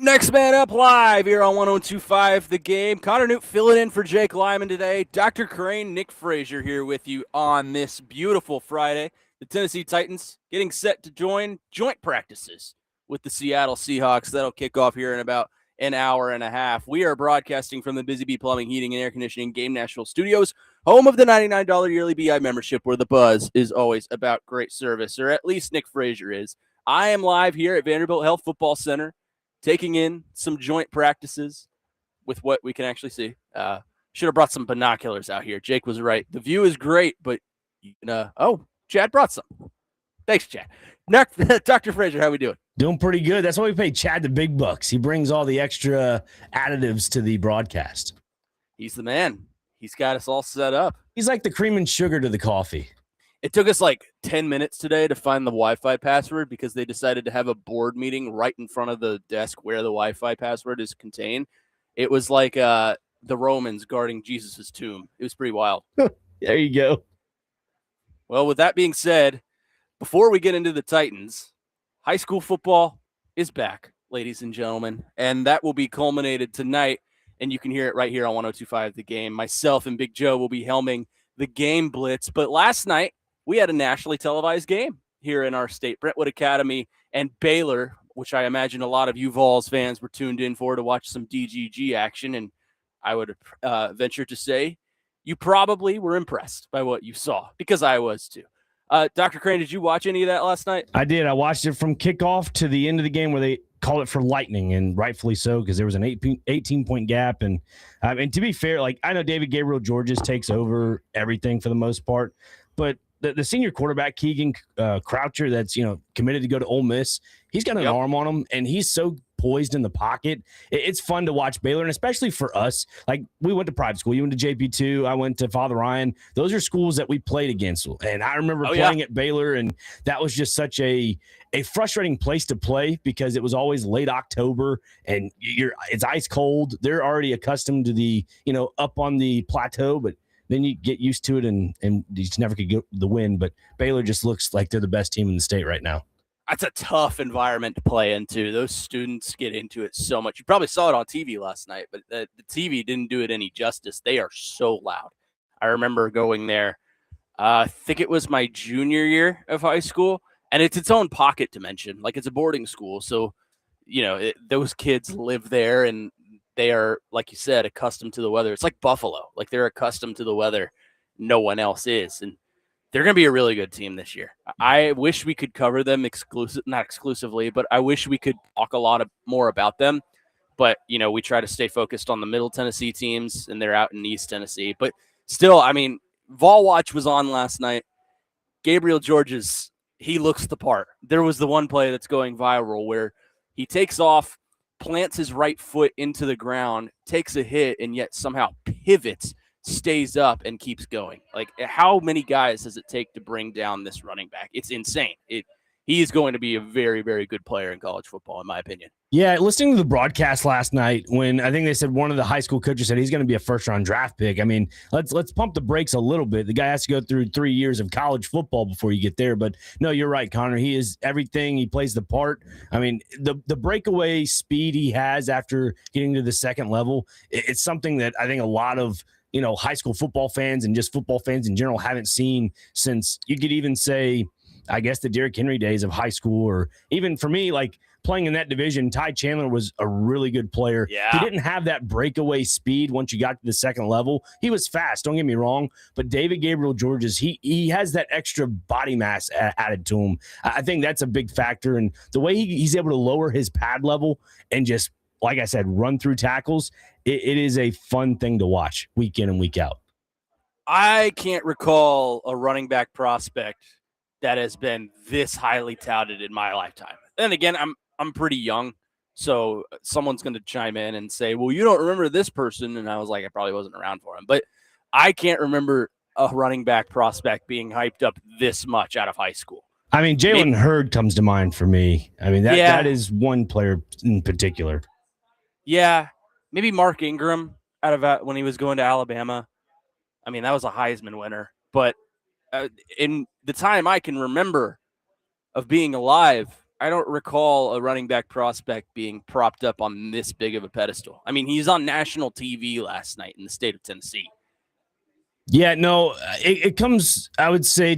Next man up live here on 1025 The Game. Connor Nute filling in for Jake Lyman today. Dr. Crane, Nick Frazier here with you on this beautiful Friday. The Tennessee Titans getting set to join joint practices with the Seattle Seahawks. That'll kick off here in about an hour and a half. We are broadcasting from the Busy Bee Plumbing, Heating, and Air Conditioning Game National Studios, home of the $99 yearly BI membership, where the buzz is always about great service, or at least Nick Frazier is. I am live here at Vanderbilt Health Football Center, taking in some joint practices with what we can actually see. Should have brought some binoculars out here. Jake was right. The view is great, but Chad brought some. Thanks, Chad. Dr. Frazier, how we doing? Doing pretty good. That's why we pay Chad the big bucks. He brings all the extra additives to the broadcast. He's the man. He's got us all set up. He's like the cream and sugar to the coffee. It took us like 10 minutes today to find the Wi-Fi password because they decided to have a board meeting right in front of the desk where the Wi-Fi password is contained. It was like the Romans guarding Jesus's tomb. It was pretty wild. There you go. Well, with that being said, before we get into the Titans, high school football is back, ladies and gentlemen, and that will be culminated tonight, and you can hear it right here on 1025 The Game. Myself and Big Joe will be helming the game blitz, but last night, we had a nationally televised game here in our state. Brentwood Academy and Baylor, which I imagine a lot of you Vols fans were tuned in for to watch some DGG action. And I would venture to say you probably were impressed by what you saw, because I was too. Dr. Crane, did you watch any of that last night? I did. I watched it from kickoff to the end of the game where they called it for lightning, and rightfully so, because there was an 18-point gap. And to be fair, like, I know David Gabriel Georges takes over everything for the most part, but the senior quarterback, Keegan Croucher, that's, committed to go to Ole Miss, he's got an arm on him, and he's so poised in the pocket. It's fun to watch Baylor, and especially for us. Like, we went to private school. You went to JP2. I went to Father Ryan. Those are schools that we played against. And I remember playing at Baylor, and that was just such a frustrating place to play because it was always late October, and it's ice cold. They're already accustomed to the, up on the plateau, but then you get used to it, and you just never could get the win. But Baylor just looks like they're the best team in the state right now. That's a tough environment to play into. Those students get into it so much. You probably saw it on TV last night, but the TV didn't do it any justice. They are so loud. I remember going there, I think it was my junior year of high school, and it's its own pocket dimension. Like, it's a boarding school. So, those kids live there, and they are, like you said, accustomed to the weather. It's like Buffalo. Like, they're accustomed to the weather. No one else is. And they're going to be a really good team this year. I wish we could cover them not exclusively, but I wish we could talk a lot more about them. But, we try to stay focused on the Middle Tennessee teams, and they're out in East Tennessee. But still, Vol Watch was on last night. Gabriel Georges, he looks the part. There was the one play that's going viral where he takes off, plants his right foot into the ground, takes a hit, and yet somehow pivots, stays up, and keeps going. Like, how many guys does it take to bring down this running back? It's insane. He is going to be a very, very good player in college football, in my opinion. Yeah, listening to the broadcast last night, when I think they said one of the high school coaches said he's going to be a first-round draft pick. Let's pump the brakes a little bit. The guy has to go through 3 years of college football before you get there. But no, you're right, Connor. He is everything. He plays the part. The breakaway speed he has after getting to the second level, it's something that I think a lot of high school football fans and just football fans in general haven't seen since, you could even say, I guess, the Derrick Henry days of high school. Or even for me, like, playing in that division, Ty Chandler was a really good player. Yeah. He didn't have that breakaway speed once you got to the second level. He was fast, don't get me wrong, but David Gabriel Georges, he has that extra body mass added to him. I think that's a big factor. And the way he's able to lower his pad level and just, like I said, run through tackles, it is a fun thing to watch week in and week out. I can't recall a running back prospect that has been this highly touted in my lifetime. And again, I'm pretty young, so someone's going to chime in and say, well, you don't remember this person. And I was like, I probably wasn't around for him. But I can't remember a running back prospect being hyped up this much out of high school. Jalen Hurd comes to mind for me. That is one player in particular. Yeah, maybe Mark Ingram out of when he was going to Alabama. That was a Heisman winner. But in the time I can remember of being alive, I don't recall a running back prospect being propped up on this big of a pedestal. I mean, he's on national TV last night in the state of Tennessee. Yeah, no, it comes, I would say,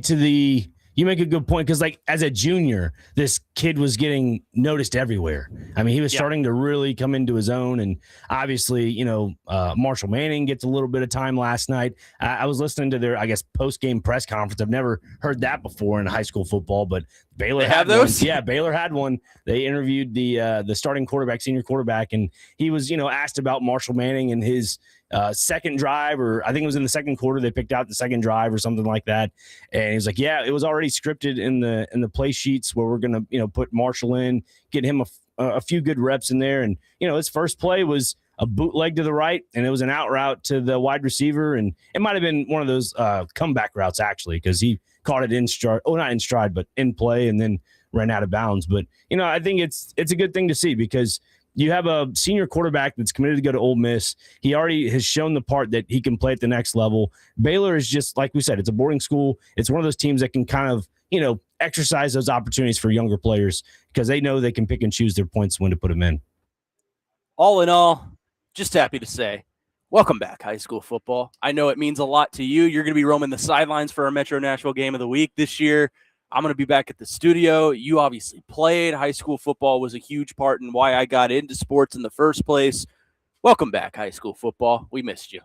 you make a good point, because like as a junior, this kid was getting noticed everywhere. I mean, he was starting to really come into his own, and obviously, Marshall Manning gets a little bit of time last night. I was listening to their, I guess, post-game press conference. I've never heard that before in high school football, but Baylor had those. One. Yeah, Baylor had one. They interviewed the starting quarterback, senior quarterback, and he was, asked about Marshall Manning and his second drive, or I think it was in the second quarter. They picked out the second drive or something like that, and he was like, "Yeah, it was already scripted in the play sheets where we're gonna put Marshall in, get him a few good reps in there." And his first play was a bootleg to the right, and it was an out route to the wide receiver, and it might have been one of those comeback routes actually, because he caught it in stride, not in stride, but in play, and then ran out of bounds. But I think it's a good thing to see, because you have a senior quarterback that's committed to go to Ole Miss. He already has shown the part that he can play at the next level. Baylor is just, like we said, it's a boarding school. It's one of those teams that can kind of, exercise those opportunities for younger players, because they know they can pick and choose their points when to put them in. All in all, just happy to say, welcome back, high school football. I know it means a lot to you. You're going to be roaming the sidelines for our Metro Nashville Game of the Week this year. I'm going to be back at the studio. You obviously played. High school football was a huge part in why I got into sports in the first place. Welcome back, high school football. We missed you.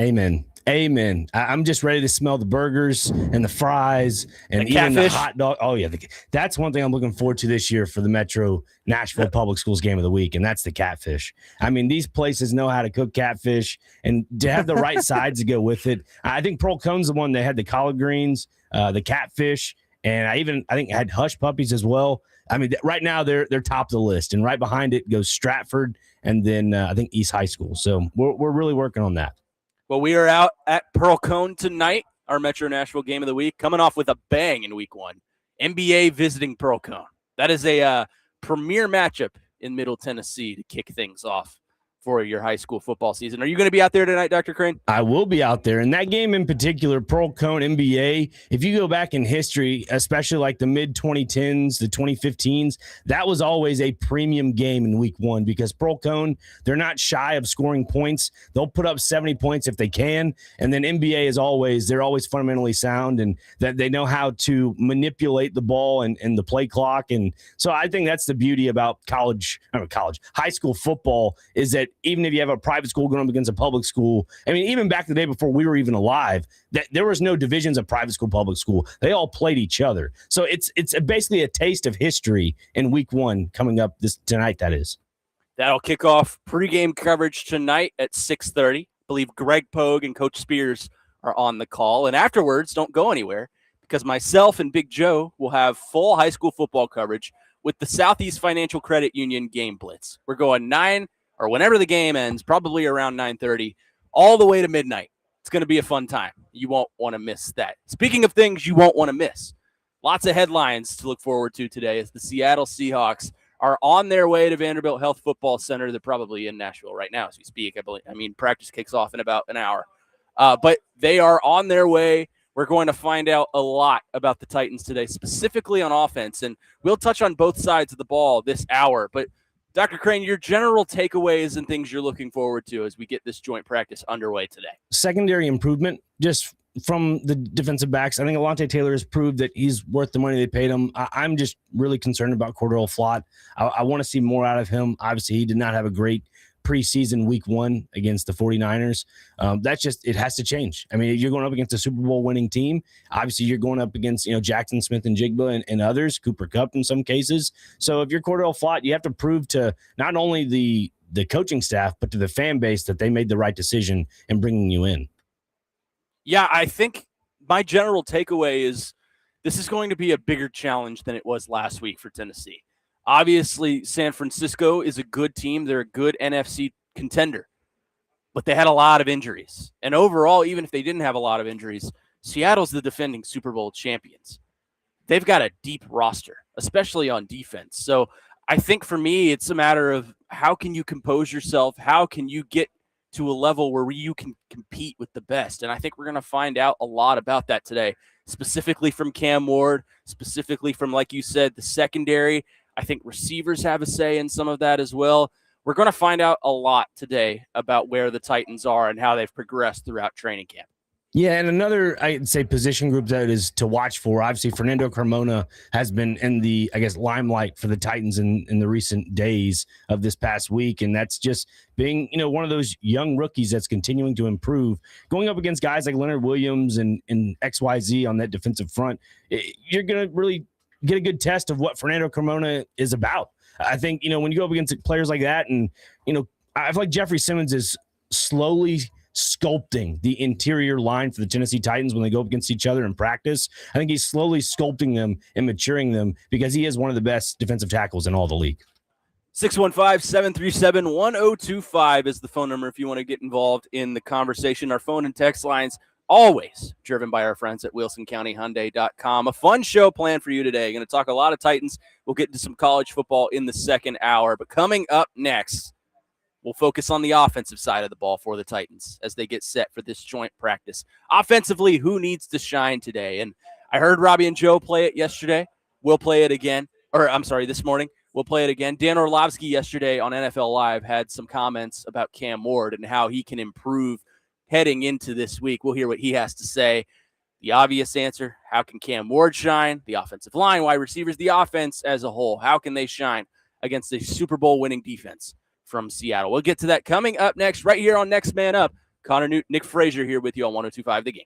Amen. Amen. I'm just ready to smell the burgers and the fries and even the hot dog. Oh, yeah. That's one thing I'm looking forward to this year for the Metro Nashville Public Schools Game of the Week, and that's the catfish. I mean, these places know how to cook catfish, and to have the right sides to go with it. I think Pearl Cone's the one that had the collard greens, the catfish, and I think had hush puppies as well. I mean, right now they're top of the list, and right behind it goes Stratford, and then I think East High School. So we're really working on that. Well, we are out at Pearl Cone tonight, our Metro Nashville Game of the Week, coming off with a bang in Week 1. NBA visiting Pearl Cone. That is a premier matchup in Middle Tennessee to kick things off for your high school football season. Are you going to be out there tonight, Dr. Crane? I will be out there. And that game in particular, Pearl Cone NBA, if you go back in history, especially like the mid-2010s, the 2015s, that was always a premium game in Week 1, because Pearl Cone, they're not shy of scoring points. They'll put up 70 points if they can. And then NBA is always, they're always fundamentally sound, and that they know how to manipulate the ball and the play clock. And so I think that's the beauty about high school football, is that even if you have a private school going up against a public school, I mean, even back the day before we were even alive, that there was no divisions of private school, public school. They all played each other. So it's basically a taste of history in Week 1 coming up tonight. That'll kick off pregame coverage tonight at 6:30. I believe Greg Pogue and Coach Spears are on the call. And afterwards, don't go anywhere, because myself and Big Joe will have full high school football coverage with the Southeast Financial Credit Union Game Blitz. We're going 9 or whenever the game ends, probably around 9:30, all the way to midnight. It's going to be a fun time. You won't want to miss that. Speaking of things you won't want to miss, lots of headlines to look forward to today as the Seattle Seahawks are on their way to Vanderbilt Health Football Center. They're probably in Nashville right now as we speak. I mean, practice kicks off in about an hour. But they are on their way. We're going to find out a lot about the Titans today, specifically on offense. And we'll touch on both sides of the ball this hour. But Dr. Crane, your general takeaways and things you're looking forward to as we get this joint practice underway today. Secondary improvement, just from the defensive backs. I think Alontae Taylor has proved that he's worth the money they paid him. I'm just really concerned about Cordell Flott. I want to see more out of him. Obviously, he did not have a great preseason Week 1 against the 49ers. It has to change. I mean, you're going up against a Super Bowl winning team. Obviously, you're going up against, Jackson Smith and Jigba and others, Cooper Kupp in some cases. So if you're Cordell Flott, you have to prove to not only the coaching staff, but to the fan base that they made the right decision in bringing you in. Yeah, I think my general takeaway is this is going to be a bigger challenge than it was last week for Tennessee. Obviously, San Francisco is a good team. They're a good NFC contender, but they had a lot of injuries. And overall, even if they didn't have a lot of injuries, Seattle's the defending Super Bowl champions. They've got a deep roster, especially on defense. So I think for me, it's a matter of how can you compose yourself? How can you get to a level where you can compete with the best. And I think we're going to find out a lot about that today, specifically from Cam Ward, specifically from, like you said, the secondary. I think receivers have a say in some of that as well. We're going to find out a lot today about where the Titans are and how they've progressed throughout training camp. Yeah, and another, I'd say, position group that is to watch for. Obviously, Fernando Carmona has been in the, I guess, limelight for the Titans in the recent days of this past week, and that's just being, one of those young rookies that's continuing to improve. Going up against guys like Leonard Williams and XYZ on that defensive front, you're going to really get a good test of what Fernando Carmona is about. I think, when you go up against players like that, and, I feel like Jeffrey Simmons is slowly sculpting the interior line for the Tennessee Titans when they go up against each other in practice. I think he's slowly sculpting them and maturing them because he is one of the best defensive tackles in all the league. 615-737-1025 is the phone number if you want to get involved in the conversation. Our phone and text lines always driven by our friends at WilsonCountyHyundai.com. A fun show planned for you today. Going to talk a lot of Titans. We'll get into some college football in the second hour. But coming up next, we'll focus on the offensive side of the ball for the Titans as they get set for this joint practice. Offensively, who needs to shine today? And I heard Robbie and Joe play it yesterday. We'll play it again. This morning. We'll play it again. Dan Orlovsky yesterday on NFL Live had some comments about Cam Ward and how he can improve heading into this week. We'll hear what he has to say. The obvious answer, how can Cam Ward shine? The offensive line, wide receivers, the offense as a whole. How can they shine against a Super Bowl winning defense from Seattle? We'll get to that coming up next, right here on Next Man Up. Connor Nute, Nick Frazier here with you on 102.5 The Game.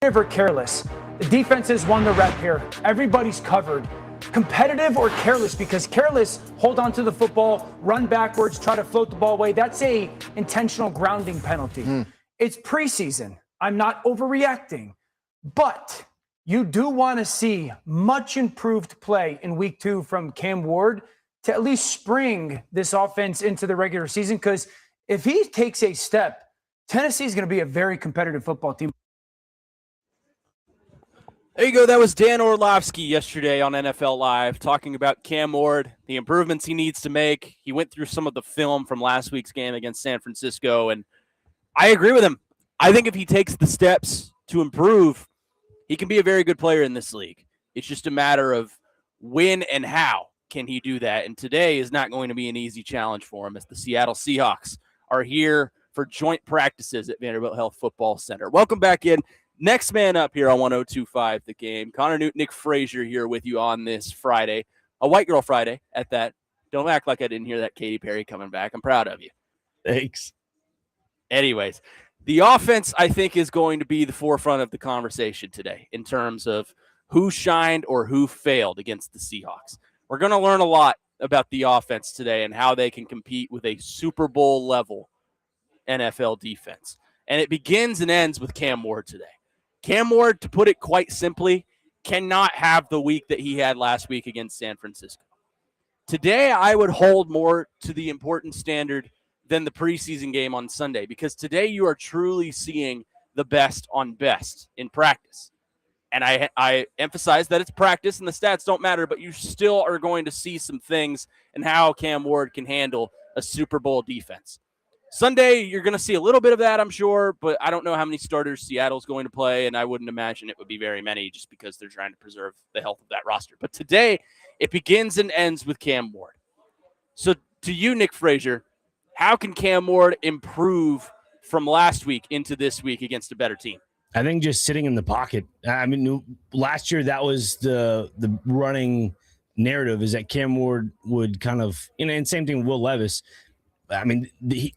or careless. The defense has won the rep here. Everybody's covered. Competitive or careless, because careless, hold on to the football, run backwards, try to float the ball away. That's a intentional grounding penalty. It's preseason. I'm not overreacting, but you do want to see much improved play in week 2 from Cam Ward to at least spring this offense into the regular season, because if he takes a step, Tennessee is going to be a very competitive football team. There you go. That was Dan Orlovsky yesterday on NFL Live talking about Cam Ward, the improvements he needs to make. He went through some of the film from last week's game against San Francisco, and I agree with him. I think if he takes the steps to improve, he can be a very good player in this league. It's just a matter of when and how can he do that. And today is not going to be an easy challenge for him, as the Seattle Seahawks are here for joint practices at Vanderbilt Health Football Center. Welcome back in. Next man up here on 102.5 The Game. Connor Nute, Nick Frazier here with you on this Friday. A white girl Friday at that. Don't act like I didn't hear that Katy Perry coming back. I'm proud of you. Thanks. Anyways, the offense, I think, is going to be the forefront of the conversation today in terms of who shined or who failed against the Seahawks. We're going to learn a lot about the offense today and how they can compete with a Super Bowl level NFL defense. And it begins and ends with Cam Ward today. Cam Ward, to put it quite simply, cannot have the week that he had last week against San Francisco. Today, I would hold more to the important standard than the preseason game on Sunday, because today you are truly seeing the best on best in practice. And I emphasize that it's practice and the stats don't matter, but you still are going to see some things and how Cam Ward can handle a Super Bowl defense. Sunday, you're going to see a little bit of that, I'm sure, but I don't know how many starters Seattle's going to play, and I wouldn't imagine it would be very many just because they're trying to preserve the health of that roster. But today, it begins and ends with Cam Ward. So to you, Nick Frazier, how can Cam Ward improve from last week into this week against a better team? I think just sitting in the pocket. I mean, last year that was the running narrative, is that Cam Ward would kind of, and same thing with Will Levis. I mean,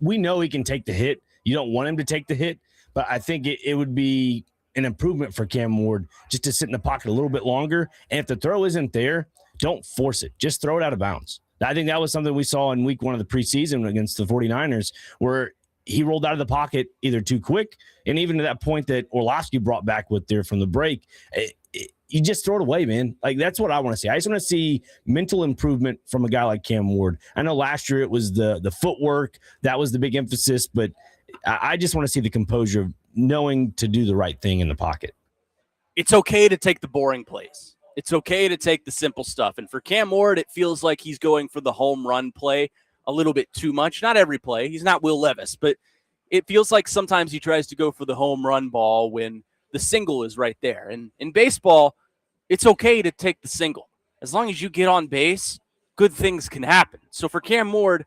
we know he can take the hit. You don't want him to take the hit, but I think it would be an improvement for Cam Ward just to sit in the pocket a little bit longer. And if the throw isn't there, don't force it. Just throw it out of bounds. I think that was something we saw in week 1 of the preseason against the 49ers, where he rolled out of the pocket either too quick, and even to that point that Orlovsky brought back with there from the break, you just throw it away, man. Like, that's what I want to see. I just want to see mental improvement from a guy like Cam Ward. I know last year it was the footwork. That was the big emphasis, but I just want to see the composure of knowing to do the right thing in the pocket. It's okay to take the boring plays. It's okay to take the simple stuff. And for Cam Ward, it feels like he's going for the home run play a little bit too much. Not every play. He's not Will Levis, but it feels like sometimes he tries to go for the home run ball when the single is right there. And in baseball, it's okay to take the single. As long as you get on base, good things can happen. So for Cam Ward,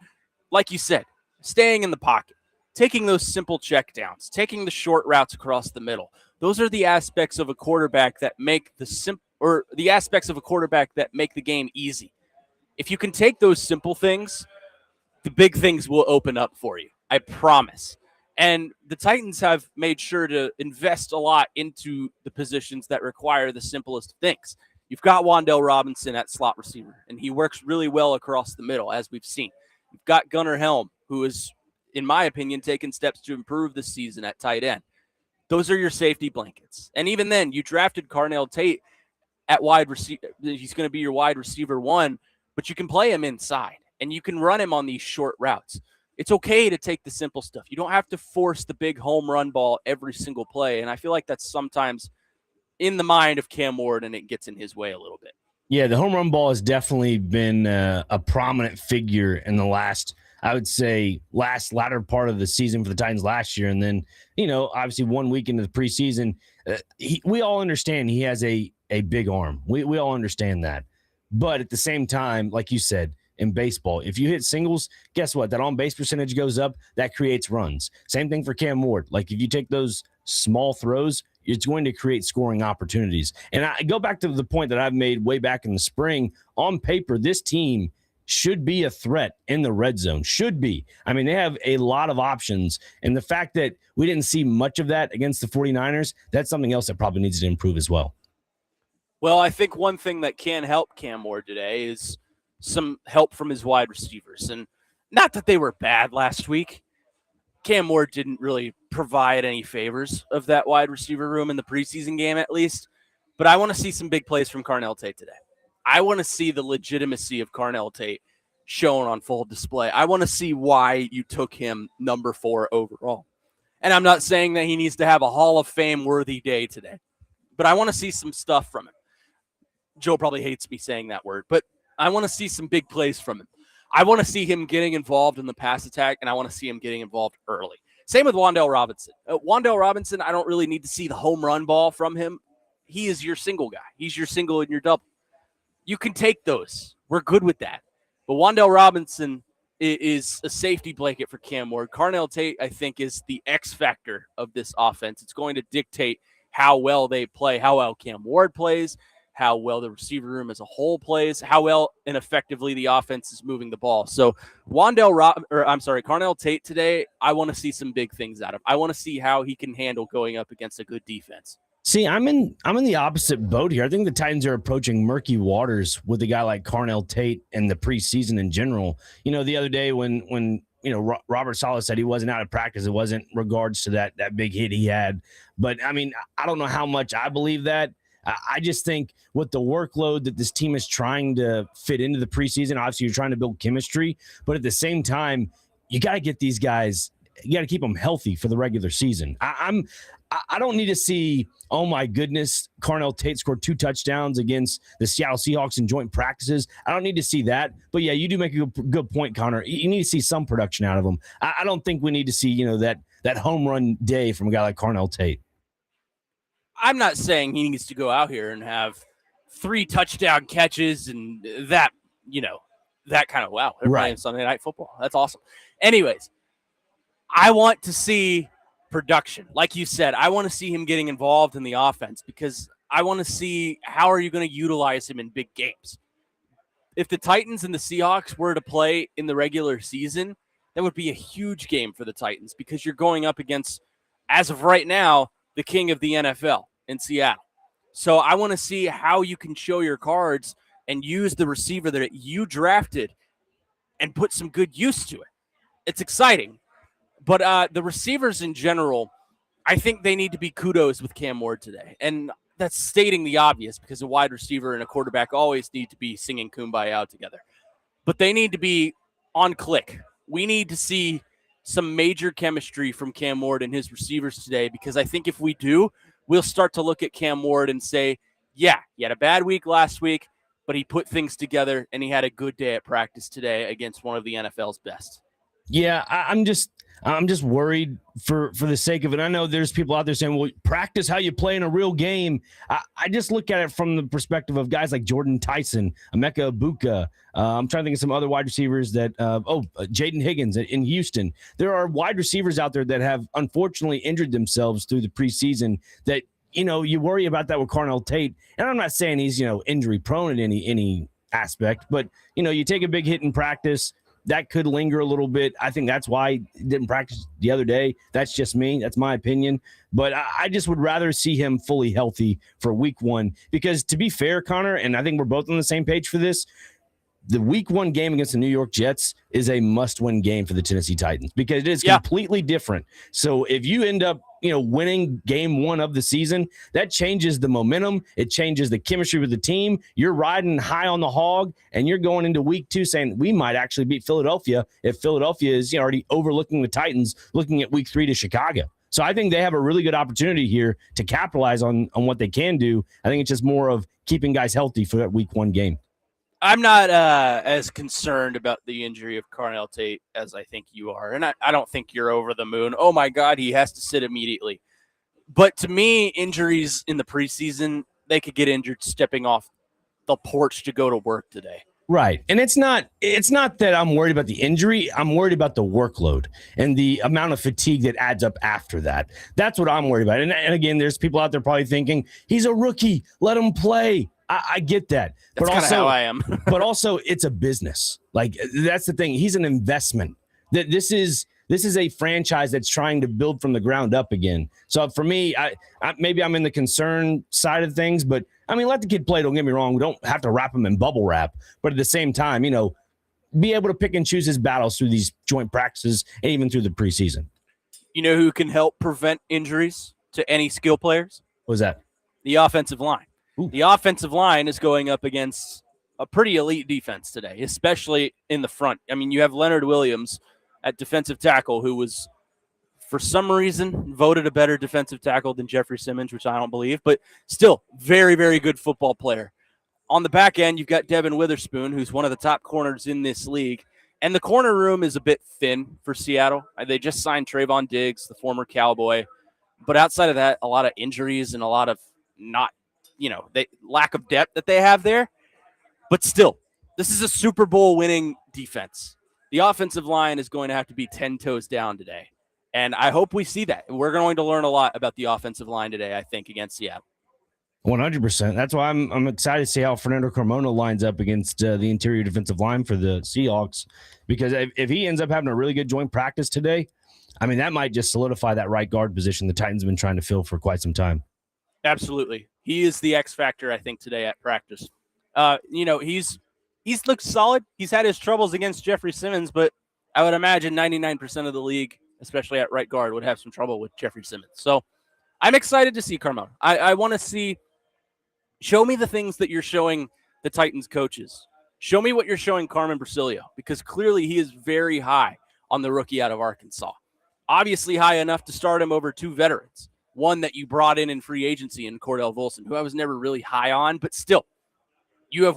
like you said, staying in the pocket, taking those simple checkdowns, taking the short routes across the middle, those are the aspects of a quarterback that make the aspects of a quarterback that make the game easy. If you can take those simple things, the big things will open up for you. I promise. And the Titans have made sure to invest a lot into the positions that require the simplest things. You've got Wan'Dale Robinson at slot receiver, and he works really well across the middle, as we've seen. You've got Gunnar Helm, who is, in my opinion, taken steps to improve this season at tight end. Those are your safety blankets. And even then, you drafted Carnell Tate at wide receiver. He's going to be your wide receiver 1, but you can play him inside, and you can run him on these short routes. It's okay to take the simple stuff. You don't have to force the big home run ball every single play. And I feel like that's sometimes in the mind of Cam Ward, and it gets in his way a little bit. Yeah, the home run ball has definitely been a prominent figure in the last, I would say, latter part of the season for the Titans last year. And then, obviously 1 week into the preseason, we all understand he has a big arm. We all understand that. But at the same time, like you said, in baseball, if you hit singles, guess what? That on-base percentage goes up. That creates runs. Same thing for Cam Ward. Like, if you take those small throws, it's going to create scoring opportunities. And I go back to the point that I've made way back in the spring. On paper, this team should be a threat in the red zone. Should be. I mean, they have a lot of options. And the fact that we didn't see much of that against the 49ers, that's something else that probably needs to improve as well. Well, I think one thing that can help Cam Ward today is some help from his wide receivers. And not that they were bad last week. Cam Ward didn't really provide any favors of that wide receiver room in the preseason game, at least. But I want to see some big plays from Carnell Tate today. I want to see the legitimacy of Carnell Tate shown on full display. I want to see why you took him number 4 overall. And I'm not saying that he needs to have a Hall of Fame worthy day today, but I want to see some stuff from him. Joe probably hates me saying that word, but I want to see some big plays from him. I want to see him getting involved in the pass attack, and I want to see him getting involved early. Same with Wan'Dale Robinson. Wan'Dale Robinson, I don't really need to see the home run ball from him. He is your single guy. He's your single and your double. You can take those. We're good with that. But Wan'Dale Robinson is a safety blanket for Cam Ward. Carnell Tate, I think, is the X factor of this offense. It's going to dictate how well they play, how well Cam Ward plays, how well the receiver room as a whole plays, how well and effectively the offense is moving the ball. So Carnell Tate today, I want to see some big things out of him. I want to see how he can handle going up against a good defense. See, I'm in the opposite boat here. I think the Titans are approaching murky waters with a guy like Carnell Tate and the preseason in general. You know, the other day when Robert Saleh said he wasn't out of practice, it wasn't regards to that big hit he had. But I mean, I don't know how much I believe that. I just think with the workload that this team is trying to fit into the preseason, obviously you're trying to build chemistry, but at the same time, you got to get these guys, you got to keep them healthy for the regular season. I don't need to see, oh my goodness, Carnell Tate scored 2 touchdowns against the Seattle Seahawks in joint practices. I don't need to see that. But yeah, you do make a good point, Connor. You need to see some production out of them. I don't think we need to see, that home run day from a guy like Carnell Tate. I'm not saying he needs to go out here and have 3 touchdown catches and that kind of wow. They're playing Sunday Night Football. That's awesome. Anyways, I want to see production. Like you said, I want to see him getting involved in the offense because I want to see how are you going to utilize him in big games. If the Titans and the Seahawks were to play in the regular season, that would be a huge game for the Titans because you're going up against, as of right now, the king of the NFL in Seattle. So I want to see how you can show your cards and use the receiver that you drafted and put some good use to it. It's exciting. But the receivers in general, I think they need to be kudos with Cam Ward today. And that's stating the obvious because a wide receiver and a quarterback always need to be singing Kumbaya together. But they need to be on click. We need to see some major chemistry from Cam Ward and his receivers today because I think if we do, we'll start to look at Cam Ward and say, yeah, he had a bad week last week, but he put things together and he had a good day at practice today against one of the NFL's best. Yeah, I'm just worried for the sake of it. I know there's people out there saying, well, practice how you play in a real game. I just look at it from the perspective of guys like Jordan Tyson, Emeka Ibuka. I'm trying to think of some other wide receivers that, Jaden Higgins in Houston. There are wide receivers out there that have unfortunately injured themselves through the preseason that, you worry about that with Carnell Tate. And I'm not saying he's, injury prone in any aspect, but, you take a big hit in practice. That could linger a little bit. I think that's why he didn't practice the other day. That's just me. That's my opinion. But I just would rather see him fully healthy for week 1 because to be fair, Connor, and I think we're both on the same page for this, the week 1 game against the New York Jets is a must-win game for the Tennessee Titans because it is completely different. So if you end up, winning game 1 of the season, that changes the momentum. It changes the chemistry with the team. You're riding high on the hog, and you're going into week 2 saying we might actually beat Philadelphia if Philadelphia is already overlooking the Titans, looking at week 3 to Chicago. So I think they have a really good opportunity here to capitalize on what they can do. I think it's just more of keeping guys healthy for that week 1 game. I'm not as concerned about the injury of Carnell Tate as I think you are. And I don't think you're over the moon. Oh, my God, he has to sit immediately. But to me, injuries in the preseason, they could get injured stepping off the porch to go to work today. Right. And it's not that I'm worried about the injury. I'm worried about the workload and the amount of fatigue that adds up after that. That's what I'm worried about. And again, there's people out there probably thinking, he's a rookie. Let him play. I get that. That's but kind of also, how I am. but also, it's a business. Like, that's the thing. He's an investment. This is a franchise that's trying to build from the ground up again. So for me, I maybe I'm in the concern side of things, but I mean, let the kid play. Don't get me wrong. We don't have to wrap him in bubble wrap, but at the same time, be able to pick and choose his battles through these joint practices and even through the preseason. You know who can help prevent injuries to any skill players? What was that? The offensive line. Ooh. The offensive line is going up against a pretty elite defense today, especially in the front. I mean, you have Leonard Williams at defensive tackle, who was, for some reason, voted a better defensive tackle than Jeffrey Simmons, which I don't believe, but still very, very good football player. On the back end, you've got Devin Witherspoon, who's one of the top corners in this league. And the corner room is a bit thin for Seattle. They just signed Trayvon Diggs, the former Cowboy. But outside of that, a lot of injuries and a lot of lack of depth that they have there. But still, this is a Super Bowl winning defense. The offensive line is going to have to be 10 toes down today. And I hope we see that. We're going to learn a lot about the offensive line today, I think, against Seattle. 100%. That's why I'm excited to see how Fernando Carmona lines up against the interior defensive line for the Seahawks, because if he ends up having a really good joint practice today, I mean, that might just solidify that right guard position the Titans have been trying to fill for quite some time. Absolutely. He is the X factor, I think, today at practice. He's looked solid. He's had his troubles against Jeffrey Simmons, but I would imagine 99% of the league, especially at right guard, would have some trouble with Jeffrey Simmons. So I'm excited to see Carmona. I want to see. Show me the things that you're showing the Titans coaches. Show me what you're showing Carmen Brasilia, because clearly he is very high on the rookie out of Arkansas. Obviously high enough to start him over two veterans. One that you brought in free agency in Cordell Volson, who I was never really high on, but still, you're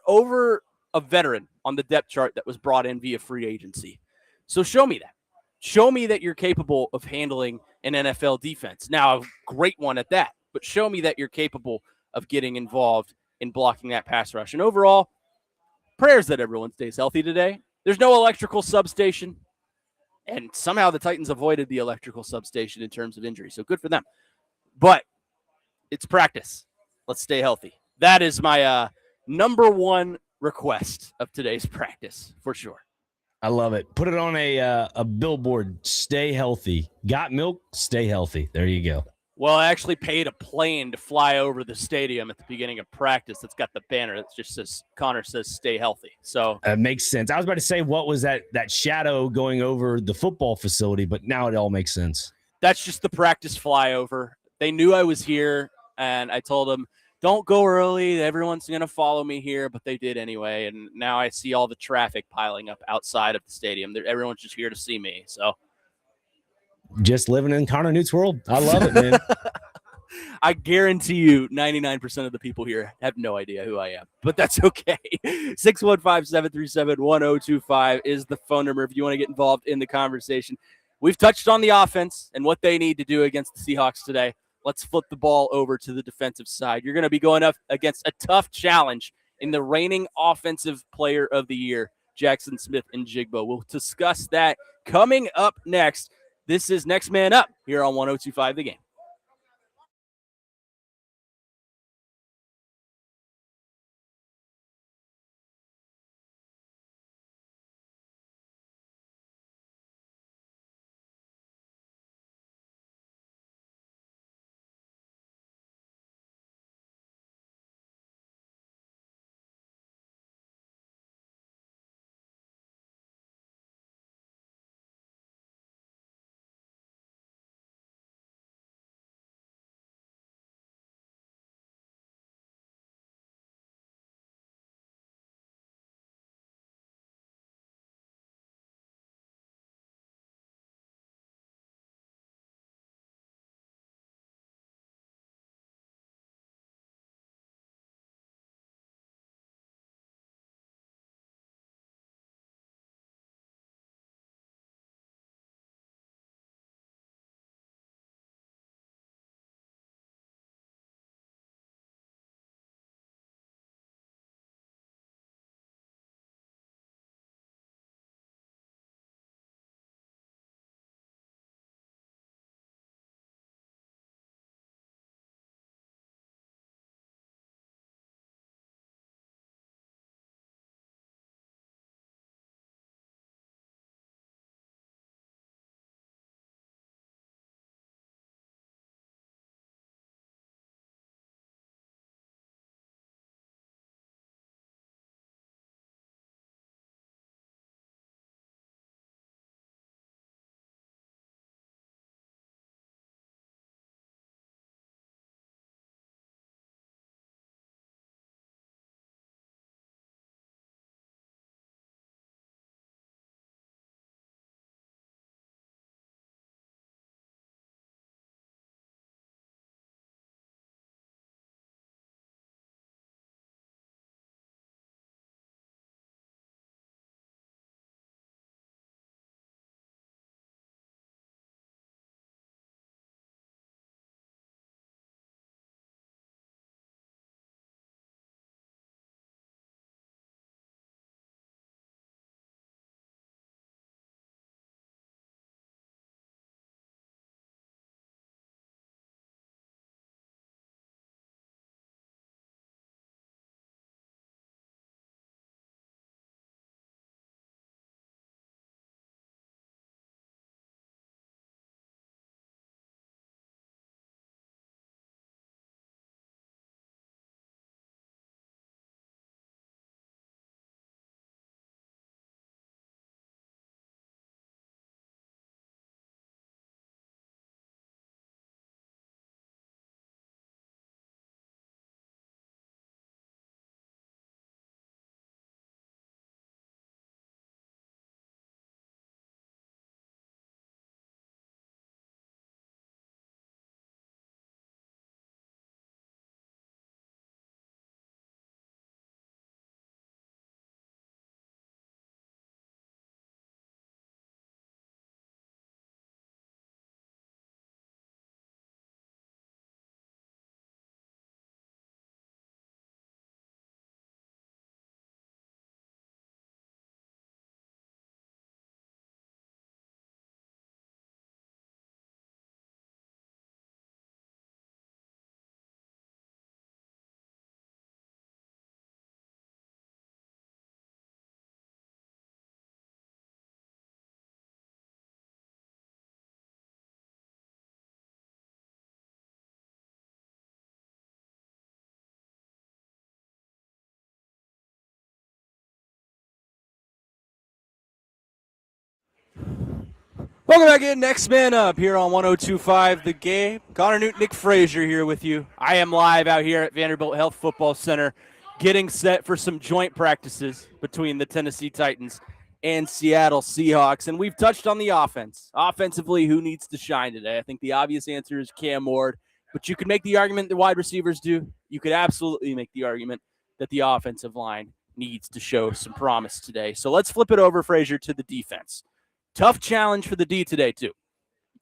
over a veteran on the depth chart that was brought in via free agency. So show me that. Show me that you're capable of handling an NFL defense. Now, a great one at that. But show me that you're capable of getting involved in blocking that pass rush. And overall, prayers that everyone stays healthy today. There's no electrical substation. And somehow the Titans avoided the electrical substation in terms of injury. So good for them. But it's practice. Let's stay healthy. That is my number one request of today's practice, for sure. I love it. Put it on a billboard. Stay healthy. Got milk? Stay healthy. There you go. Well, I actually paid a plane to fly over the stadium at the beginning of practice. That's got the banner that just says, Connor says, stay healthy. So it makes sense. I was about to say, what was that shadow going over the football facility, but now it all makes sense. That's just the practice flyover. They knew I was here, and I told them, don't go early. Everyone's going to follow me here, but they did anyway. And now I see all the traffic piling up outside of the stadium. Everyone's just here to see me. So just living in Connor Nute's world. I love it, man. I guarantee you 99% of the people here have no idea who I am, but that's okay. 615-737-1025 is the phone number if you want to get involved in the conversation. We've touched on the offense and what they need to do against the Seahawks today. Let's flip the ball over to the defensive side. You're going to be going up against a tough challenge in the reigning offensive player of the year, Jackson Smith-Njigba. We'll discuss that coming up next. This is Next Man Up here on 102.5 The Game. Welcome back in. Next man up here on 102.5 The Game. Connor Nute, Nick Frazier here with you. I am live out here at Vanderbilt Health Football Center getting set for some joint practices between the Tennessee Titans and Seattle Seahawks. And we've touched on the offense. Offensively, who needs to shine today? I think the obvious answer is Cam Ward. But you could make the argument the wide receivers do. You could absolutely make the argument that the offensive line needs to show some promise today. So let's flip it over, Frazier, to the defense. Tough challenge for the D today, too.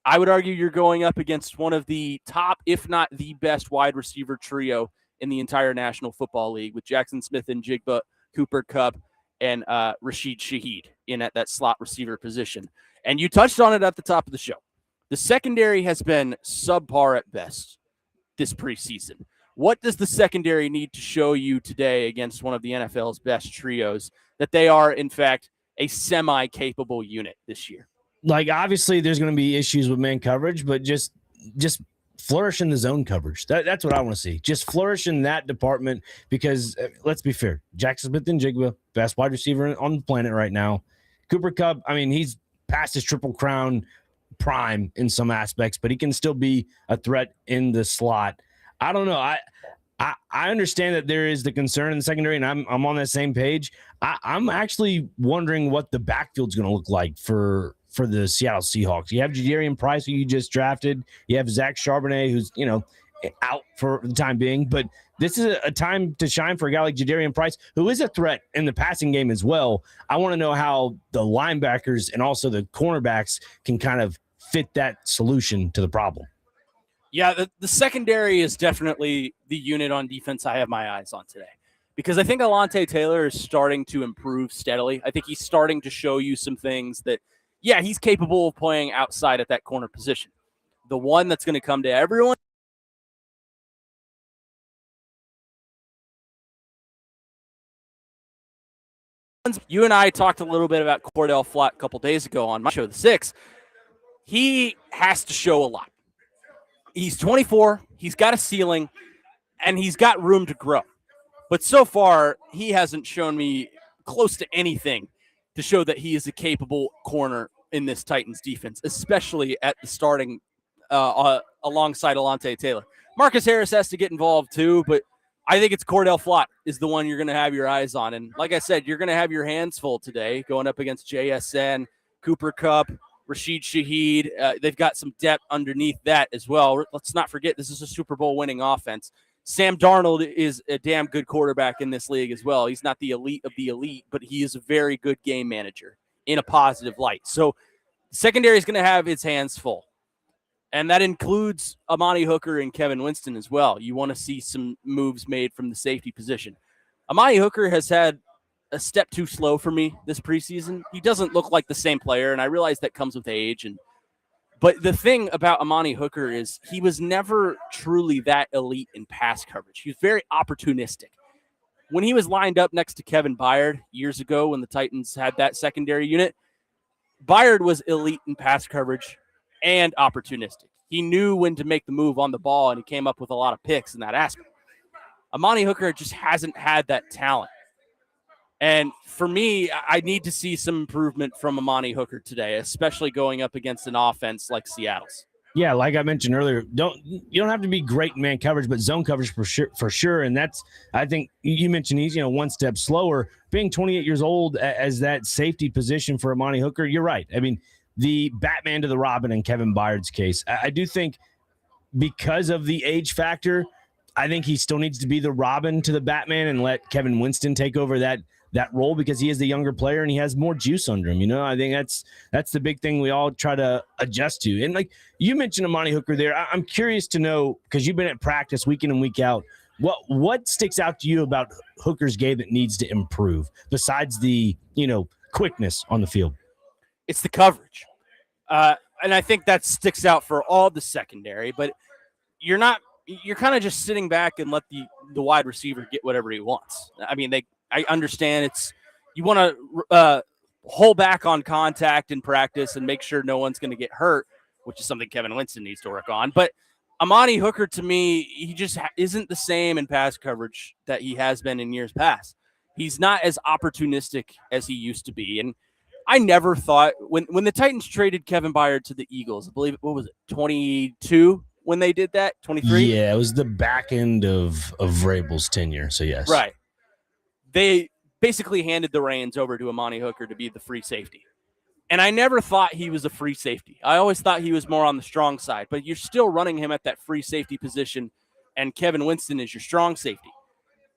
I would argue you're going up against one of the top, if not the best, wide receiver trio in the entire National Football League with Jackson Smith and Jigba, Cooper Kupp, and Rashid Shaheed in at that slot receiver position. And you touched on it at the top of the show. The secondary has been subpar at best this preseason. What does the secondary need to show you today against one of the NFL's best trios that they are, in fact, a semi-capable unit this year? Like, obviously there's going to be issues with man coverage, but just flourish in the zone coverage. That's what I want to see. Just flourish in that department because let's be fair. Jackson Smith and Jigba, best wide receiver on the planet right now. Cooper Kupp, I mean, he's past his Triple Crown prime in some aspects, but he can still be a threat in the slot. I don't know. I understand that there is the concern in the secondary, and I'm on that same page. I'm actually wondering what the backfield's going to look like for the Seattle Seahawks. You have Jadarian Price, who you just drafted. You have Zach Charbonnet, who's out for the time being. But this is a time to shine for a guy like Jadarian Price, who is a threat in the passing game as well. I want to know how the linebackers and also the cornerbacks can kind of fit that solution to the problem. Yeah, the secondary is definitely the unit on defense I have my eyes on today because I think Alontae Taylor is starting to improve steadily. I think he's starting to show you some things that, yeah, he's capable of playing outside at that corner position. The one that's going to come to everyone you and I talked a little bit about Cordell Flott a couple days ago on my show, The Six. He has to show a lot. He's 24, he's got a ceiling, and he's got room to grow. But so far, he hasn't shown me close to anything to show that he is a capable corner in this Titans defense, especially at the starting alongside Alontae Taylor. Marcus Harris has to get involved too, but I think it's Cordell Flott is the one you're going to have your eyes on. And like I said, you're going to have your hands full today going up against JSN, Cooper Kupp, Rashid Shaheed. They've got some depth underneath that as well. Let's not forget, this is a Super Bowl winning offense. Sam Darnold is a damn good quarterback in this league as well. He's not the elite of the elite, but he is a very good game manager in a positive light. So secondary is going to have its hands full. And that includes Amani Hooker and Kevin Winston as well. You want to see some moves made from the safety position. Amani Hooker has had a step too slow for me this preseason. He doesn't look like the same player, and I realize that comes with age. But the thing about Amani Hooker is he was never truly that elite in pass coverage. He was very opportunistic. When he was lined up next to Kevin Byard years ago when the Titans had that secondary unit, Byard was elite in pass coverage and opportunistic. He knew when to make the move on the ball, and he came up with a lot of picks in that aspect. Amani Hooker just hasn't had that talent. And for me, I need to see some improvement from Amani Hooker today, especially going up against an offense like Seattle's. Yeah, like I mentioned earlier, you don't have to be great in man coverage, but zone coverage for sure. And that's, I think you mentioned he's one step slower. Being 28 years old as that safety position for Amani Hooker, you're right. I mean, the Batman to the Robin in Kevin Byard's case, I do think because of the age factor, I think he still needs to be the Robin to the Batman and let Kevin Winston take over that role because he is the younger player and he has more juice under him. I think that's the big thing we all try to adjust to. And like you mentioned Amani Hooker there, I'm curious to know, because you've been at practice week in and week out, what sticks out to you about Hooker's game that needs to improve besides the, quickness on the field? It's the coverage. And I think that sticks out for all the secondary, but you're kind of just sitting back and let the wide receiver get whatever he wants. I mean, I understand you want to hold back on contact in practice and make sure no one's going to get hurt, which is something Kevin Winston needs to work on. But Amani Hooker, to me, he just isn't the same in pass coverage that he has been in years past. He's not as opportunistic as he used to be. And I never thought when the Titans traded Kevin Byard to the Eagles, I believe, what was it, 22 when they did that? 23? Yeah, it was the back end of Vrabel's tenure. So, yes. Right. They basically handed the reins over to Amani Hooker to be the free safety. And I never thought he was a free safety. I always thought he was more on the strong side, but you're still running him at that free safety position, and Kevin Winston is your strong safety.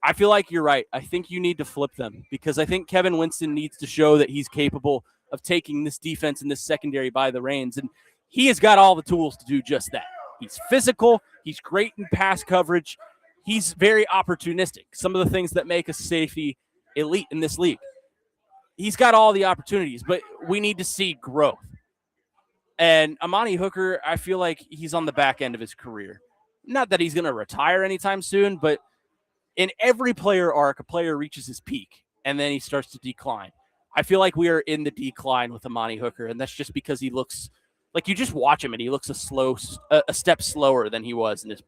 I feel like you're right. I think you need to flip them because I think Kevin Winston needs to show that he's capable of taking this defense and this secondary by the reins, and he has got all the tools to do just that. He's physical. He's great in pass coverage. He's very opportunistic. Some of the things that make a safety elite in this league. He's got all the opportunities, but we need to see growth. And Amani Hooker, I feel like he's on the back end of his career. Not that he's going to retire anytime soon, but in every player arc, a player reaches his peak, and then he starts to decline. I feel like we are in the decline with Amani Hooker, and that's just because he looks like you just watch him, and he looks a step slower than he was in his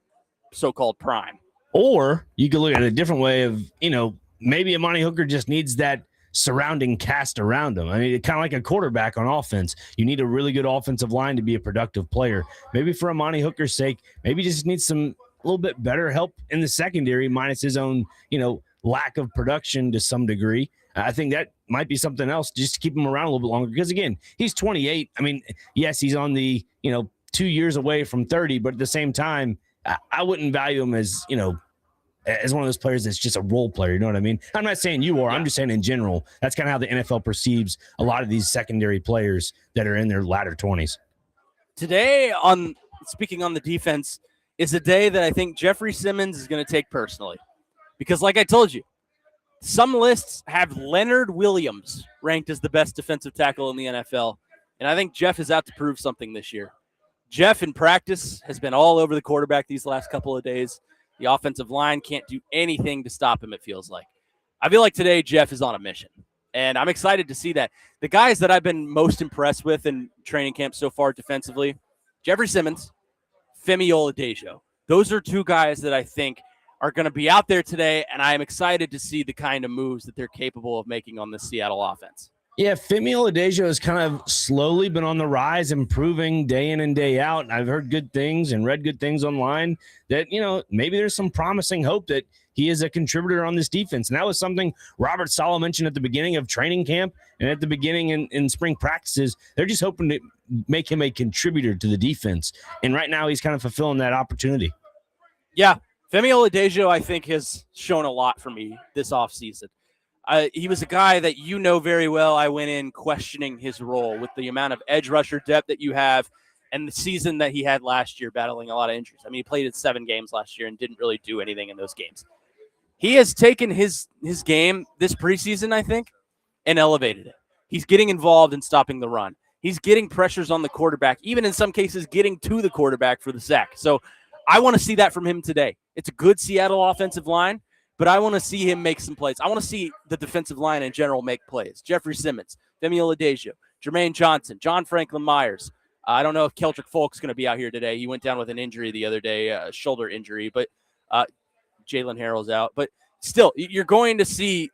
so-called prime. Or you could look at it a different way of, maybe Amani Hooker just needs that surrounding cast around him. I mean, kind of like a quarterback on offense. You need a really good offensive line to be a productive player. Maybe for Amani Hooker's sake, maybe just needs a little bit better help in the secondary minus his own, lack of production to some degree. I think that might be something else just to keep him around a little bit longer because, again, he's 28. I mean, yes, he's on the, 2 years away from 30, but at the same time, I wouldn't value him as, as one of those players that's just a role player. You know what I mean? I'm not saying you are. I'm just saying in general, that's kind of how the NFL perceives a lot of these secondary players that are in their latter 20s. Today, speaking on the defense, is a day that I think Jeffrey Simmons is going to take personally. Because like I told you, some lists have Leonard Williams ranked as the best defensive tackle in the NFL. And I think Jeff is out to prove something this year. Jeff in practice has been all over the quarterback these last couple of days. The offensive line can't do anything to stop him, it feels like. I feel like today Jeff is on a mission, and I'm excited to see that. The guys that I've been most impressed with in training camp so far defensively, Jeffrey Simmons, Femi Oladejo. Those are two guys that I think are going to be out there today, and I am excited to see the kind of moves that they're capable of making on the Seattle offense. Yeah, Femi Oladejo has kind of slowly been on the rise, improving day in and day out. I've heard good things and read good things online that, maybe there's some promising hope that he is a contributor on this defense. And that was something Robert Saleh mentioned at the beginning of training camp and at the beginning in spring practices. They're just hoping to make him a contributor to the defense. And right now he's kind of fulfilling that opportunity. Yeah, Femi Oladejo, I think, has shown a lot for me this offseason. He was a guy that very well. I went in questioning his role with the amount of edge rusher depth that you have and the season that he had last year battling a lot of injuries. I mean, he played in 7 games last year and didn't really do anything in those games. He has taken his game this preseason, I think, and elevated it. He's getting involved in stopping the run. He's getting pressures on the quarterback, even in some cases getting to the quarterback for the sack. So I want to see that from him today. It's a good Seattle offensive line. But I want to see him make some plays. I want to see the defensive line in general make plays. Jeffrey Simmons, Femi Oladejo, Jermaine Johnson, John Franklin Myers. I don't know if Keldrick Folk's going to be out here today. He went down with an injury the other day, a shoulder injury. But Jalen Harrell's out. But still, you're going to see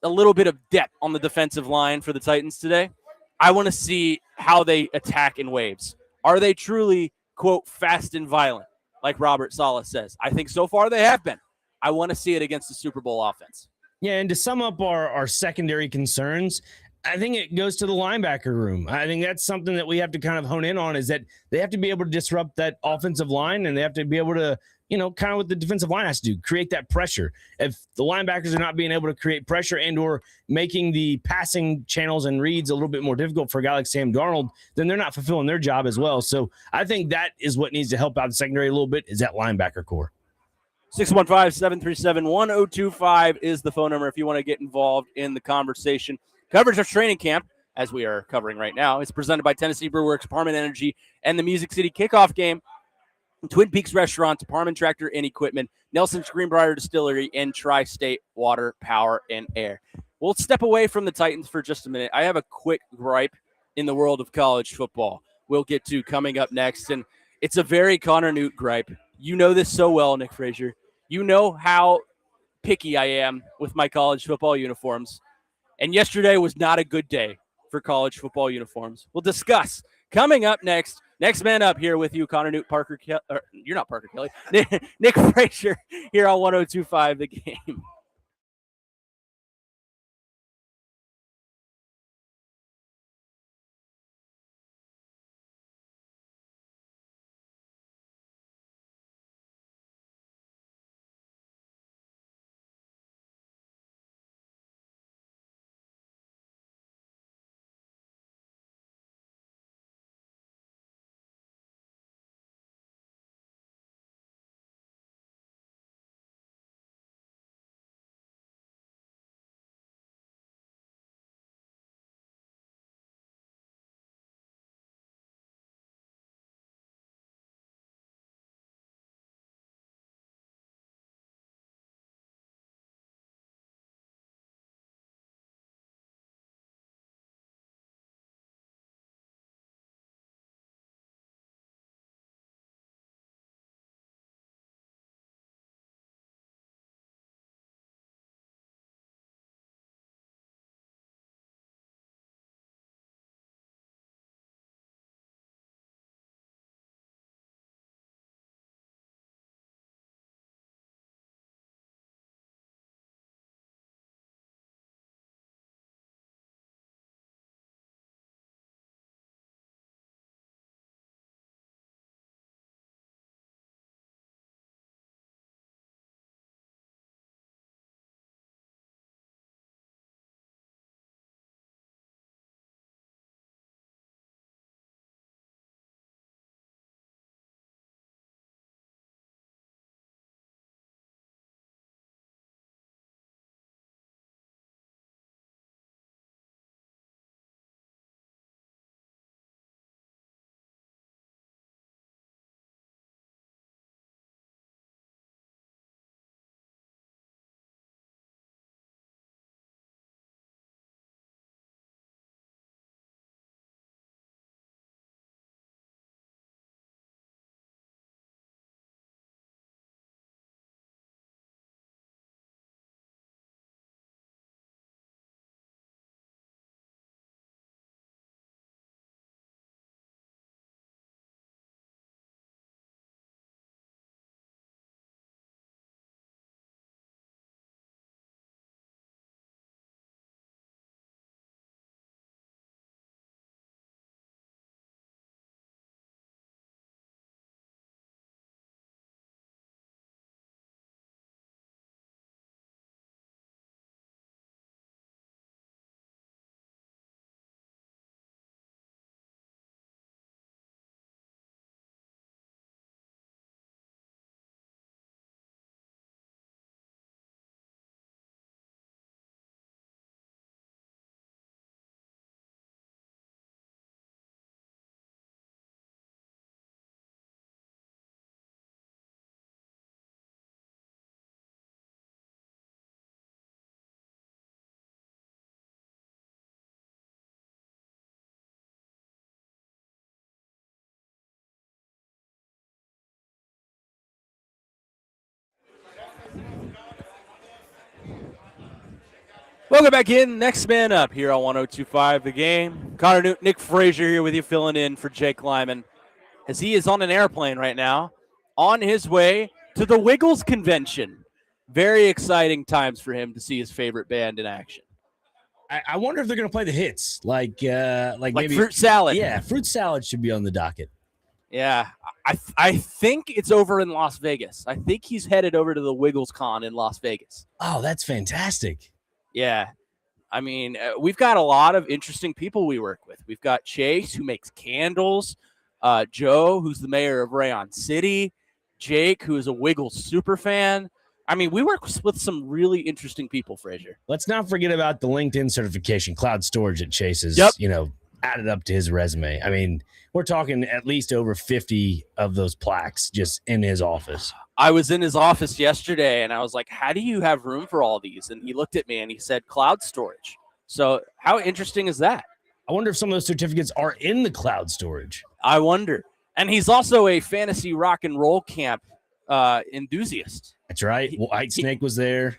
a little bit of depth on the defensive line for the Titans today. I want to see how they attack in waves. Are they truly, quote, fast and violent, like Robert Saleh says? I think so far they have been. I want to see it against the Super Bowl offense. Yeah, and to sum up our secondary concerns, I think it goes to the linebacker room. I think that's something that we have to kind of hone in on is that they have to be able to disrupt that offensive line, and they have to be able to, kind of what the defensive line has to do, create that pressure. If the linebackers are not being able to create pressure and or making the passing channels and reads a little bit more difficult for a guy like Sam Darnold, then they're not fulfilling their job as well. So I think that is what needs to help out the secondary a little bit is that linebacker core. 615-737-1025 is the phone number if you want to get involved in the conversation. Coverage of training camp, as we are covering right now, is presented by Tennessee Brewworks, Parman Energy, and the Music City Kickoff Game, Twin Peaks Restaurant, Parman Tractor and Equipment, Nelson's Greenbrier Distillery, and Tri-State Water, Power, and Air. We'll step away from the Titans for just a minute. I have a quick gripe in the world of college football we'll get to coming up next, and it's a very Connor Nute gripe. You know this so well, Nick Frazier. You know how picky I am with my college football uniforms. And yesterday was not a good day for college football uniforms. We'll discuss coming up next. Next man up here with you, Connor Nute, Parker Kelly. You're not Parker Kelly. Nick Frazier here on 102.5 The Game. Welcome back in. Next man up here on 102.5 The Game. Connor Nute, Nick Frazier here with you, filling in for Jake Lyman, as he is on an airplane right now on his way to the Wiggles convention. Very exciting times for him to see his favorite band in action. I wonder if they're going to play the hits, like maybe Fruit Salad. Yeah, Fruit Salad should be on the docket. Yeah, I think it's over in Las Vegas. I think he's headed over to the Wiggles Con in Las Vegas. Oh, that's fantastic. Yeah. I mean, we've got a lot of interesting people we work with. We've got Chase, who makes candles, Joe, who's the mayor of Rayon City, Jake, who is a Wiggles super fan. I mean, we work with some really interesting people, Frazier. Let's not forget about the LinkedIn certification, cloud storage at Chase's, added up to his resume. I mean, we're talking at least over 50 of those plaques just in his office. I was in his office yesterday, and I was like, how do you have room for all these? And he looked at me, and he said, cloud storage. So how interesting is that? I wonder if some of those certificates are in the cloud storage. I wonder. And he's also a fantasy rock and roll camp enthusiast. That's right. White Snake was there.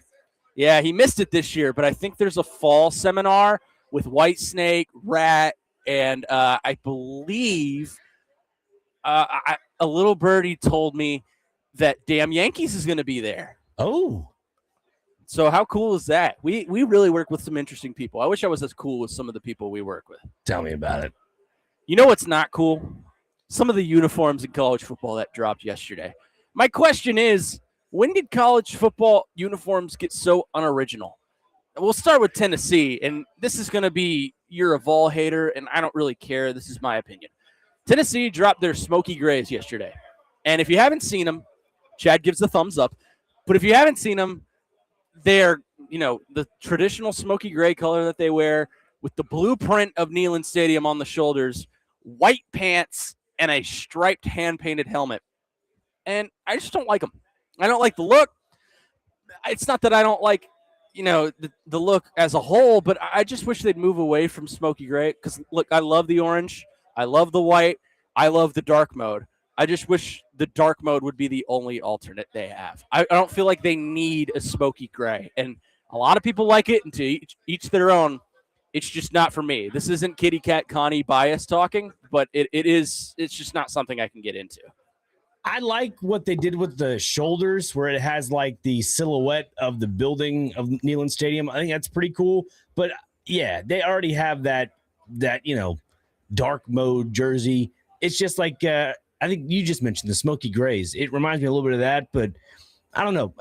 Yeah, he missed it this year, but I think there's a fall seminar with White Snake, Rat, and I believe a little birdie told me that Damn Yankees is going to be there. Oh. So how cool is that? We really work with some interesting people. I wish I was as cool as some of the people we work with. Tell me about it. You know what's not cool? Some of the uniforms in college football that dropped yesterday. My question is, when did college football uniforms get so unoriginal? We'll start with Tennessee, and this is going to be you're a Vol hater, and I don't really care. This is my opinion. Tennessee dropped their smoky grays yesterday. And if you haven't seen them, Chad gives the thumbs up. But if you haven't seen them, they're, the traditional smoky gray color that they wear with the blueprint of Neyland Stadium on the shoulders, white pants, and a striped hand-painted helmet. And I just don't like them. I don't like the look. It's not that I don't like, the look as a whole, but I just wish they'd move away from smoky gray because, look, I love the orange. I love the white. I love the dark mode. I just wish the dark mode would be the only alternate they have. I don't feel like they need a smoky gray. And a lot of people like it, and to each their own. It's just not for me. This isn't Kitty Cat Connie bias talking, but it's just not something I can get into. I like what they did with the shoulders where it has like the silhouette of the building of Neyland Stadium. I think that's pretty cool. But yeah, they already have that dark mode jersey. It's just like I think you just mentioned the smoky grays. It reminds me a little bit of that, but I don't know.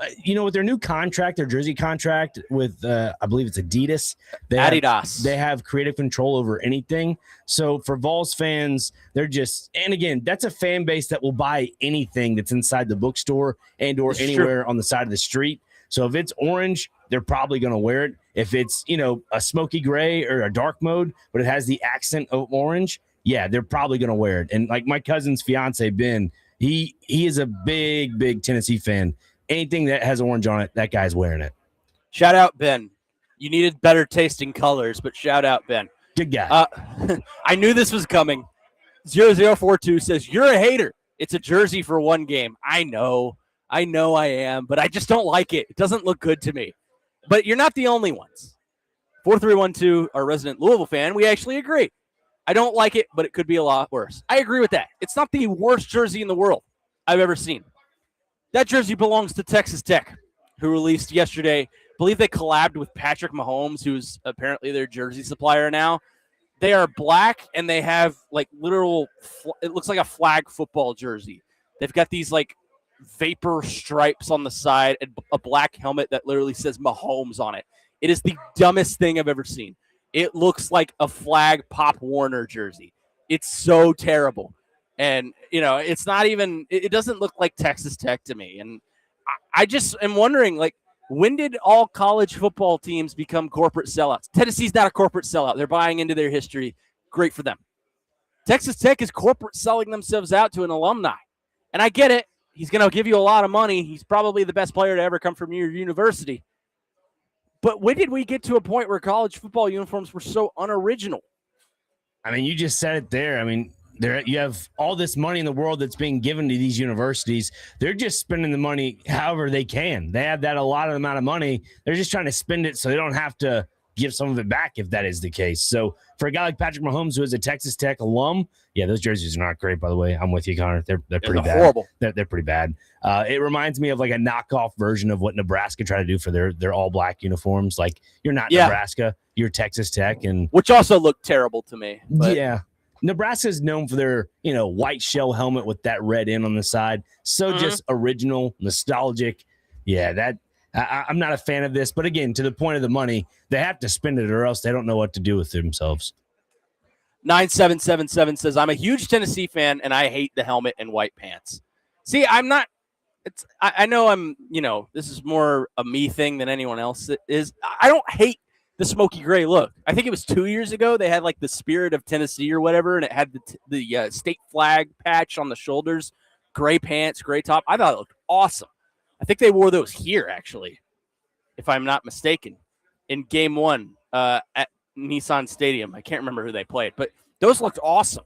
With their new contract, their jersey contract with, I believe it's Adidas. Adidas. They have creative control over anything. So for Vols fans, they're just, and again, that's a fan base that will buy anything that's inside the bookstore and or anywhere on the side of the street. So if it's orange, they're probably going to wear it. If it's, a smoky gray or a dark mode, but it has the accent of orange, yeah, they're probably going to wear it. And like my cousin's fiance, Ben, he is a big, big Tennessee fan. Anything that has orange on it, that guy's wearing it. Shout out, Ben. You needed better taste in colors, but shout out, Ben. Good guy. I knew this was coming. 0042 says, you're a hater. It's a jersey for one game. I know I am, but I just don't like it. It doesn't look good to me. But you're not the only ones. 4312, our resident Louisville fan, we actually agree. I don't like it, but it could be a lot worse. I agree with that. It's not the worst jersey in the world I've ever seen. That jersey belongs to Texas Tech, who released yesterday. I believe they collabed with Patrick Mahomes, who's apparently their jersey supplier now. They are black, and they have, like, literal it looks like a flag football jersey. They've got these, like, vapor stripes on the side and a black helmet that literally says Mahomes on it. It is the dumbest thing I've ever seen. It looks like a flag Pop Warner jersey. It's so terrible. And, it's not even – it doesn't look like Texas Tech to me. And I just am wondering, like, when did all college football teams become corporate sellouts? Tennessee's not a corporate sellout. They're buying into their history. Great for them. Texas Tech is corporate selling themselves out to an alumni. And I get it. He's going to give you a lot of money. He's probably the best player to ever come from your university. But when did we get to a point where college football uniforms were so unoriginal? I mean, you just said it there. I mean, you have all this money in the world that's being given to these universities. They're just spending the money however they can. They have that allotted amount of money. They're just trying to spend it so they don't have to give some of it back if that is the case. So for a guy like Patrick Mahomes, who is a Texas Tech alum, yeah, those jerseys are not great, by the way. I'm with you, Connor. They're pretty bad. Horrible. They're pretty bad. It reminds me of like a knockoff version of what Nebraska tried to do for their all black uniforms. Like, you're not Nebraska, you're Texas Tech, and which also looked terrible to me. But. Yeah. Nebraska is known for their, white shell helmet with that red in on the side. So just original, nostalgic. Yeah, I'm not a fan of this. But again, to the point of the money, they have to spend it or else they don't know what to do with themselves. 9777 says, I'm a huge Tennessee fan, and I hate the helmet and white pants. See, I'm not – I know I'm – this is more a me thing than anyone else is. I don't hate the smoky gray look. I think it was 2 years ago. They had like the Spirit of Tennessee or whatever, and it had the state flag patch on the shoulders, gray pants, gray top. I thought it looked awesome. I think they wore those here, actually, if I'm not mistaken, in game one at Nissan Stadium. I can't remember who they played, but those looked awesome.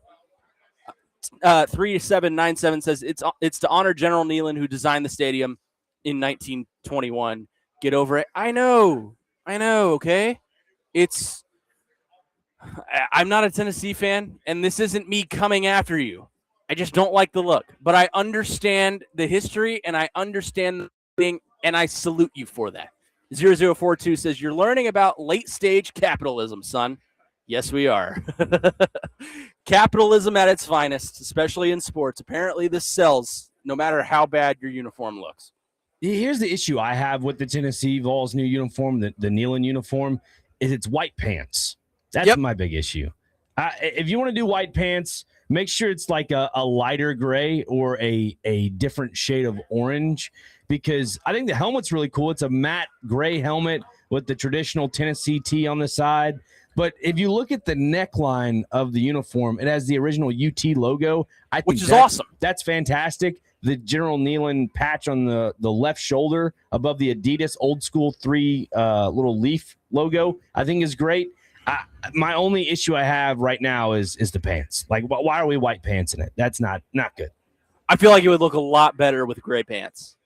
3797 says it's to honor General Neyland, who designed the stadium in 1921. Get over it. I know. Okay. It's I'm not a Tennessee fan, and this isn't me coming after you. I just don't like the look. But I understand the history, and I understand the thing, and I salute you for that. 0042 says, you're learning about late-stage capitalism, son. Yes, we are. Capitalism at its finest, especially in sports. Apparently this sells no matter how bad your uniform looks. Here's the issue I have with the Tennessee Vols new uniform, the Neyland uniform, is it's white pants. That's my big issue. If you want to do white pants, make sure it's like a lighter gray or a different shade of orange, because I think the helmet's really cool. It's a matte gray helmet with the traditional Tennessee T on the side. But if you look at the neckline of the uniform, it has the original UT logo. Which is awesome. That's fantastic. The General Neyland patch on the left shoulder above the Adidas old school 3 little leaf logo, I think is great. My only issue I have right now is the pants. Like, why are we white pants in it? That's not good. I feel like it would look a lot better with gray pants.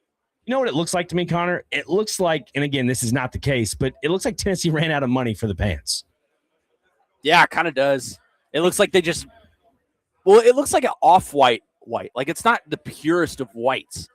You know what it looks like to me, Connor? It looks like, and again, this is not the case, but it looks like Tennessee ran out of money for the pants. Yeah, it kind of does. It looks like it looks like an off-white white. Like, it's not the purest of whites.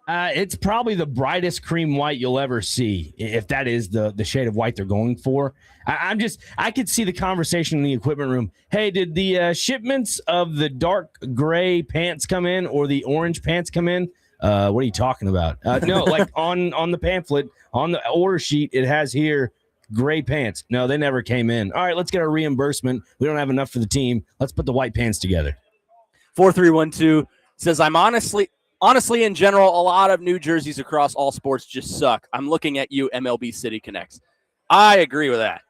It's probably the brightest cream white you'll ever see, if that is the shade of white they're going for. I could see the conversation in the equipment room. Hey, did the shipments of the dark gray pants come in or the orange pants come in? What are you talking about? No, like on the pamphlet, on the order sheet, it has here gray pants. No, they never came in. All right, let's get a reimbursement. We don't have enough for the team. Let's put the white pants together. 4312 says, I'm honestly, in general, a lot of new jerseys across all sports just suck. I'm looking at you, MLB City Connects. I agree with that.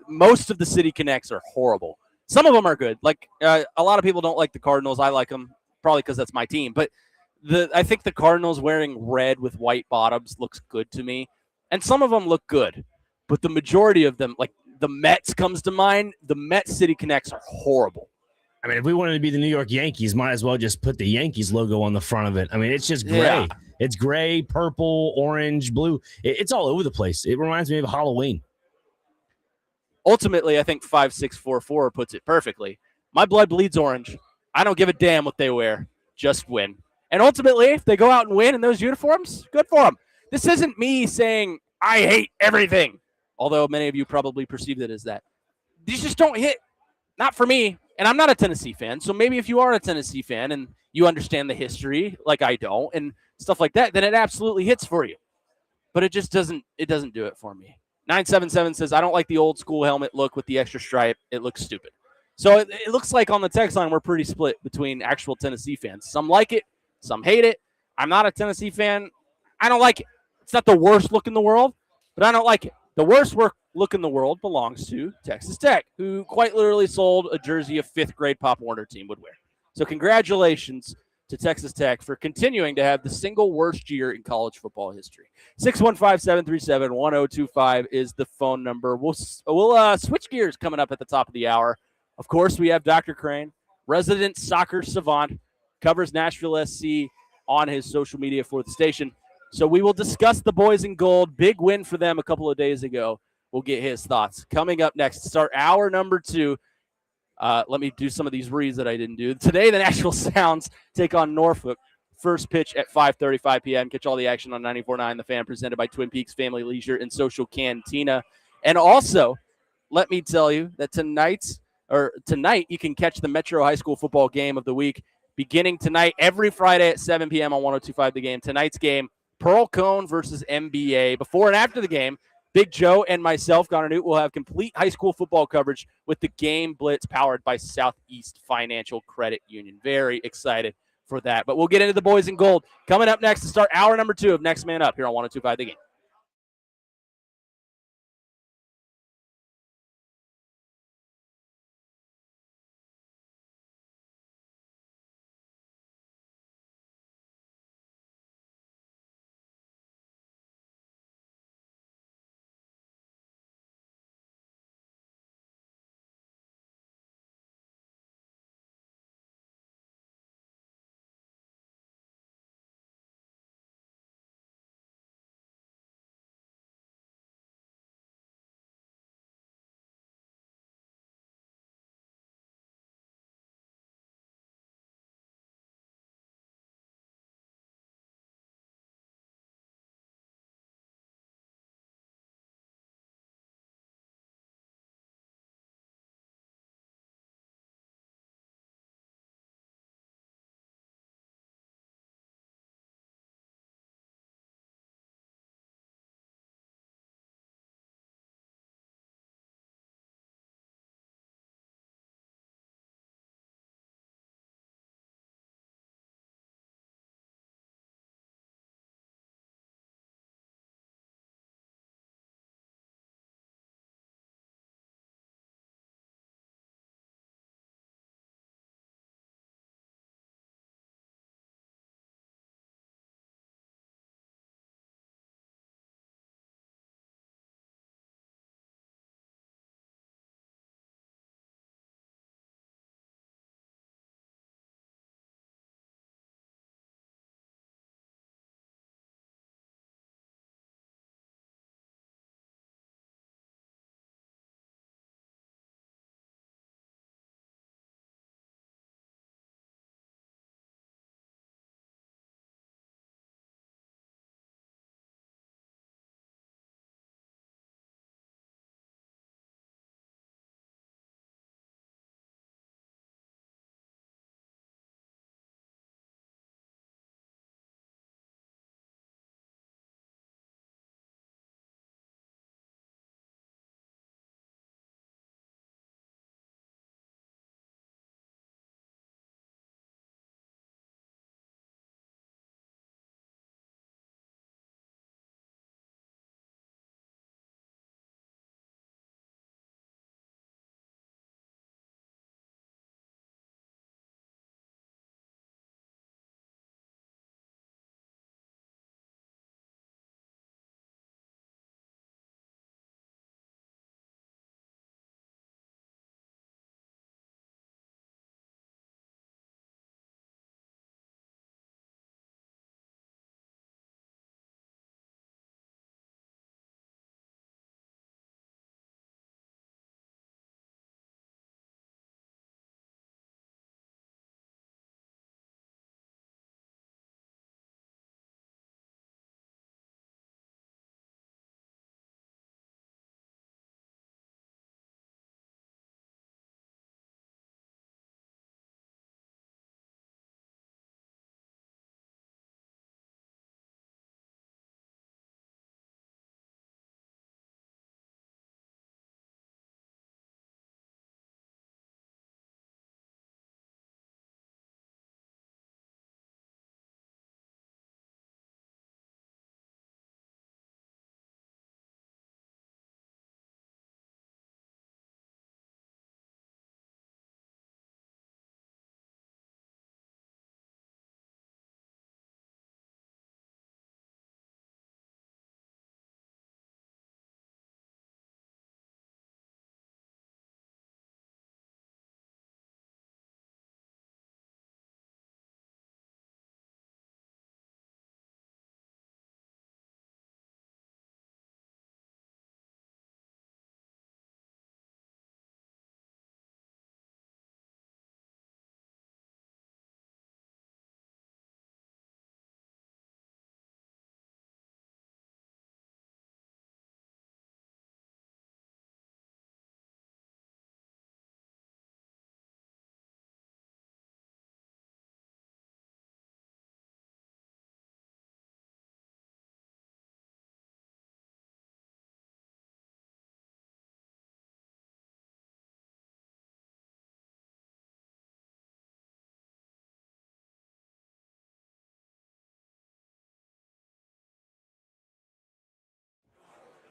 Most of the City Connects are horrible. Some of them are good. Like, a lot of people don't like the Cardinals. I like them probably because that's my team. But I think the Cardinals wearing red with white bottoms looks good to me. And some of them look good. But the majority of them, like the Mets comes to mind, the Mets City Connects are horrible. I mean, if we wanted to be the New York Yankees, might as well just put the Yankees logo on the front of it. I mean, it's just gray. Yeah. It's gray, purple, orange, blue. It's all over the place. It reminds me of Halloween. Ultimately, I think 5644 puts it perfectly. My blood bleeds orange. I don't give a damn what they wear. Just win. And ultimately, if they go out and win in those uniforms, good for them. This isn't me saying I hate everything, although many of you probably perceived it as that. These just don't hit. Not for me. And I'm not a Tennessee fan. So maybe if you are a Tennessee fan and you understand the history like I don't and stuff like that, then it absolutely hits for you. But it just doesn't do it for me. 977 says, I don't like the old school helmet look with the extra stripe. It looks stupid. So it looks like on the text line we're pretty split between actual Tennessee fans. Some like it. Some hate it. I'm not a Tennessee fan. I don't like it. It's not the worst look in the world, but I don't like it. The worst look in the world belongs to Texas Tech, who quite literally sold a jersey a fifth-grade Pop Warner team would wear. So congratulations to Texas Tech for continuing to have the single worst year in college football history. 615-737-1025 is the phone number. We'll switch gears coming up at the top of the hour. Of course, we have Dr. Crane, resident soccer savant, covers Nashville SC on his social media for the station. So we will discuss the boys in gold. Big win for them a couple of days ago. We'll get his thoughts. Coming up next, start hour number 2. Let me do some of these reads that I didn't do. Today, the Nashville Sounds take on Norfolk. First pitch at 5:35 p.m. Catch all the action on 94.9 The Fan, presented by Twin Peaks Family Leisure and Social Cantina. And also, let me tell you that tonight you can catch the Metro High School football game of the week beginning tonight, every Friday at 7 p.m. on 102.5 The Game. Tonight's game, Pearl Cone versus MBA. Before and after the game, Big Joe and myself, Connor Nute, will have complete high school football coverage with the Game Blitz powered by Southeast Financial Credit Union. Very excited for that. But we'll get into the boys in gold coming up next to start hour number 2 of Next Man Up here on 102.5 The Game.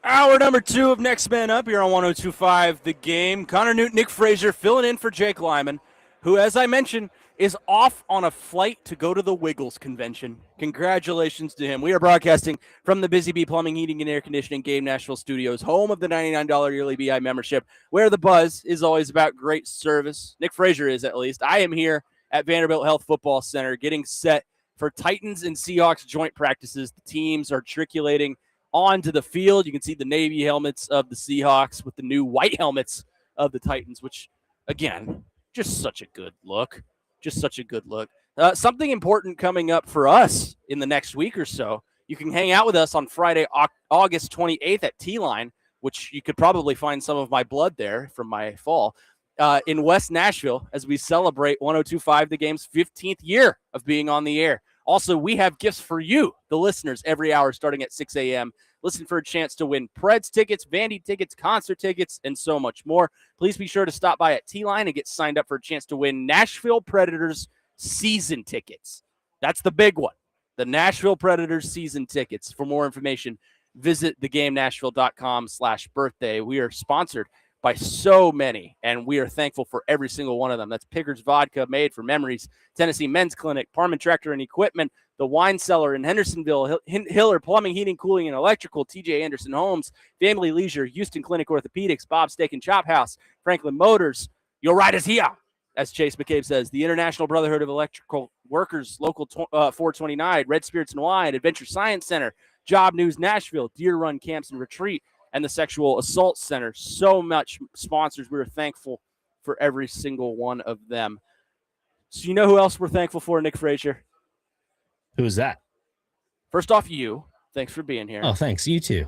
Hour number 2 of Next Man Up here on 102.5 The Game. Connor Nute, Nick Frazier filling in for Jake Lyman, who, as I mentioned, is off on a flight to go to the Wiggles convention. Congratulations to him. We are broadcasting from the Busy Bee Plumbing, Heating, and Air Conditioning Game Nashville Studios, home of the $99 yearly BI membership, where the buzz is always about great service. Nick Frazier is, at least. I am here at Vanderbilt Health Football Center getting set for Titans and Seahawks joint practices. The teams are triculating onto the field. You can see the navy helmets of the Seahawks with the new white helmets of the Titans, which, again, just such a good look. Just such a good look. Something important coming up for us in the next week or so. You can hang out with us on Friday, August 28th at T-Line, which you could probably find some of my blood there from my fall, in West Nashville as we celebrate 102.5 The Game's 15th year of being on the air. Also, we have gifts for you, the listeners, every hour starting at 6 a.m. Listen for a chance to win Preds tickets, Vandy tickets, concert tickets, and so much more. Please be sure to stop by at T-Line and get signed up for a chance to win Nashville Predators season tickets. That's the big one, the Nashville Predators season tickets. For more information, visit thegamenashville.com/birthday. We are sponsored by so many, and we are thankful for every single one of them. That's Pickers Vodka, Made for Memories, Tennessee Men's Clinic, Parman Tractor and Equipment, the Wine Cellar in Hendersonville, Hiller Plumbing, Heating, Cooling, and Electrical, TJ Anderson Homes, Family Leisure, Houston Clinic Orthopedics, Bob's Steak and Chop House, Franklin Motors, Your Ride is Here, as Chase McCabe says, the International Brotherhood of Electrical Workers, Local 429, Red Spirits and Wine, Adventure Science Center, Job News Nashville, Deer Run Camps and Retreat, and the Sexual Assault Center. So much sponsors. We are thankful for every single one of them. So you know who else we're thankful for, Nick Frazier? Who is that? First off, you. Thanks for being here. Oh, thanks. You too.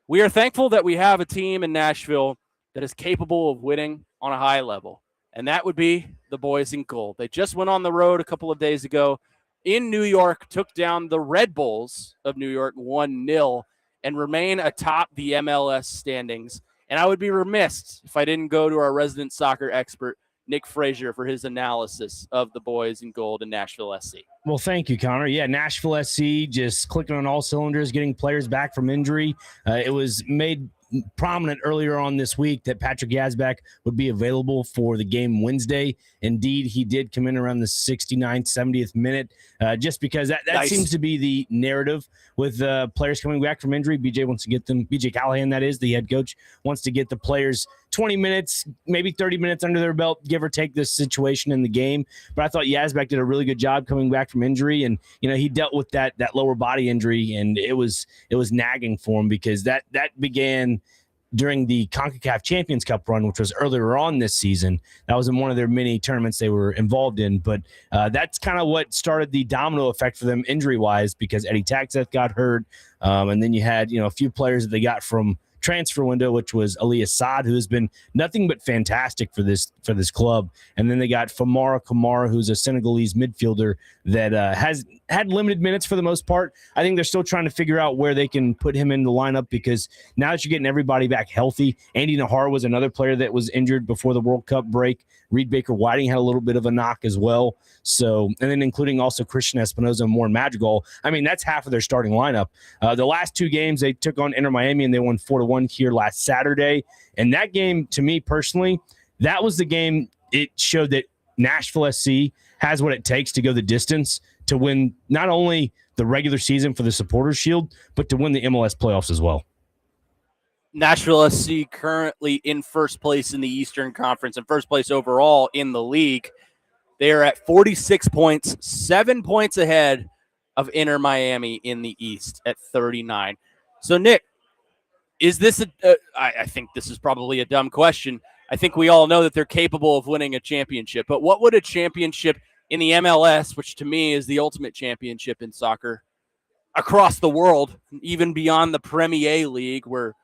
We are thankful that we have a team in Nashville that is capable of winning on a high level, and that would be the boys in gold. They just went on the road a couple of days ago in New York, took down the Red Bulls of New York 1-0, and remain atop the MLS standings. And I would be remiss if I didn't go to our resident soccer expert, Nick Frazier, for his analysis of the boys in gold in Nashville SC. Well, thank you, Connor. Yeah, Nashville SC just clicking on all cylinders, getting players back from injury. It was made prominent earlier on this week that Patrick Yazbek would be available for the game Wednesday. Indeed, he did come in around the 69th, 70th minute, just because that nice. Seems to be the narrative with players coming back from injury. BJ wants to get them, BJ Callahan, that is, the head coach, wants to get the players 20 minutes, maybe 30 minutes under their belt, give or take this situation in the game. But I thought Yazbek did a really good job coming back from injury, and he dealt with that lower body injury, and it was nagging for him because that began during the CONCACAF Champions Cup run, which was earlier on this season. That was in one of their many tournaments they were involved in. But that's kind of what started the domino effect for them injury-wise, because Eddie Taxeth got hurt. And then you had, a few players that they got from transfer window, which was Elias Saad, who has been nothing but fantastic for this club. And then they got Famara Kamara, who's a Senegalese midfielder that has had limited minutes for the most part. I think they're still trying to figure out where they can put him in the lineup, because now that you're getting everybody back healthy, Andy Nahar was another player that was injured before the World Cup break. Reed Baker-Whiting had a little bit of a knock as well. So, and then including also Christian Espinoza and Warren Madrigal. I mean, that's half of their starting lineup. The last two games, they took on Inter Miami and they won 4-1 here last Saturday. And that game, to me personally, that was the game. It showed that Nashville SC has what it takes to go the distance to win not only the regular season for the Supporters Shield, but to win the MLS playoffs as well. Nashville SC currently in first place in the Eastern Conference and first place overall in the league. They are at 46 points, 7 points ahead of Inter Miami in the East at 39. So, Nick, is this I think this is probably a dumb question. I think we all know that they're capable of winning a championship, but what would a championship in the MLS, which to me is the ultimate championship in soccer across the world, even beyond the Premier League, where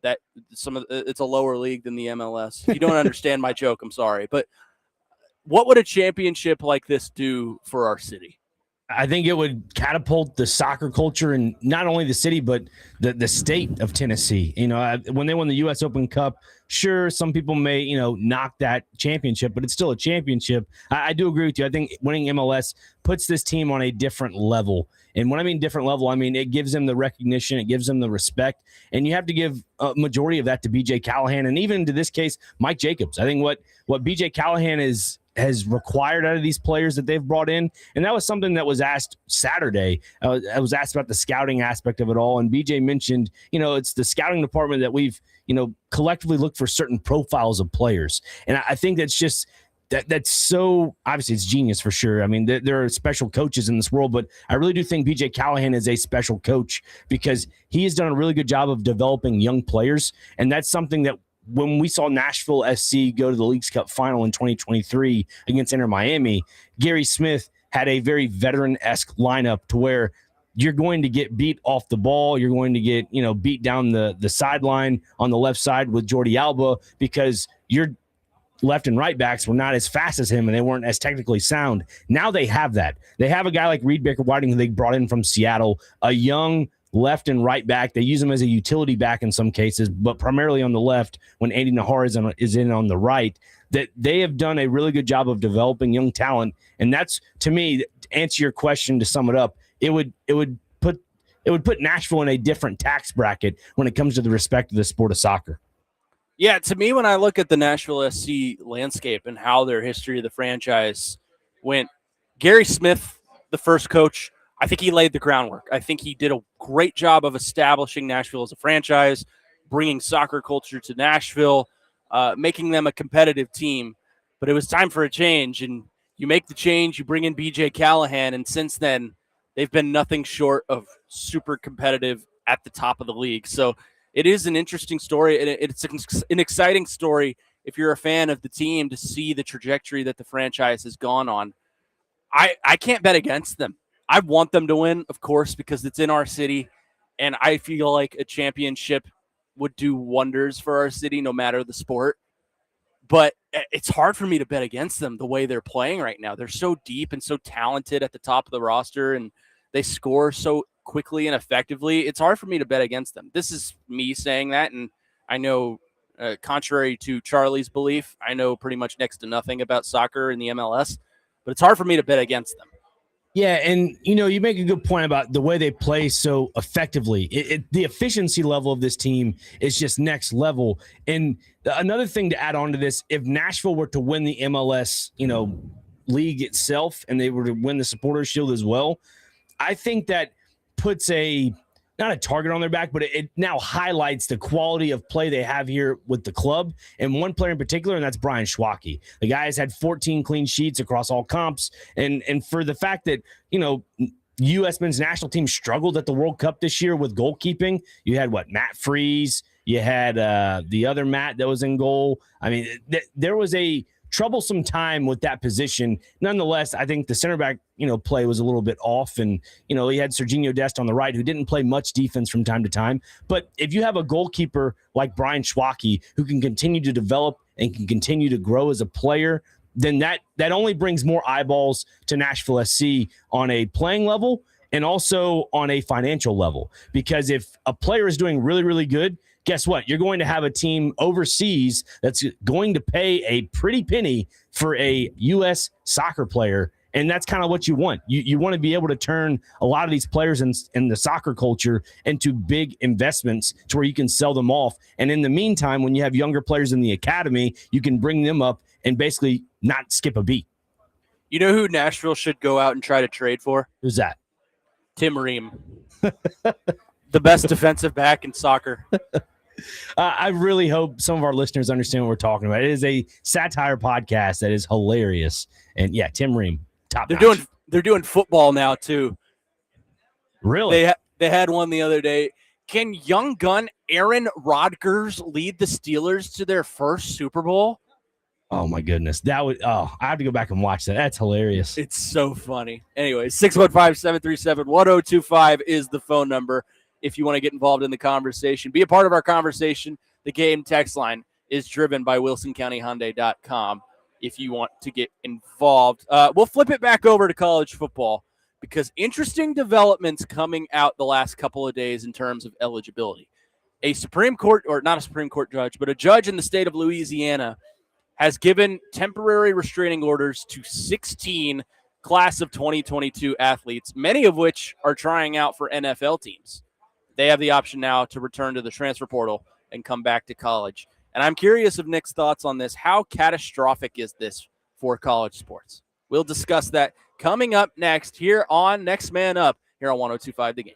that it's a lower league than the MLS. If you don't understand my joke, I'm sorry. But what would a championship like this do for our city? I think it would catapult the soccer culture in not only the city, but the state of Tennessee. When they won the U.S. Open Cup, sure, some people may, knock that championship, but it's still a championship. I do agree with you. I think winning MLS puts this team on a different level. And when I mean different level, I mean it gives them the recognition, it gives them the respect, and you have to give a majority of that to B.J. Callahan, and even to this case, Mike Jacobs. I think what B.J. Callahan has required out of these players that they've brought in. And that was something that was asked Saturday. I was asked about the scouting aspect of it all. And BJ mentioned, it's the scouting department that we've, collectively looked for certain profiles of players. And I think that's just, that's so, obviously it's genius for sure. I mean, there are special coaches in this world, but I really do think BJ Callahan is a special coach because he has done a really good job of developing young players. And that's something that, when we saw Nashville SC go to the Leagues Cup final in 2023 against Inter Miami, Gary Smith had a very veteran-esque lineup to where you're going to get beat off the ball. You're going to get, beat down the sideline on the left side with Jordi Alba because your left and right backs were not as fast as him and they weren't as technically sound. Now they have that. They have a guy like Reed Baker-Whiting who they brought in from Seattle, a young left and right back. They use him as a utility back in some cases, but primarily on the left when Andy Nahar is in on the right. That they have done a really good job of developing young talent, and that's, to me, to answer your question, to sum it up, it would put Nashville in a different tax bracket when it comes to the respect of the sport of soccer. Yeah, to me, when I look at the Nashville SC landscape and how their history of the franchise went, Gary Smith, the first coach, I think he laid the groundwork. I think he did a great job of establishing Nashville as a franchise, bringing soccer culture to Nashville, making them a competitive team. But it was time for a change, and you make the change, you bring in B.J. Callahan, and since then, they've been nothing short of super competitive at the top of the league. So it is an interesting story, and it's an exciting story if you're a fan of the team to see the trajectory that the franchise has gone on. I can't bet against them. I want them to win, of course, because it's in our city, and I feel like a championship would do wonders for our city no matter the sport. But it's hard for me to bet against them the way they're playing right now. They're so deep and so talented at the top of the roster, and they score so quickly and effectively. It's hard for me to bet against them. This is me saying that, and I know, contrary to Charlie's belief, I know pretty much next to nothing about soccer in the MLS, but it's hard for me to bet against them. Yeah, and you make a good point about the way they play so effectively. The efficiency level of this team is just next level. And another thing to add on to this, if Nashville were to win the MLS, league itself, and they were to win the Supporters Shield as well, I think that puts not a target on their back, but it now highlights the quality of play they have here with the club, and one player in particular, and that's Brian Schwacke. The guy has had 14 clean sheets across all comps, and for the fact that, U.S. men's national team struggled at the World Cup this year with goalkeeping. You had, Matt Freese. You had the other Matt that was in goal. I mean, there was a troublesome time with that position. Nonetheless, I think the center back, play was a little bit off, and he had Serginho Dest on the right, who didn't play much defense from time to time. But if you have a goalkeeper like Brian Schwacke who can continue to develop and can continue to grow as a player, then that only brings more eyeballs to Nashville SC on a playing level and also on a financial level. Because if a player is doing really, really good, guess what? You're going to have a team overseas that's going to pay a pretty penny for a U.S. soccer player, and that's kind of what you want. You want to be able to turn a lot of these players in the soccer culture into big investments to where you can sell them off. And in the meantime, when you have younger players in the academy, you can bring them up and basically not skip a beat. You know who Nashville should go out and try to trade for? Who's that? Tim Ream. The best defensive back in soccer. I really hope some of our listeners understand what we're talking about. It is a satire podcast that is hilarious. And yeah, Tim Ream, top notch. They're doing football now too. Really? They had one the other day. Can young gun Aaron Rodgers lead the Steelers to their first Super Bowl? Oh my goodness. I have to go back and watch that. That's hilarious. It's so funny. Anyway, 615-737-1025 is the phone number. If you want to get involved in the conversation, be a part of our conversation. The game text line is driven by WilsonCountyHyundai.com. If you want to get involved, we'll flip it back over to college football because interesting developments coming out the last couple of days in terms of eligibility. A Supreme Court, or not a Supreme Court judge, but a judge in the state of Louisiana has given temporary restraining orders to 16 class of 2022 athletes, many of which are trying out for NFL teams. They have the option now to return to the transfer portal and come back to college. And I'm curious of Nick's thoughts on this. How catastrophic is this for college sports? We'll discuss that coming up next here on Next Man Up here on 102.5 The Game.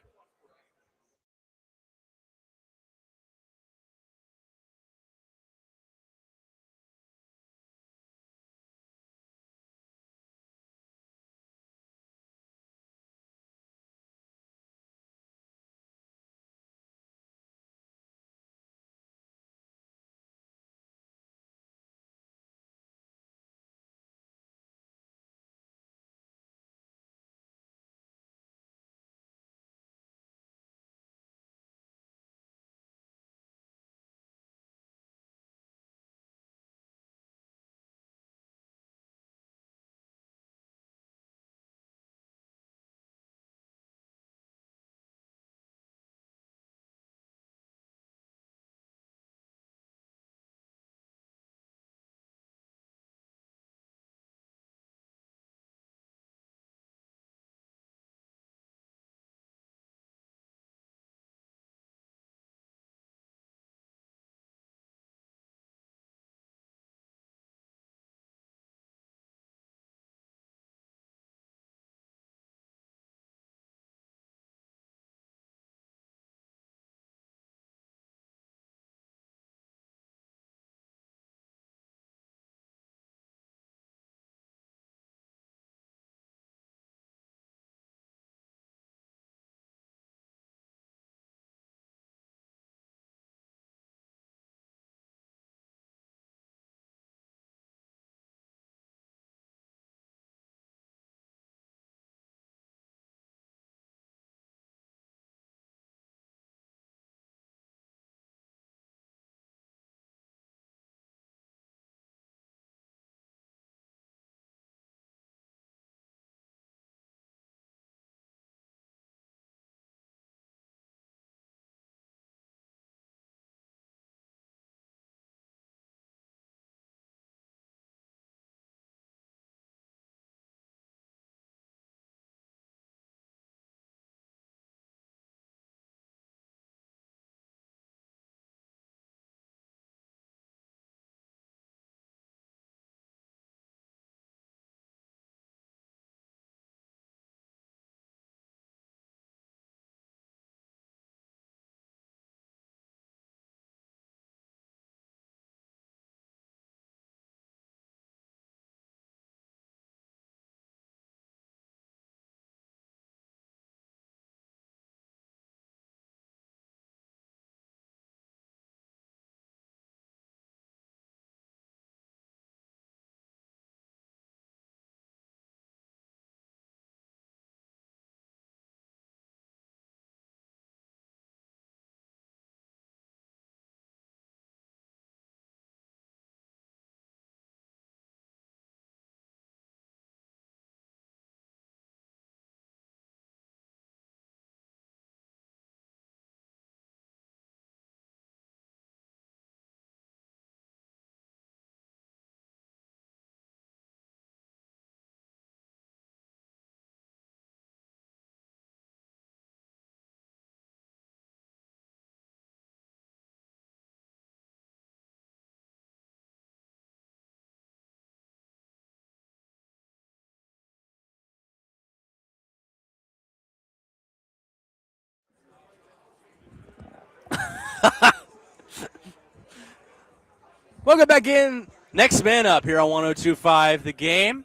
Welcome back in. Next Man Up here on 102.5 The Game.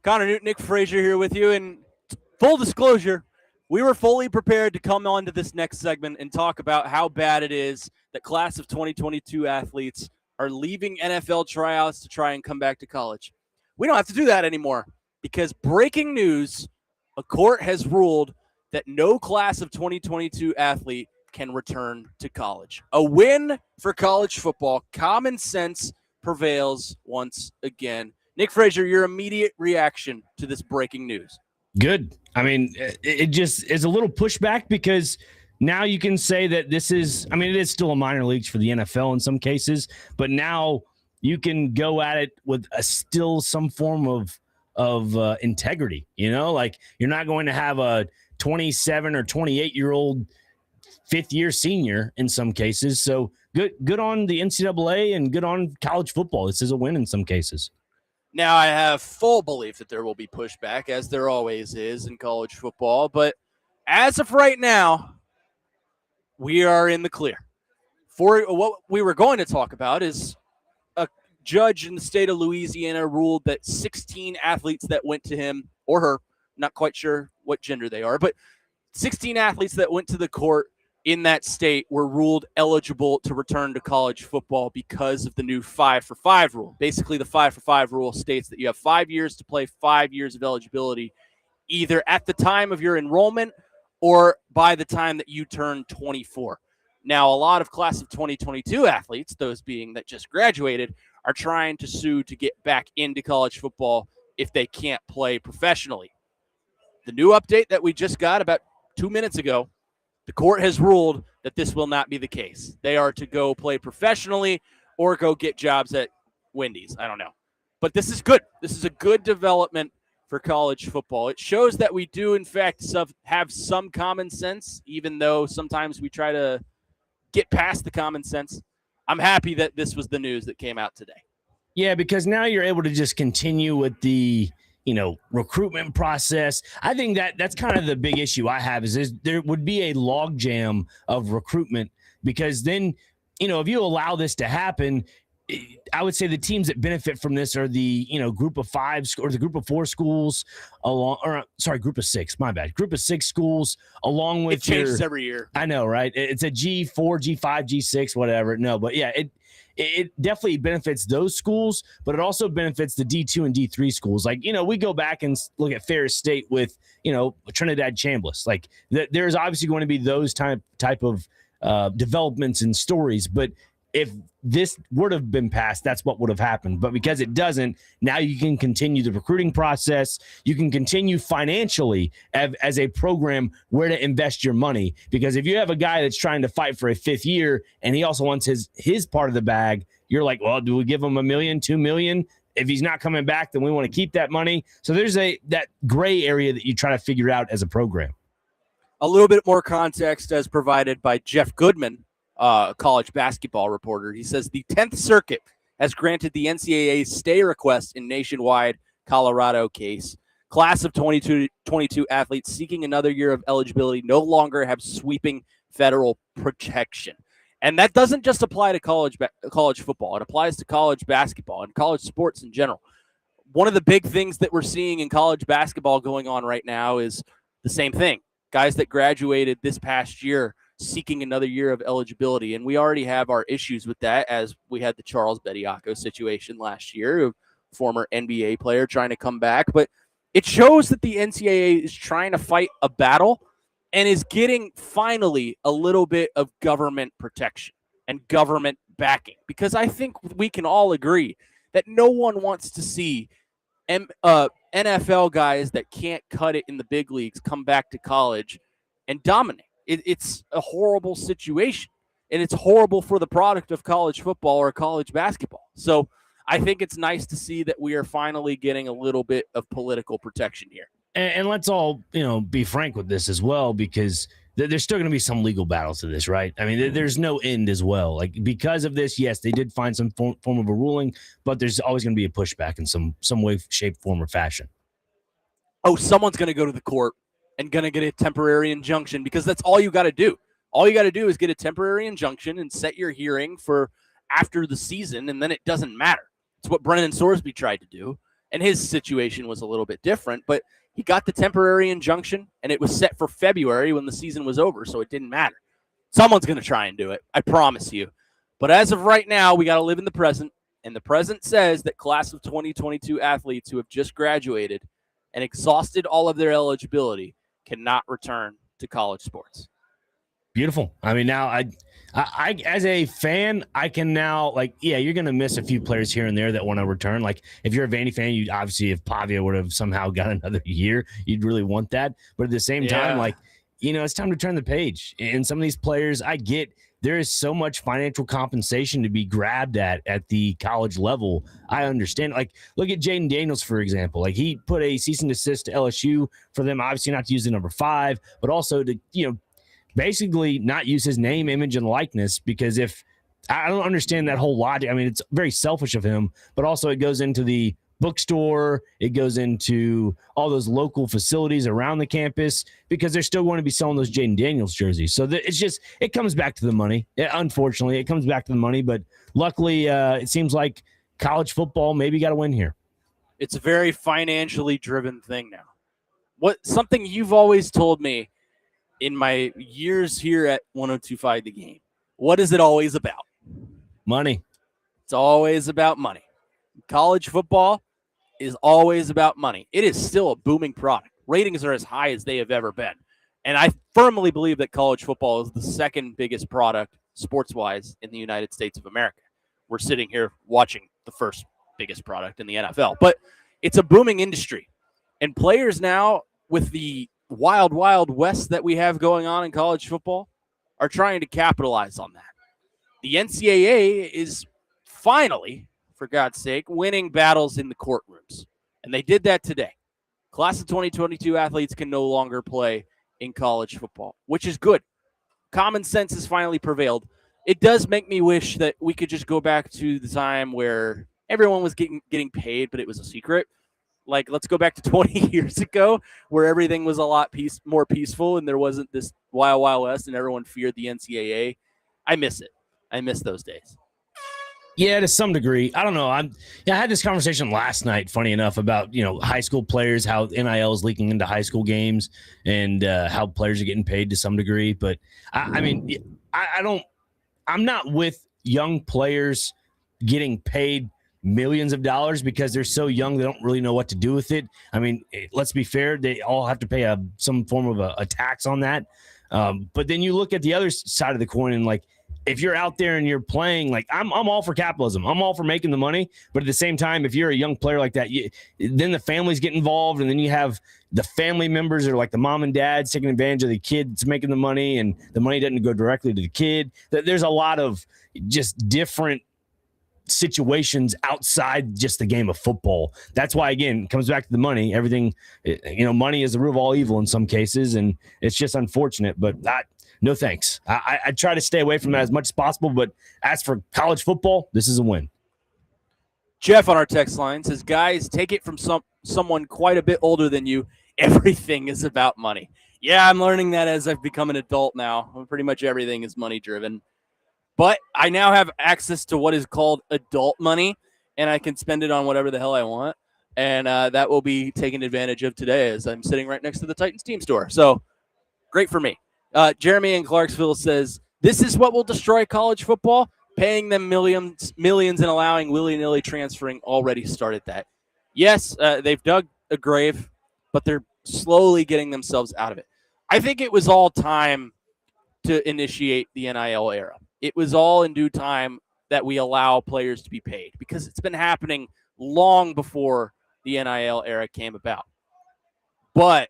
Connor Nute, Nick Frazier here with you. And full disclosure, we were fully prepared to come on to this next segment and talk about how bad it is that class of 2022 athletes are leaving NFL tryouts to try and come back to college. We don't have to do that anymore because breaking news, a court has ruled that no class of 2022 athlete can return to college. A win for college football. Common sense prevails once again. Nick Frazier, your immediate reaction to this breaking news? Good. I mean, it just is a little pushback because now you can say that this is, I mean, it is still a minor leagues for the NFL in some cases, but now you can go at it with still some form of of integrity. Like you're not going to have a 27 or 28-year-old fifth-year senior in some cases. So good on the NCAA and good on college football. This is a win in some cases. Now, I have full belief that there will be pushback, as there always is in college football. But as of right now, we are in the clear. For what we were going to talk about is a judge in the state of Louisiana ruled that 16 athletes that went to him or her, not quite sure what gender they are, but 16 athletes that went to the court in that state were ruled eligible to return to college football because of the new 5-for-5 rule. Basically, the 5-for-5 rule states that you have 5 years to play, 5 years of eligibility, either at the time of your enrollment or by the time that you turn 24. Now, a lot of class of 2022 athletes, those being that just graduated, are trying to sue to get back into college football if they can't play professionally. The new update that we just got about 2 minutes ago, the court has ruled that this will not be the case. They are to go play professionally or go get jobs at Wendy's. I don't know. But this is good. This is a good development for college football. It shows that we do, in fact, have some common sense, even though sometimes we try to get past the common sense. I'm happy that this was the news that came out today. Yeah, because now you're able to just continue with the recruitment process. I think that's kind of the big issue I have is there would be a logjam of recruitment because then, if you allow this to happen, I would say the teams that benefit from this are the, group of 5 or the group of 4 schools group of 6, my bad. Group of 6 schools along with it changes every year. I know, right? It's a G4, G5, G6, whatever. No, but yeah, it definitely benefits those schools, but it also benefits the D2 and D3 schools. Like, we go back and look at Ferris State with, Trinidad Chambliss. Like there's obviously going to be those type of developments and stories, but if this would have been passed, that's what would have happened. But because it doesn't, now you can continue the recruiting process. You can continue financially as a program where to invest your money. Because if you have a guy that's trying to fight for a 5th year and he also wants his part of the bag, you're like, well, do we give him $1 million, $2 million? If he's not coming back, then we want to keep that money. So there's that gray area that you try to figure out as a program. A little bit more context as provided by Jeff Goodman, college basketball reporter. He says the 10th Circuit has granted the NCAA's stay request in nationwide Colorado case. Class of 2022 athletes seeking another year of eligibility no longer have sweeping federal protection. And that doesn't just apply to college football. It applies to college basketball and college sports in general. One of the big things that we're seeing in college basketball going on right now is the same thing. Guys that graduated this past year seeking another year of eligibility. And we already have our issues with that, as we had the Charles Bediako situation last year, a former NBA player trying to come back. But it shows that the NCAA is trying to fight a battle and is getting finally a little bit of government protection and government backing. Because I think we can all agree that no one wants to see NFL guys that can't cut it in the big leagues come back to college and dominate. It's a horrible situation, and it's horrible for the product of college football or college basketball. So I think it's nice to see that we are finally getting a little bit of political protection here. And let's all, be frank with this as well, because there's still going to be some legal battles to this, right? I mean, there's no end as well. Like, because of this, yes, they did find some form of a ruling, but there's always going to be a pushback in some way, shape, form, or fashion. Oh, someone's going to go to the court and going to get a temporary injunction, because that's all you got to do. All you got to do is get a temporary injunction and set your hearing for after the season, and then it doesn't matter. It's what Brennan Sorsby tried to do, and his situation was a little bit different, but he got the temporary injunction, and it was set for February when the season was over, so it didn't matter. Someone's going to try and do it, I promise you. But as of right now, we got to live in the present, and the present says that class of 2022 athletes who have just graduated and exhausted all of their eligibility cannot return to college sports. Beautiful. I mean, now I as a fan, I can now, like, yeah, you're going to miss a few players here and there that want to return. Like, if you're a Vandy fan, you'd obviously, if Pavia would have somehow got another year, you'd really want that. But at the same time, like, it's time to turn the page. And some of these players, I get there is so much financial compensation to be grabbed at the college level. I understand. Like, look at Jaden Daniels, for example. Like, he put a cease and desist to LSU for them, obviously not to use the number 5, but also to, basically not use his name, image, and likeness, because if I don't understand that whole logic. I mean, it's very selfish of him, but also it goes into the bookstore. It goes into all those local facilities around the campus because they're still going to be selling those Jaden Daniels jerseys. So it comes back to the money. Unfortunately, it comes back to the money, but luckily it seems like college football maybe got to win here. It's a very financially driven thing now. Something you've always told me in my years here at 102.5 The Game. What is it always about? Money. It's always about money. College football is always about money. It is still a booming product. Ratings are as high as they have ever been. And I firmly believe that college football is the second biggest product sports-wise in the United States of America. We're sitting here watching the first biggest product in the NFL. But it's a booming industry. And players now, with the wild, wild west that we have going on in college football, are trying to capitalize on that. The NCAA is finally, for God's sake, winning battles in the courtrooms. And they did that today. Class of 2022 athletes can no longer play in college football, which is good. Common sense has finally prevailed. It does make me wish that we could just go back to the time where everyone was getting paid, but it was a secret. Like, let's go back to 20 years ago where everything was a lot more peaceful and there wasn't this wild, wild west and everyone feared the NCAA. I miss it. I miss those days. Yeah, to some degree. I don't know. I had this conversation last night, funny enough, about, high school players, how NIL is leaking into high school games and how players are getting paid to some degree. But I'm not with young players getting paid millions of dollars because they're so young they don't really know what to do with it. I mean, let's be fair, they all have to pay some form of a tax on that. But then you look at the other side of the coin and, like, if you're out there and you're playing, like, I'm all for capitalism. I'm all for making the money. But at the same time, if you're a young player like that, then the families get involved, and then you have the family members that are like the mom and dads taking advantage of the kids making the money, and the money doesn't go directly to the kid. There's a lot of just different situations outside just the game of football. That's why, again, it comes back to the money. Everything, money is the root of all evil in some cases, and it's just unfortunate. But no thanks. I try to stay away from that as much as possible. But as for college football, this is a win. Jeff on our text line says, guys, take it from someone quite a bit older than you. Everything is about money. Yeah, I'm learning that as I've become an adult now. Pretty much everything is money driven. But I now have access to what is called adult money, and I can spend it on whatever the hell I want. And that will be taken advantage of today as I'm sitting right next to the Titans team store. So great for me. Jeremy in Clarksville says, this is what will destroy college football. Paying them millions and allowing willy-nilly transferring already started that. Yes, they've dug a grave, but they're slowly getting themselves out of it. I think it was all time to initiate the NIL era. It was all in due time that we allow players to be paid because it's been happening long before the NIL era came about. But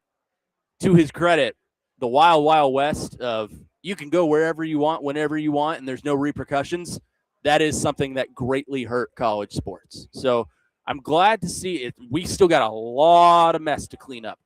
to his credit, the wild, wild west of you can go wherever you want, whenever you want, and there's no repercussions, that is something that greatly hurt college sports. So I'm glad to see it. We still got a lot of mess to clean up.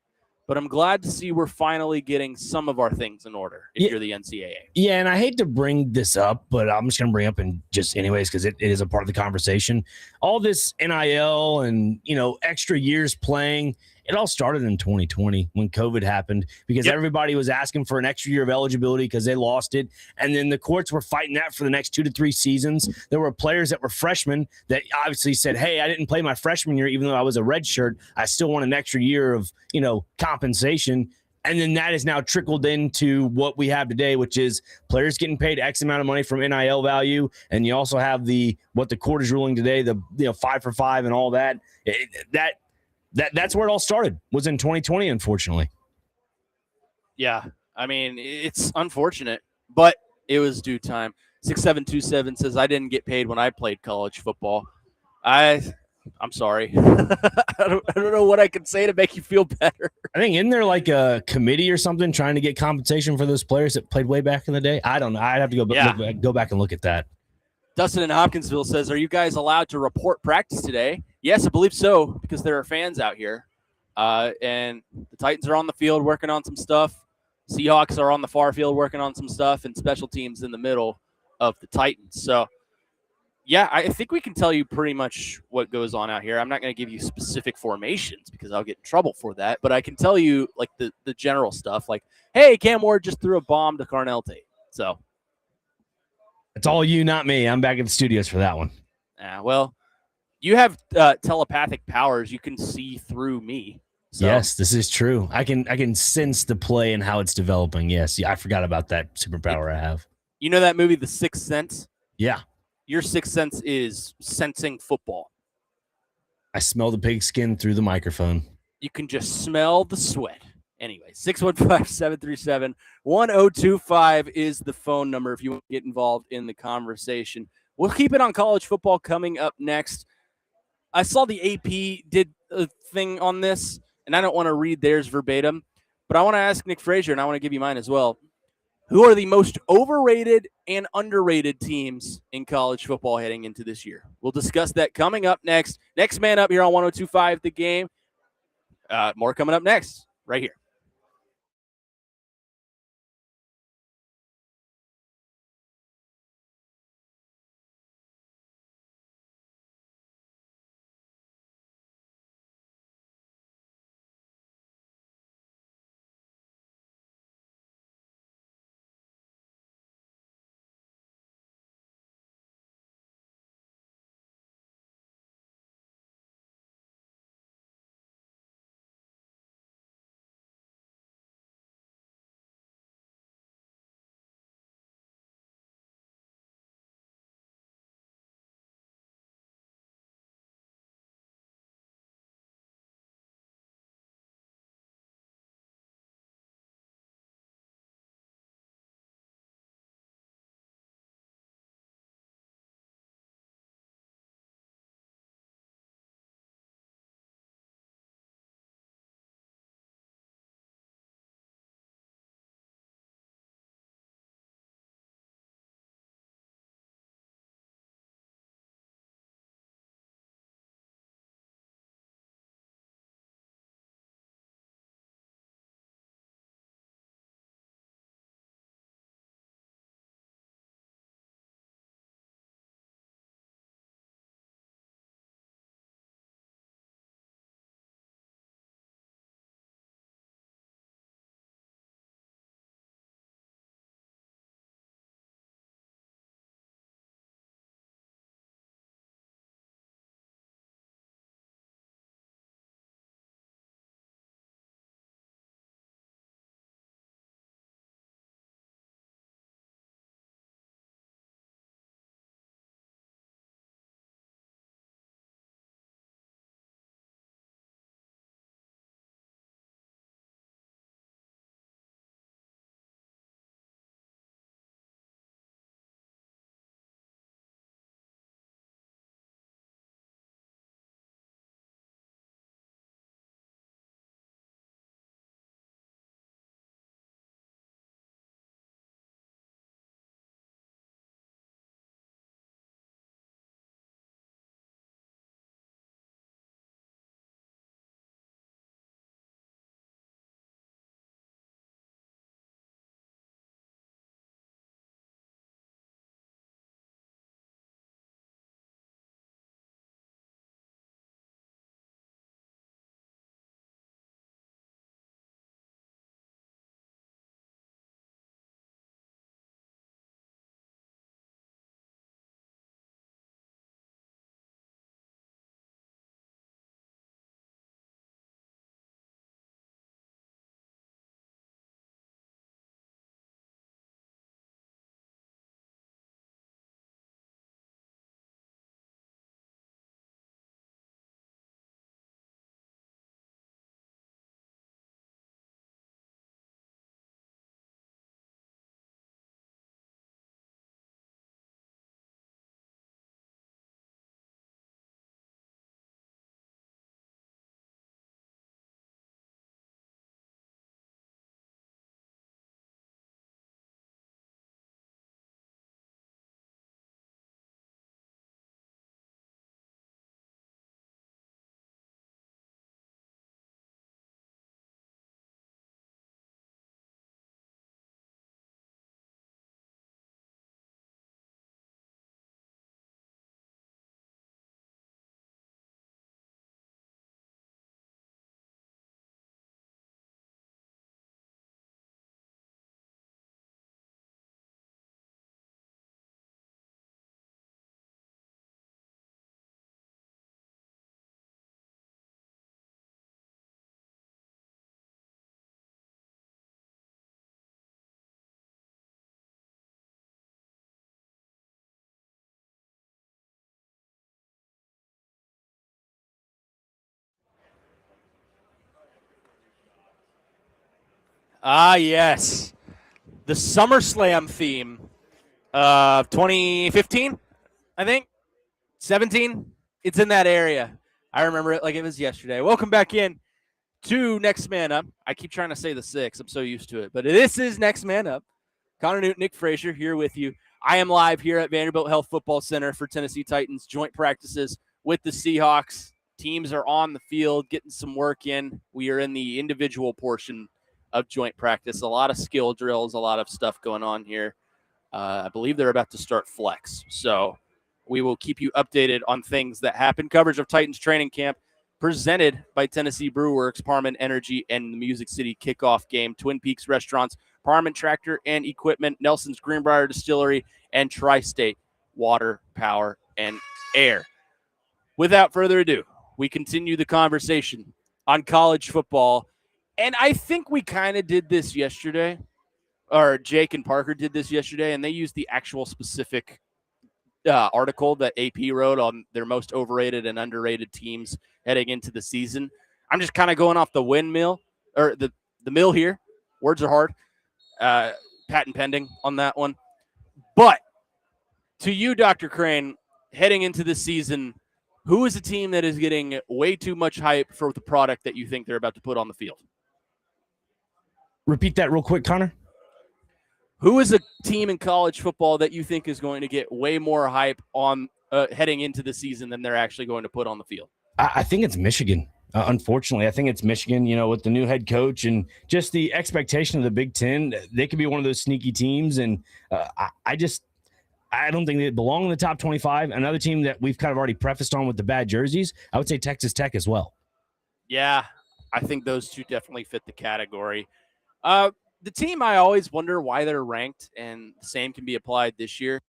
But I'm glad to see we're finally getting some of our things in order if you're the NCAA. Yeah, and I hate to bring this up, but I'm just going to bring it up in just anyways because it is a part of the conversation. All this NIL and, extra years playing, it all started in 2020 when COVID happened because everybody was asking for an extra year of eligibility because they lost it. And then the courts were fighting that for the next 2 to 3 seasons. There were players that were freshmen that obviously said, hey, I didn't play my freshman year, even though I was a redshirt. I still want an extra year of, compensation. And then that is now trickled into what we have today, which is players getting paid X amount of money from NIL value. And you also have what the court is ruling today, the 5 for 5 and all that. That's where it all started, was in 2020, unfortunately. Yeah, I mean, it's unfortunate, but it was due time. 6727 says, I didn't get paid when I played college football. I I'm sorry. I don't know what I can say to make you feel better. I think isn't there like a committee or something trying to get compensation for those players that played way back in the day? I don't know. I'd have to go back and look at that. Dustin in Hopkinsville says, "Are you guys allowed to report practice today?" Yes, I believe so, because there are fans out here. And the Titans are on the field working on some stuff. Seahawks are on the far field working on some stuff, and special teams in the middle of the Titans. So, yeah, I think we can tell you pretty much what goes on out here. I'm not going to give you specific formations because I'll get in trouble for that, but I can tell you like the general stuff, like, hey, Cam Ward just threw a bomb to Carnell Tate. So it's all you, not me. I'm back in the studios for that one. Well, you have telepathic powers. You can see through me. So. Yes, this is true. I can sense the play and how it's developing. Yes, I forgot about that superpower I have. You know that movie, The Sixth Sense? Yeah. Your sixth sense is sensing football. I smell the pigskin through the microphone. You can just smell the sweat. Anyway, 615-737-1025 is the phone number if you want to get involved in the conversation. We'll keep it on college football coming up next. I saw the AP did a thing on this, and I don't want to read theirs verbatim, but I want to ask Nick Frazier, and I want to give you mine as well. Who are the most overrated and underrated teams in college football heading into this year? We'll discuss that coming up next. Next man up here on 102.5 The Game. More coming up next, right here. Ah, yes. The SummerSlam theme of 2015, I think. 17. It's in that area. I remember it like it was yesterday. Welcome back in to Next Man Up. I keep trying to say the 6. I'm so used to it. But this is Next Man Up. Connor Nute, Nick Frazier here with you. I am live here at Vanderbilt Health Football Center for Tennessee Titans joint practices with the Seahawks. Teams are on the field getting some work in. We are in the individual portion of joint practice. A lot of skill drills, a lot of stuff going on here. I believe they're about to start flex. So we will keep you updated on things that happen. Coverage of Titans training camp presented by Tennessee Brewworks, Parman Energy, and the Music City kickoff game. Twin Peaks Restaurants, Parman Tractor and Equipment, Nelson's Greenbrier Distillery, and Tri-State Water, Power, and Air. Without further ado, we continue the conversation on college football. And I think we kind of did this yesterday, or Jake and Parker did this yesterday, and they used the actual specific article that AP wrote on their most overrated and underrated teams heading into the season. I'm just kind of going off the windmill, or the mill here. Words are hard. Patent pending on that one. But to you, Dr. Crane, heading into the season, who is a team that is getting way too much hype for the product that you think they're about to put on the field? Repeat that real quick, Connor. Who is a team in college football that you think is going to get way more hype on heading into the season than they're actually going to put on the field? I think it's Michigan. Unfortunately, I think it's Michigan, with the new head coach and just the expectation of the Big Ten. They could be one of those sneaky teams. And I don't think they belong in the top 25. Another team that we've kind of already prefaced on with the bad jerseys, I would say Texas Tech as well. Yeah, I think those two definitely fit the category. The team I always wonder why they're ranked, and the same can be applied this year.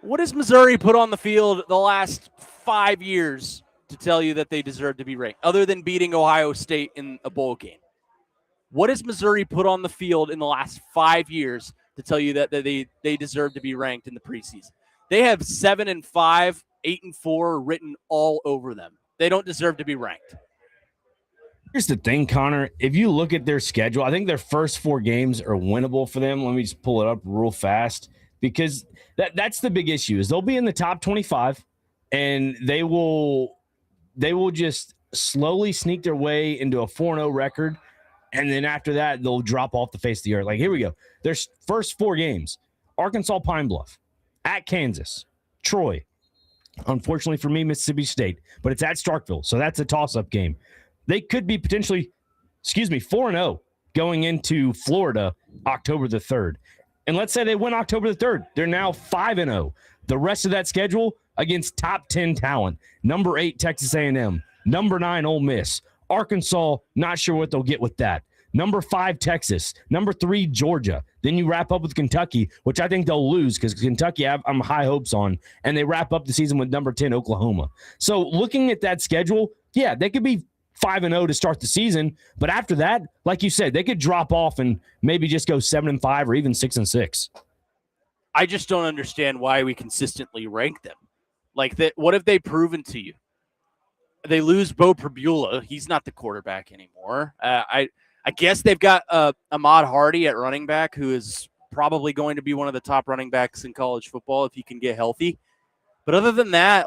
What has Missouri put on the field the last 5 years to tell you that they deserve to be ranked, other than beating Ohio State in a bowl game? What has Missouri put on the field in the last 5 years to tell you that they deserve to be ranked in the preseason? They have 7-5, 8-4 written all over them. They don't deserve to be ranked. Here's the thing, Connor. If you look at their schedule, I think their first 4 games are winnable for them. Let me just pull it up real fast, because that's the big issue is they'll be in the top 25 and they will just slowly sneak their way into a 4-0 record. And then after that, they'll drop off the face of the earth. Like, here we go. Their first 4 games: Arkansas Pine Bluff, at Kansas, Troy, unfortunately for me, Mississippi State, but it's at Starkville. So that's a toss-up game. They could be potentially, 4-0 going into Florida October the 3rd. And let's say they win October the 3rd. They're now 5-0. The rest of that schedule against top 10 talent. Number 8, Texas A&M. Number 9, Ole Miss. Arkansas, not sure what they'll get with that. Number 5, Texas. Number 3, Georgia. Then you wrap up with Kentucky, which I think they'll lose because Kentucky I'm high hopes on. And they wrap up the season with number 10, Oklahoma. So looking at that schedule, yeah, they could be 5-0 to start the season, but after that, like you said, they could drop off and maybe just go 7-5 or even 6-6. I just don't understand why we consistently rank them. Like that, what have they proven to you? They lose Bo Prabula. He's not the quarterback anymore. I guess they've got Ahmad Hardy at running back, who is probably going to be one of the top running backs in college football if he can get healthy. But other than that,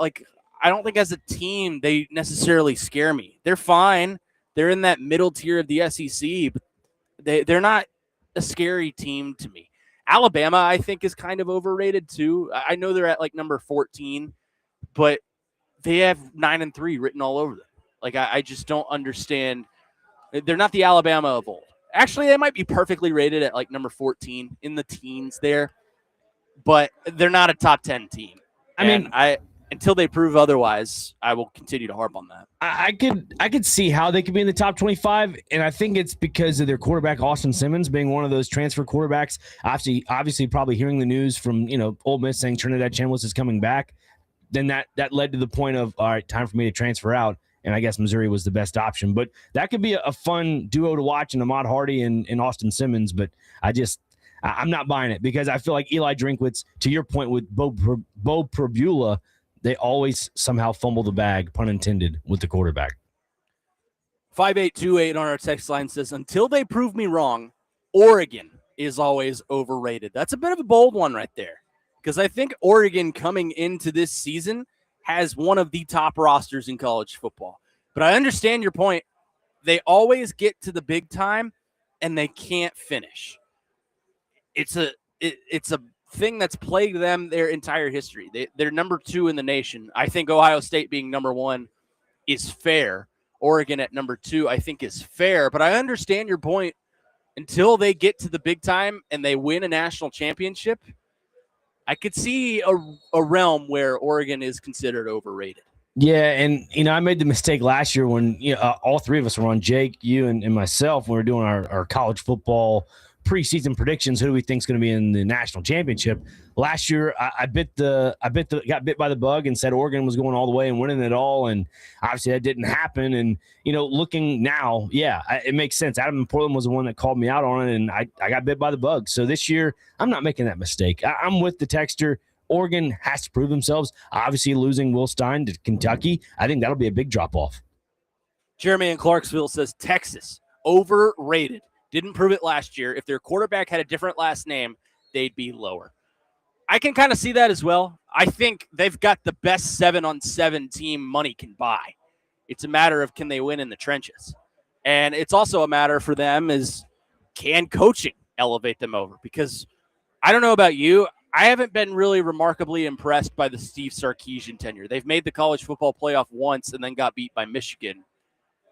I don't think as a team they necessarily scare me. They're fine. They're in that middle tier of the SEC, but they're not a scary team to me. Alabama, I think, is kind of overrated too. I know they're at number 14, but they have 9-3 written all over them. I just don't understand. They're not the Alabama of old. Actually, they might be perfectly rated at number 14 in the teens there, but they're not a top 10 team. Until they prove otherwise, I will continue to harp on that. I could see how they could be in the top 25, and I think it's because of their quarterback Austin Simmons being one of those transfer quarterbacks. Obviously, probably hearing the news from Ole Miss saying Trinidad Chambliss is coming back, then that led to the point of, all right, time for me to transfer out, and I guess Missouri was the best option. But that could be a fun duo to watch in Ahmad Hardy and Austin Simmons. But I'm not buying it because I feel like Eli Drinkwitz, to your point with Bo Prabula, they always somehow fumble the bag, pun intended, with the quarterback. 5828 on our text line says, until they prove me wrong, Oregon is always overrated. That's a bit of a bold one right there, because I think Oregon coming into this season has one of the top rosters in college football. But I understand your point. They always get to the big time and they can't finish. It's a thing that's plagued them their entire history. They're number 2 in the nation. I think Ohio State being number 1 is fair. Oregon at number 2, I think, is fair. But I understand your point. Until they get to the big time and they win a national championship, I could see a realm where Oregon is considered overrated. Yeah, and, I made the mistake last year when all three of us were on, Jake, you, and myself, when we were doing our college football preseason predictions. Who do we think is going to be in the national championship? Last year, I got bit by the bug and said Oregon was going all the way and winning it all, and obviously that didn't happen. And looking now, it makes sense. Adam in Portland was the one that called me out on it, and I got bit by the bug. So this year, I'm not making that mistake. I'm with the texter. Oregon has to prove themselves. Obviously, losing Will Stein to Kentucky, I think that'll be a big drop off. Jeremy in Clarksville says Texas overrated. Didn't prove it last year. If their quarterback had a different last name, they'd be lower. I can kind of see that as well. I think they've got the best 7-on-7 team money can buy. It's a matter of, can they win in the trenches? And it's also a matter for them is, can coaching elevate them over? Because I don't know about you, I haven't been really remarkably impressed by the Steve Sarkisian tenure. They've made the college football playoff once and then got beat by Michigan.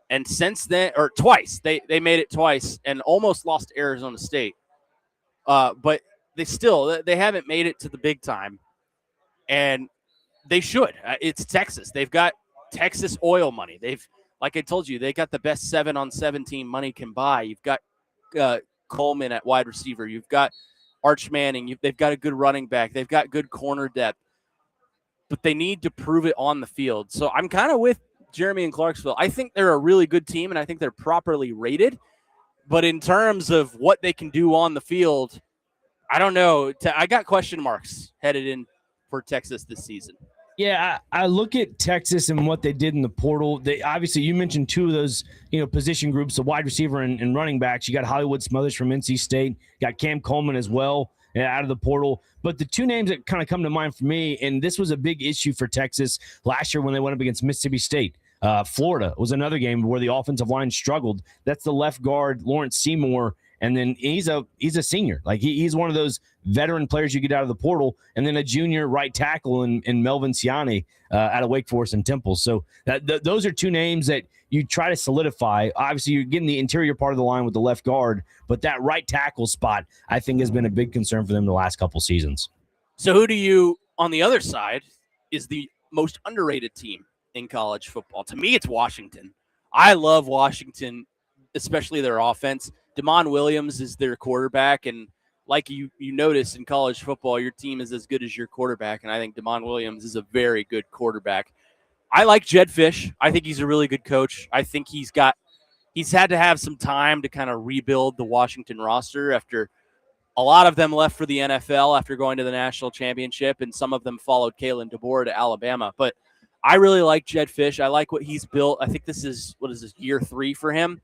And since then, or twice, they made it twice and almost lost to Arizona State. But they haven't made it to the big time. And they should. It's Texas. They've got Texas oil money. Like I told you, they got the best 7-on-7 team money can buy. You've got Coleman at wide receiver. You've got Arch Manning. They've got a good running back. They've got good corner depth. But they need to prove it on the field. So I'm kind of with Jeremy in Clarksville. I think they're a really good team, and I think they're properly rated. But in terms of what they can do on the field, I don't know. I got question marks headed in for Texas this season. Yeah, I look at Texas and what they did in the portal. They obviously, you mentioned two of those, position groups, the wide receiver and running backs. You got Hollywood Smothers from NC State, got Cam Coleman as well out of the portal. But the two names that kind of come to mind for me, and this was a big issue for Texas last year when they went up against Mississippi State. Florida was another game where the offensive line struggled. That's the left guard, Lawrence Seymour. And then he's a senior. Like he's one of those veteran players you get out of the portal, and then a junior right tackle in Melvin Siani out of Wake Forest and Temple. So those are two names that you try to solidify. Obviously, you're getting the interior part of the line with the left guard, but that right tackle spot, I think, has been a big concern for them the last couple seasons. So who do you, on the other side, is the most underrated team in college football? To me, it's Washington. I love Washington, especially their offense. DeMond Williams is their quarterback, and like you notice in college football, your team is as good as your quarterback, and I think DeMond Williams is a very good quarterback. I like Jed Fish. I think he's a really good coach. I think he's had to have some time to kind of rebuild the Washington roster after a lot of them left for the NFL after going to the national championship, and some of them followed Kalen DeBoer to Alabama. But I really like Jed Fish. I like what he's built. I think this is, year 3 for him?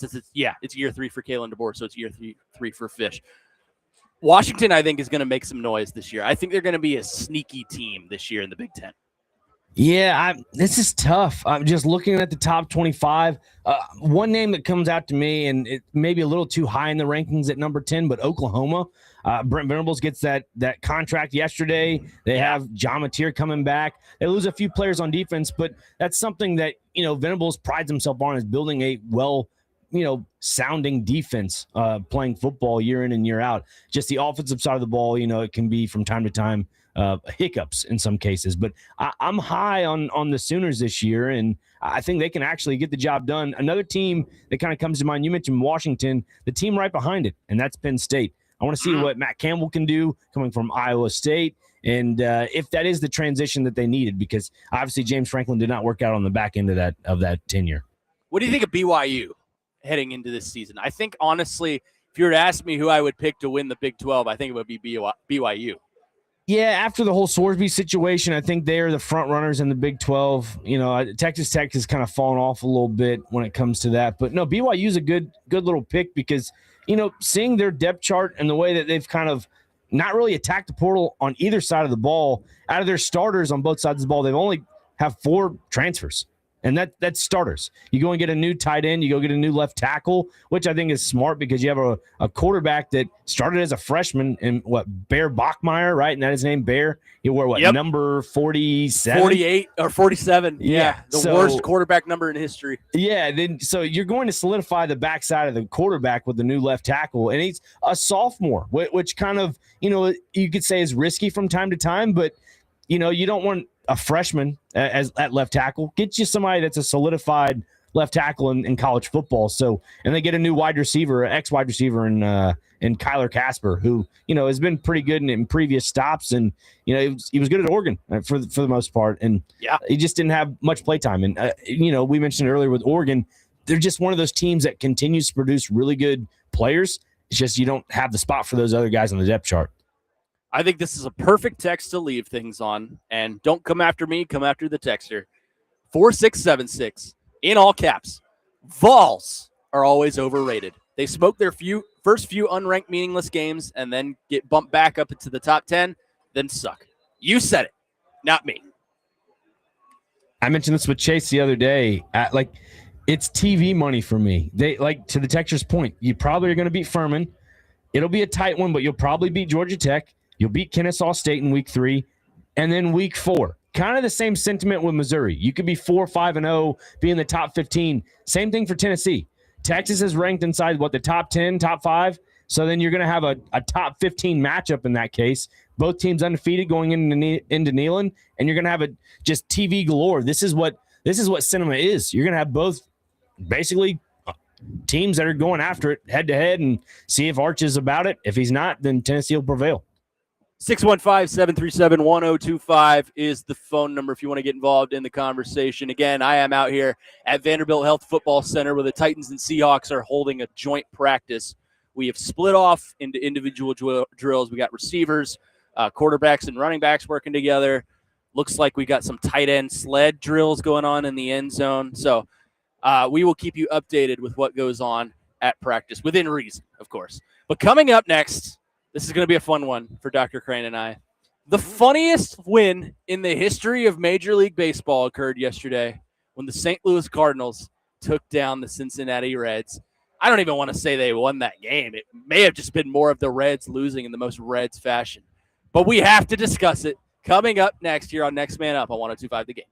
It's year 3 for Kalen DeBoer, so it's year three for Fish. Washington, I think, is going to make some noise this year. I think they're going to be a sneaky team this year in the Big Ten. Yeah, this is tough. I'm just looking at the top 25. One name that comes out to me, and it may be a little too high in the rankings at number 10, but Oklahoma. Brent Venables gets that contract yesterday. They have John Mateer coming back. They lose a few players on defense, but that's something that, Venables prides himself on, is building a sounding defense, playing football year in and year out. Just the offensive side of the ball, it can be from time to time hiccups in some cases. But I'm high on the Sooners this year, and I think they can actually get the job done. Another team that kind of comes to mind, you mentioned Washington, the team right behind it, and that's Penn State. I want to see what Matt Campbell can do coming from Iowa State, and if that is the transition that they needed, because obviously James Franklin did not work out on the back end of that tenure. What do you think of BYU heading into this season? I think, honestly, if you were to ask me who I would pick to win the Big 12, I think it would be BYU. Yeah, after the whole Sorsby situation, I think they're the front runners in the Big 12. Texas Tech has kind of fallen off a little bit when it comes to that. But no, BYU's a good little pick because, seeing their depth chart and the way that they've kind of not really attacked the portal on either side of the ball, out of their starters on both sides of the ball, they've only have 4 transfers. And that's starters. You go and get a new tight end. You go get a new left tackle, which I think is smart because you have a quarterback that started as a freshman in Bear Bachmeier, right? And that his name, Bear. He wore number 47? 48 or 47. Yeah. The worst quarterback number in history. Yeah. So you're going to solidify the backside of the quarterback with the new left tackle. And he's a sophomore, which kind of, you could say is risky from time to time, but you don't want a freshman at left tackle. Get you somebody that's a solidified left tackle in college football. So, and they get a new wide receiver, ex-wide receiver in Kyler Casper, who, has been pretty good in previous stops. And, he was good at Oregon for the most part. And he just didn't have much play time. And, we mentioned earlier with Oregon, they're just one of those teams that continues to produce really good players. It's just you don't have the spot for those other guys on the depth chart. I think this is a perfect text to leave things on. And don't come after me, come after the texter. 4676 in all caps. Vols are always overrated. They smoke their first few unranked meaningless games and then get bumped back up into the top 10, then suck. You said it, not me. I mentioned this with Chase the other day. It's TV money for me. They to the texter's point, you probably are going to beat Furman. It'll be a tight one, but you'll probably beat Georgia Tech. You'll beat Kennesaw State in week 3, and then week 4. Kind of the same sentiment with Missouri. You could be 4-5-0, be in the top 15. Same thing for Tennessee. Texas is ranked inside the top 10, top 5. So then you're going to have a top 15 matchup in that case. Both teams undefeated going into Neyland, and you're going to have just TV galore. This is what cinema is. You're going to have both basically teams that are going after it head to head and see if Arch is about it. If he's not, then Tennessee will prevail. 615-737-1025 is the phone number if you want to get involved in the conversation. Again, I am out here at Vanderbilt Health Football Center where the Titans and Seahawks are holding a joint practice. We have split off into individual drills. We got receivers, quarterbacks, and running backs working together. Looks like we got some tight end sled drills going on in the end zone. So we will keep you updated with what goes on at practice, within reason, of course. But coming up next, this is going to be a fun one for Dr. Crane and I. The funniest win in the history of Major League Baseball occurred yesterday when the St. Louis Cardinals took down the Cincinnati Reds. I don't even want to say they won that game. It may have just been more of the Reds losing in the most Reds fashion. But we have to discuss it coming up next here on Next Man Up on 102.5 The Game.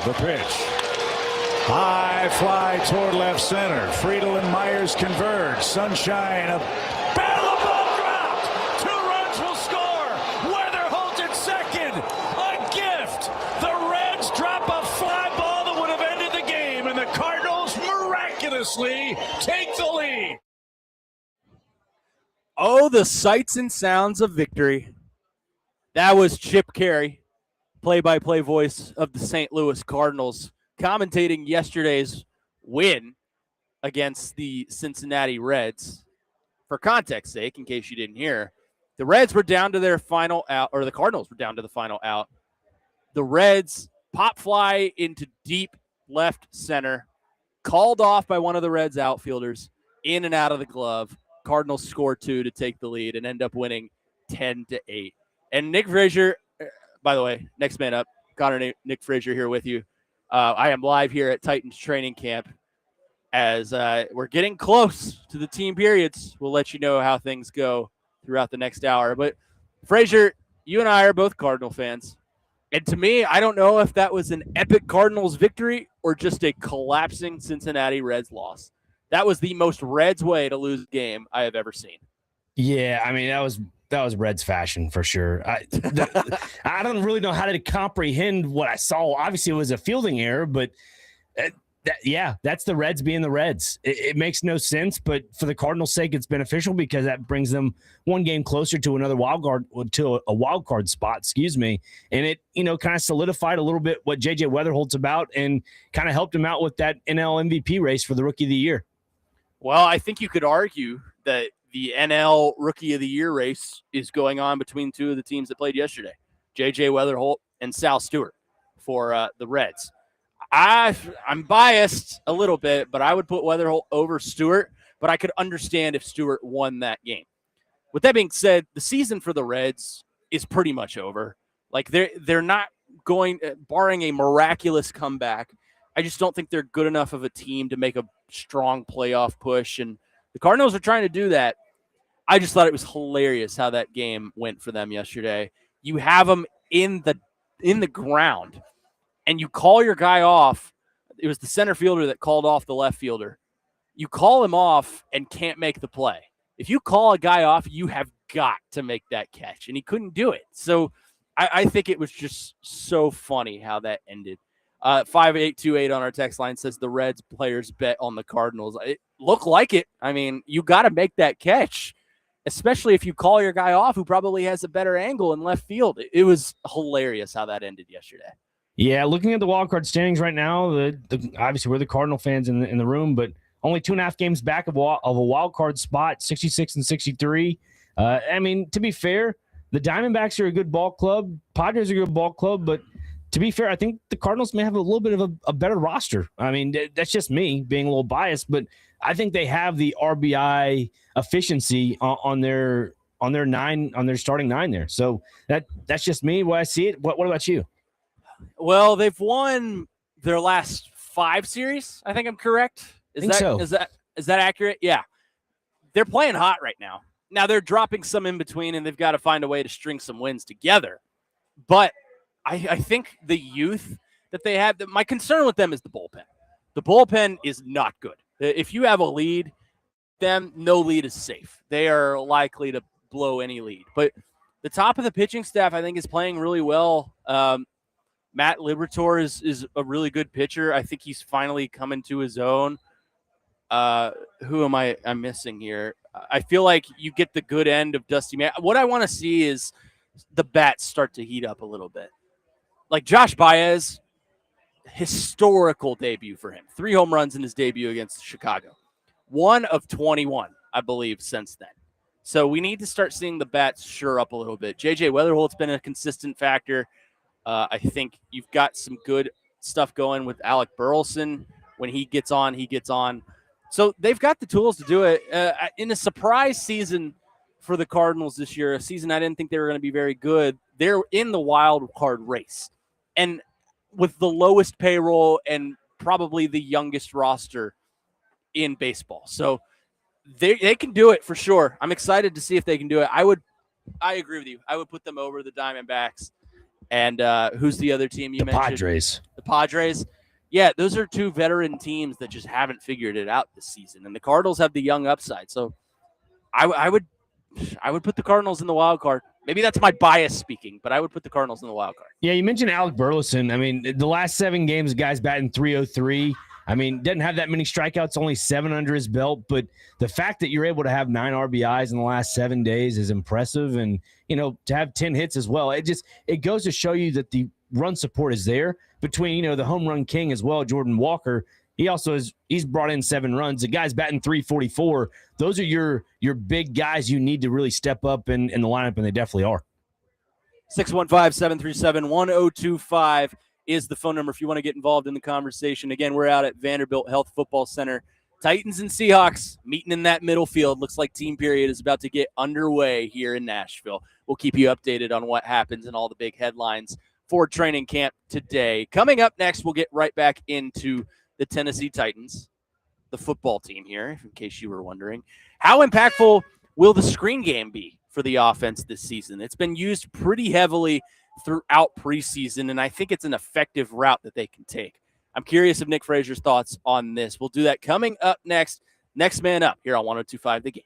The pitch. High fly toward left center. Friedel and Myers converge. Sunshine. A battle of ball dropped. 2 runs will score. Weatherholt at second. A gift. The Reds drop a fly ball that would have ended the game, and the Cardinals miraculously take the lead. Oh, the sights and sounds of victory. That was Chip Carey, play-by-play voice of the St. Louis Cardinals, commentating yesterday's win against the Cincinnati Reds. For context sake, in case you didn't hear, the Reds were down to their final out, or the Cardinals were down to the final out. The Reds pop fly into deep left center, called off by one of the Reds outfielders, in and out of the glove. Cardinals score 2 to take the lead and end up winning 10-8. And Nick Frazier, by the way, next man up, Connor Nick Frazier here with you. I am live here at Titans training camp as we're getting close to the team periods. We'll let you know how things go throughout the next hour. But Frazier, you and I are both Cardinal fans. And to me, I don't know if that was an epic Cardinals victory or just a collapsing Cincinnati Reds loss. That was the most Reds way to lose a game I have ever seen. Yeah, I mean, that was Reds fashion for sure. I don't really know how to comprehend what I saw. Obviously, it was a fielding error, but that's the Reds being the Reds. It makes no sense, but for the Cardinals' sake, it's beneficial because that brings them one game closer to another a wild card spot. Excuse me, and it kind of solidified a little bit what JJ Weatherholt's about, and kind of helped him out with that NL MVP race for the Rookie of the Year. Well, I think you could argue that the NL Rookie of the Year race is going on between 2 of the teams that played yesterday, JJ Weatherholt and Sal Stewart for the Reds. I'm biased a little bit, but I would put Weatherholt over Stewart, but I could understand if Stewart won that game. With that being said, the season for the Reds is pretty much over. Like they're not going, barring a miraculous comeback, I just don't think they're good enough of a team to make a strong playoff push, and the Cardinals are trying to do that. I just thought it was hilarious how that game went for them yesterday. You have them in the ground, and you call your guy off. It was the center fielder that called off the left fielder. You call him off and can't make the play. If you call a guy off, you have got to make that catch, and he couldn't do it. So I think it was just so funny how that ended. 5828 on our text line says the Reds players bet on the Cardinals. It looked like it. I mean, you got to make that catch, especially if you call your guy off who probably has a better angle in left field. It was hilarious how that ended yesterday. Yeah, looking at the wild card standings right now, obviously we're the Cardinal fans in the room, but only 2.5 games back of a wild card spot, 66 and 63. I mean, to be fair, the Diamondbacks are a good ball club. Padres are a good ball club, but to be fair, I think the Cardinals may have a little bit of a better roster. I mean, that's just me being a little biased, but I think they have the RBI efficiency on their starting 9 there. So that's just me. What I see it. What about you? Well, they've won their last 5 series. I think I'm correct. Is that accurate? Yeah. They're playing hot right now. Now they're dropping some in between, and they've got to find a way to string some wins together. But I think the youth that they have, my concern with them is the bullpen. The bullpen is not good. If you have a lead, then no lead is safe. They are likely to blow any lead. But the top of the pitching staff, I think, is playing really well. Matt Liberatore is a really good pitcher. I think he's finally coming to his own. Who am I'm missing here? I feel like you get the good end of Dusty Man. What I want to see is the bats start to heat up a little bit. Like Josh Baez, historical debut for him. 3 home runs in his debut against Chicago. 1 of 21, I believe, since then. So we need to start seeing the bats sure up a little bit. JJ Weatherholt's been a consistent factor. I think you've got some good stuff going with Alec Burleson. When he gets on, he gets on. So they've got the tools to do it. In a surprise season for the Cardinals this year, a season I didn't think they were going to be very good, they're in the wild card race. And with the lowest payroll and probably the youngest roster in baseball. So they can do it for sure. I'm excited to see if they can do it. I agree with you. I would put them over the Diamondbacks. And who's the other team you mentioned? Padres. The Padres. Yeah, those are two veteran teams that just haven't figured it out this season. And the Cardinals have the young upside. So I would put the Cardinals in the wild card. Maybe that's my bias speaking, but I would put the Cardinals in the wild card. Yeah, you mentioned Alec Burleson. I mean, the last 7 games, the guy's batting .303. I mean, doesn't have that many strikeouts, only 7 under his belt. But the fact that you're able to have 9 RBIs in the last 7 days is impressive. And, to have 10 hits as well, it goes to show you that the run support is there between, the home run king as well, Jordan Walker. He's brought in 7 runs. The guy's batting .344. Those are your big guys you need to really step up in the lineup, and they definitely are. 615-737-1025 is the phone number if you want to get involved in the conversation. Again, we're out at Vanderbilt Health Football Center. Titans and Seahawks meeting in that middle field. Looks like team period is about to get underway here in Nashville. We'll keep you updated on what happens and all the big headlines for training camp today. Coming up next, we'll get right back into the Tennessee Titans, the football team here, in case you were wondering. How impactful will the screen game be for the offense this season? It's been used pretty heavily throughout preseason, and I think it's an effective route that they can take. I'm curious of Nick Fraser's thoughts on this. We'll do that coming up next. Next man up here on 102.5 The Game.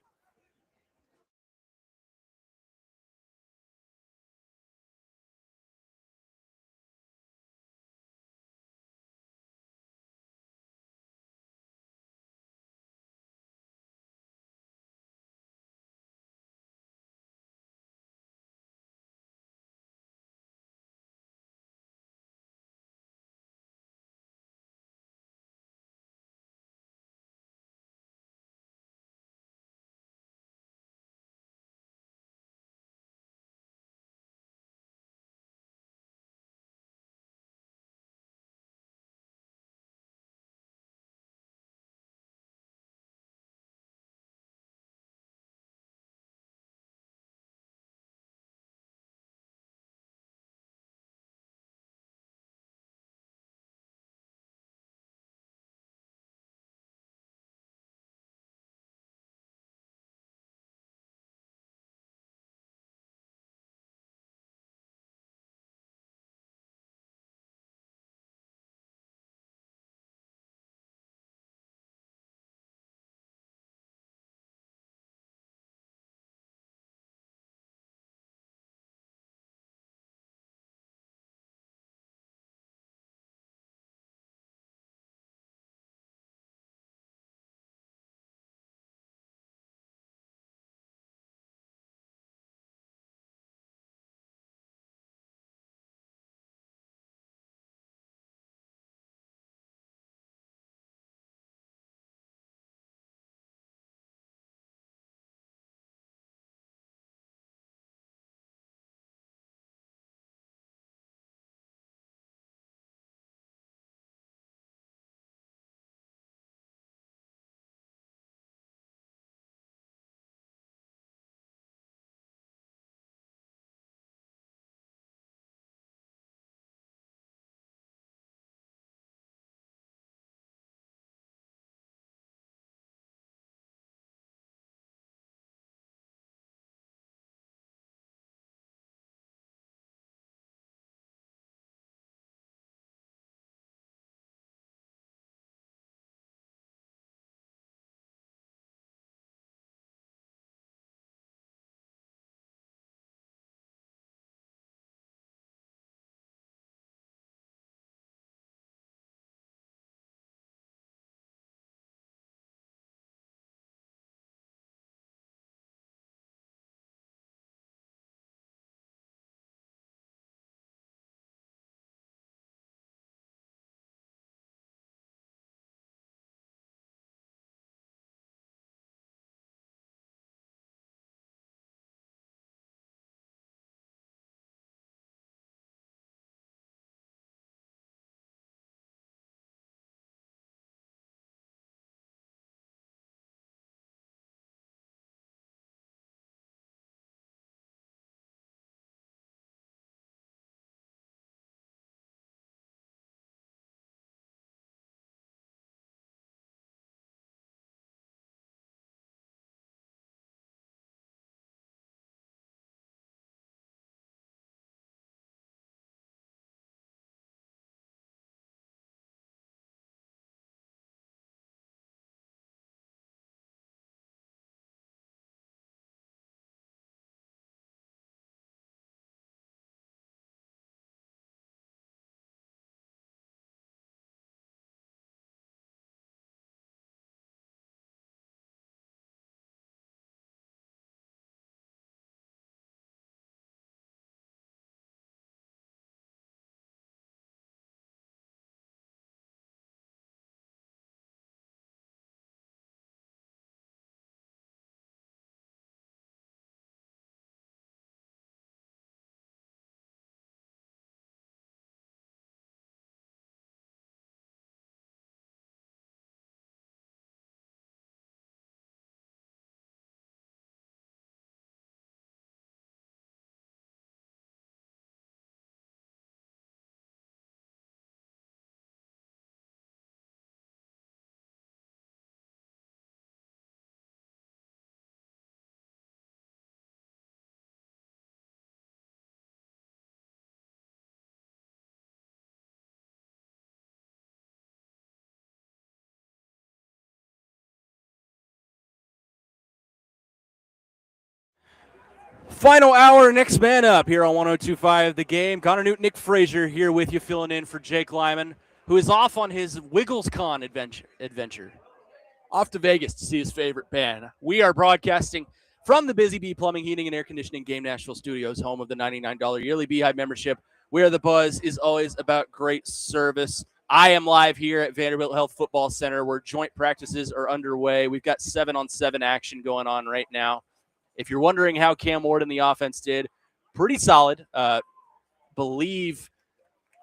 Final hour, next man up here on 102.5 The Game. Connor Nute, Nick Frazier here with you, filling in for Jake Lyman, who is off on his WigglesCon adventure. Off to Vegas to see his favorite band. We are broadcasting from the Busy Bee Plumbing, Heating, and Air Conditioning Game Nashville Studios, home of the $99 yearly Beehive membership, where the buzz is always about great service. I am live here at Vanderbilt Health Football Center, where joint practices are underway. We've got 7-on-7 action going on right now. If you're wondering how Cam Ward and the offense did, pretty solid. Believe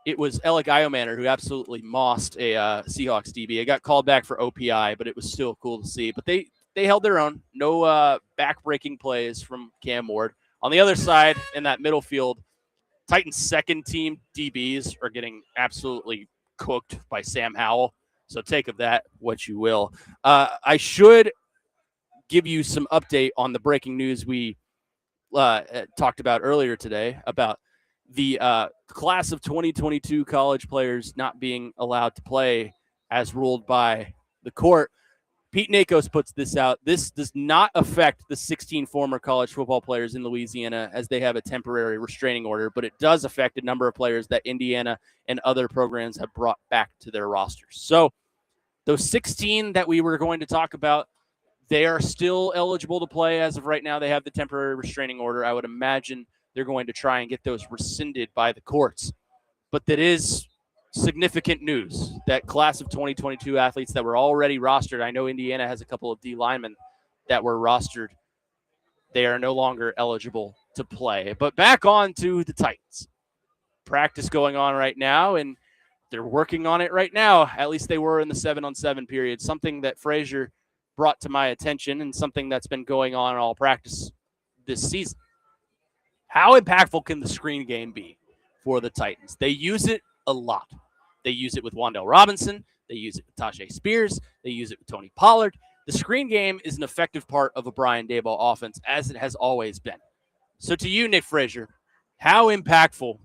it was Alec Iomanner who absolutely mossed a Seahawks DB. It got called back for OPI, but it was still cool to see. But they held their own. No back-breaking plays from Cam Ward. On the other side, in that middle field, Titans' second team DBs are getting absolutely cooked by Sam Howell. So take of that what you will. I should give you some update on the breaking news we talked about earlier today about the class of 2022 college players not being allowed to play as ruled by the court. Pete Nakos puts this out. This does not affect the 16 former college football players in Louisiana, as they have a temporary restraining order, but it does affect a number of players that Indiana and other programs have brought back to their rosters. So those 16 that we were going to talk about, they are still eligible to play as of right now. They have the temporary restraining order. I would imagine they're going to try and get those rescinded by the courts. But that is significant news, that class of 2022 athletes that were already rostered. I know Indiana has a couple of D linemen that were rostered. They are no longer eligible to play. But back on to the Titans. Practice going on right now, and they're working on it right now. At least they were in the 7-on-7 period, something that Frazier brought to my attention and something that's been going on in all practice this season. How impactful can the screen game be for the Titans? They use it a lot. They use it with Wan'Dale Robinson. They use it with Tyjae Spears. They use it with Tony Pollard. The screen game is an effective part of a Brian Daboll offense, as it has always been. So to you, Nick Frazier, how impactful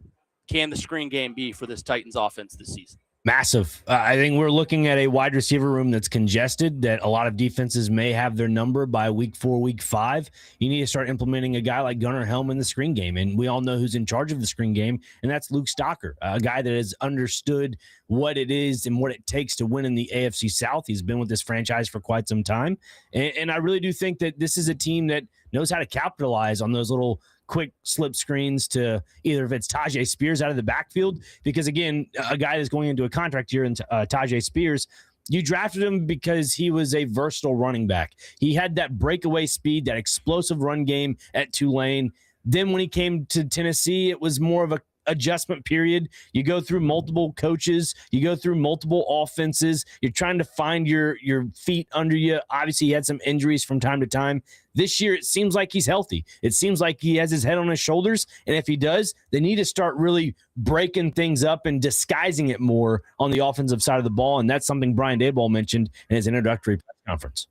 can the screen game be for this Titans offense this season? Massive. I think we're looking at a wide receiver room that's congested, that a lot of defenses may have their number by week 4, week 5. You need to start implementing a guy like Gunnar Helm in the screen game. And we all know who's in charge of the screen game, and that's Luke Stocker, a guy that has understood what it is and what it takes to win in the AFC South. He's been with this franchise for quite some time. And I really do think that this is a team that knows how to capitalize on those little quick slip screens to either if it's Tyjae Spears out of the backfield, because again, a guy that's going into a contract year, and Tyjae Spears, you drafted him because he was a versatile running back. He had that breakaway speed, that explosive run game at Tulane. Then when he came to Tennessee, it was more of a adjustment period. You go through multiple coaches, you go through multiple offenses, you're trying to find your feet under you. Obviously, he had some injuries from time to time. This year, it seems like he's healthy. It seems like he has his head on his shoulders, and if he does, they need to start really breaking things up and disguising it more on the offensive side of the ball, and that's something Brian Daboll mentioned in his introductory press conference.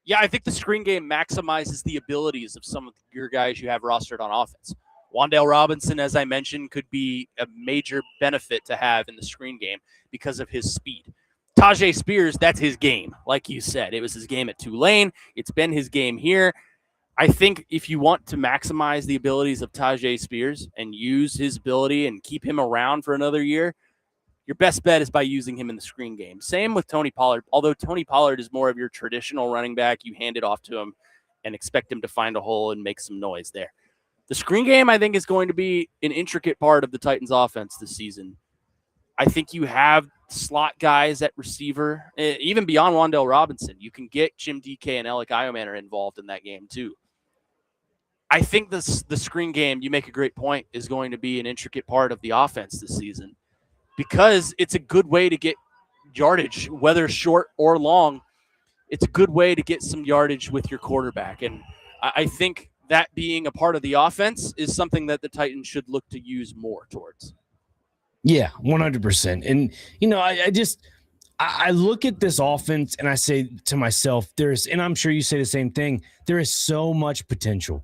Yeah, I think the screen game maximizes the abilities of some of your guys you have rostered on offense. Wan'Dale Robinson, as I mentioned, could be a major benefit to have in the screen game because of his speed. Tyjae Spears, that's his game. Like you said, it was his game at Tulane. It's been his game here. I think if you want to maximize the abilities of Tyjae Spears and use his ability and keep him around for another year, your best bet is by using him in the screen game. Same with Tony Pollard. Although Tony Pollard is more of your traditional running back, you hand it off to him and expect him to find a hole and make some noise there. The screen game, I think, is going to be an intricate part of the Titans offense this season. I think you have slot guys at receiver, even beyond Wan'Dale Robinson. You can get Jim DK and Alec Iomanner involved in that game too. I think the screen game, you make a great point, is going to be an intricate part of the offense this season because it's a good way to get yardage, whether short or long. It's a good way to get some yardage with your quarterback. And I think that being a part of the offense is something that the Titans should look to use more towards. Yeah, 100%. And, you know, I look at this offense and I say to myself, and I'm sure you say the same thing, there is so much potential,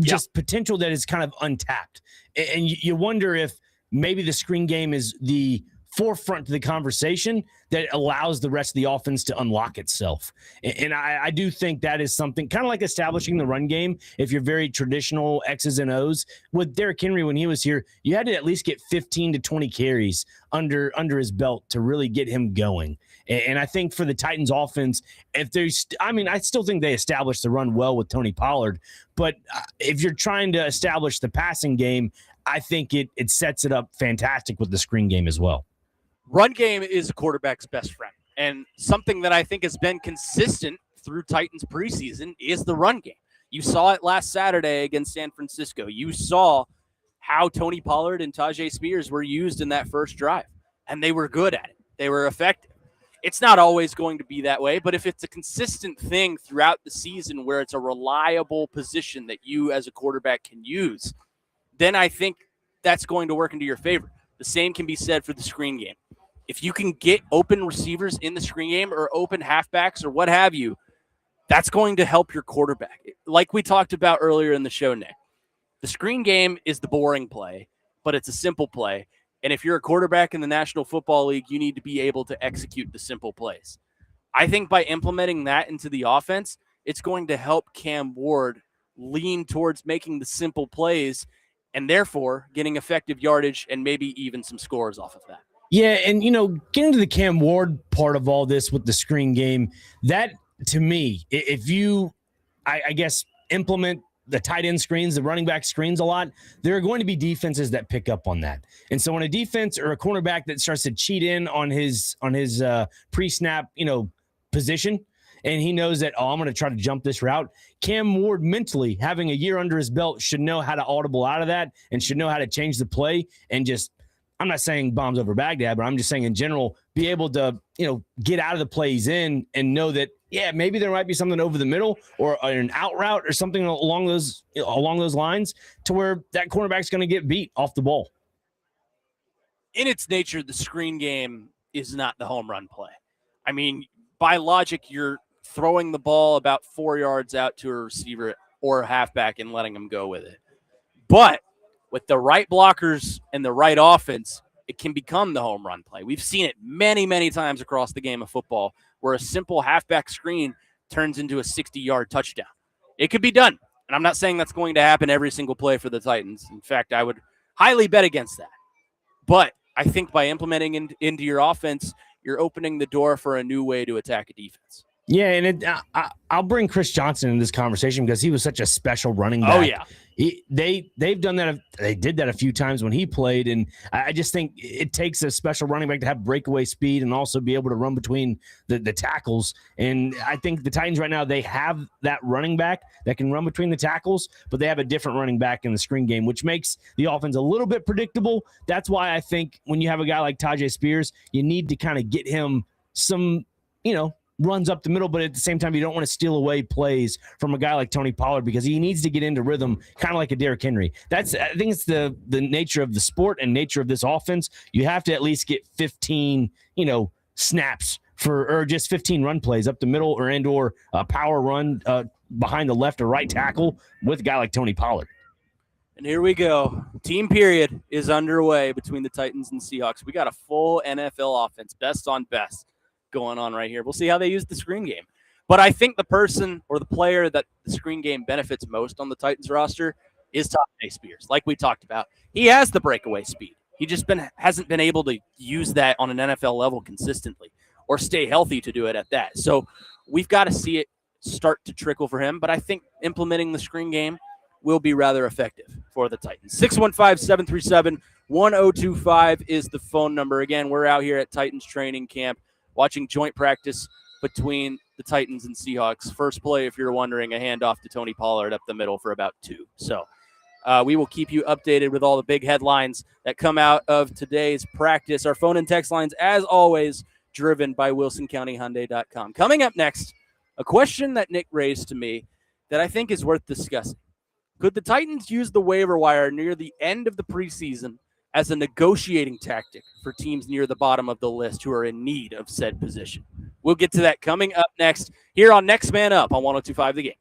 just potential that is kind of untapped. And you wonder if maybe the screen game is the forefront to the conversation that allows the rest of the offense to unlock itself. And I do think that is something kind of like establishing the run game. If you're very traditional X's and O's with Derrick Henry, when he was here, you had to at least get 15 to 20 carries under his belt to really get him going. And I think for the Titans offense, if there's, I still think they established the run well with Tony Pollard, but if you're trying to establish the passing game, I think it sets it up fantastic with the screen game as well. Run game is a quarterback's best friend. And something that I think has been consistent through Titans preseason is the run game. You saw it last Saturday against San Francisco. You saw how Tony Pollard and Tajay Spears were used in that first drive, and they were good at it. They were effective. It's not always going to be that way, but if it's a consistent thing throughout the season where it's a reliable position that you as a quarterback can use, then I think that's going to work into your favor. The same can be said for the screen game. If you can get open receivers in the screen game or open halfbacks or what have you, that's going to help your quarterback. Like we talked about earlier in the show, Nick, the screen game is the boring play, but it's a simple play. And if you're a quarterback in the National Football League, you need to be able to execute the simple plays. I think by implementing that into the offense, it's going to help Cam Ward lean towards making the simple plays and therefore getting effective yardage and maybe even some scores off of that. Yeah, and, getting to the Cam Ward part of all this with the screen game, that, to me, if you, I guess, implement the tight end screens, the running back screens a lot, there are going to be defenses that pick up on that. And so when a defense or a cornerback that starts to cheat in on his pre-snap, position, and he knows that, I'm going to try to jump this route, Cam Ward mentally, having a year under his belt, should know how to audible out of that and should know how to change the play and just, I'm not saying bombs over Baghdad, but I'm just saying in general, be able to, get out of the plays in and know that, maybe there might be something over the middle or an out route or something along those lines to where that cornerback's going to get beat off the ball. In its nature, the screen game is not the home run play. I mean, by logic, you're throwing the ball about 4 yards out to a receiver or a halfback and letting them go with it. But with the right blockers and the right offense, it can become the home run play. We've seen it many, many times across the game of football where a simple halfback screen turns into a 60-yard touchdown. It could be done. And I'm not saying that's going to happen every single play for the Titans. In fact, I would highly bet against that. But I think by implementing into your offense, you're opening the door for a new way to attack a defense. Yeah, and I'll bring Chris Johnson in this conversation because he was such a special running back. Oh, yeah. They've done that. They did that a few times when he played, and I just think it takes a special running back to have breakaway speed and also be able to run between the tackles. And I think the Titans right now, they have that running back that can run between the tackles, but they have a different running back in the screen game, which makes the offense a little bit predictable. That's why I think when you have a guy like Tajay Spears, you need to kind of get him some, runs up the middle, but at the same time, you don't want to steal away plays from a guy like Tony Pollard because he needs to get into rhythm, kind of like a Derrick Henry. I think it's the nature of the sport and nature of this offense. You have to at least get 15, snaps or just 15 run plays up the middle or a power run behind the left or right tackle with a guy like Tony Pollard. And here we go. Team period is underway between the Titans and Seahawks. We got a full NFL offense, best on best, going on right here. We'll see how they use the screen game. But I think the person or the player that the screen game benefits most on the Titans roster is Tajay Spears. Like we talked about, he has the breakaway speed. He just hasn't been able to use that on an NFL level consistently or stay healthy to do it at that. So we've got to see it start to trickle for him. But I think implementing the screen game will be rather effective for the Titans. 615-737-1025 is the phone number. Again, we're out here at Titans training camp watching joint practice between the Titans and Seahawks. First play, if you're wondering, a handoff to Tony Pollard up the middle for about 2. So we will keep you updated with all the big headlines that come out of today's practice. Our phone and text lines, as always, driven by WilsonCountyHyundai.com. Coming up next, a question that Nick raised to me that I think is worth discussing. Could the Titans use the waiver wire near the end of the preseason as a negotiating tactic for teams near the bottom of the list who are in need of said position? We'll get to that coming up next here on Next Man Up on 102.5 The Game.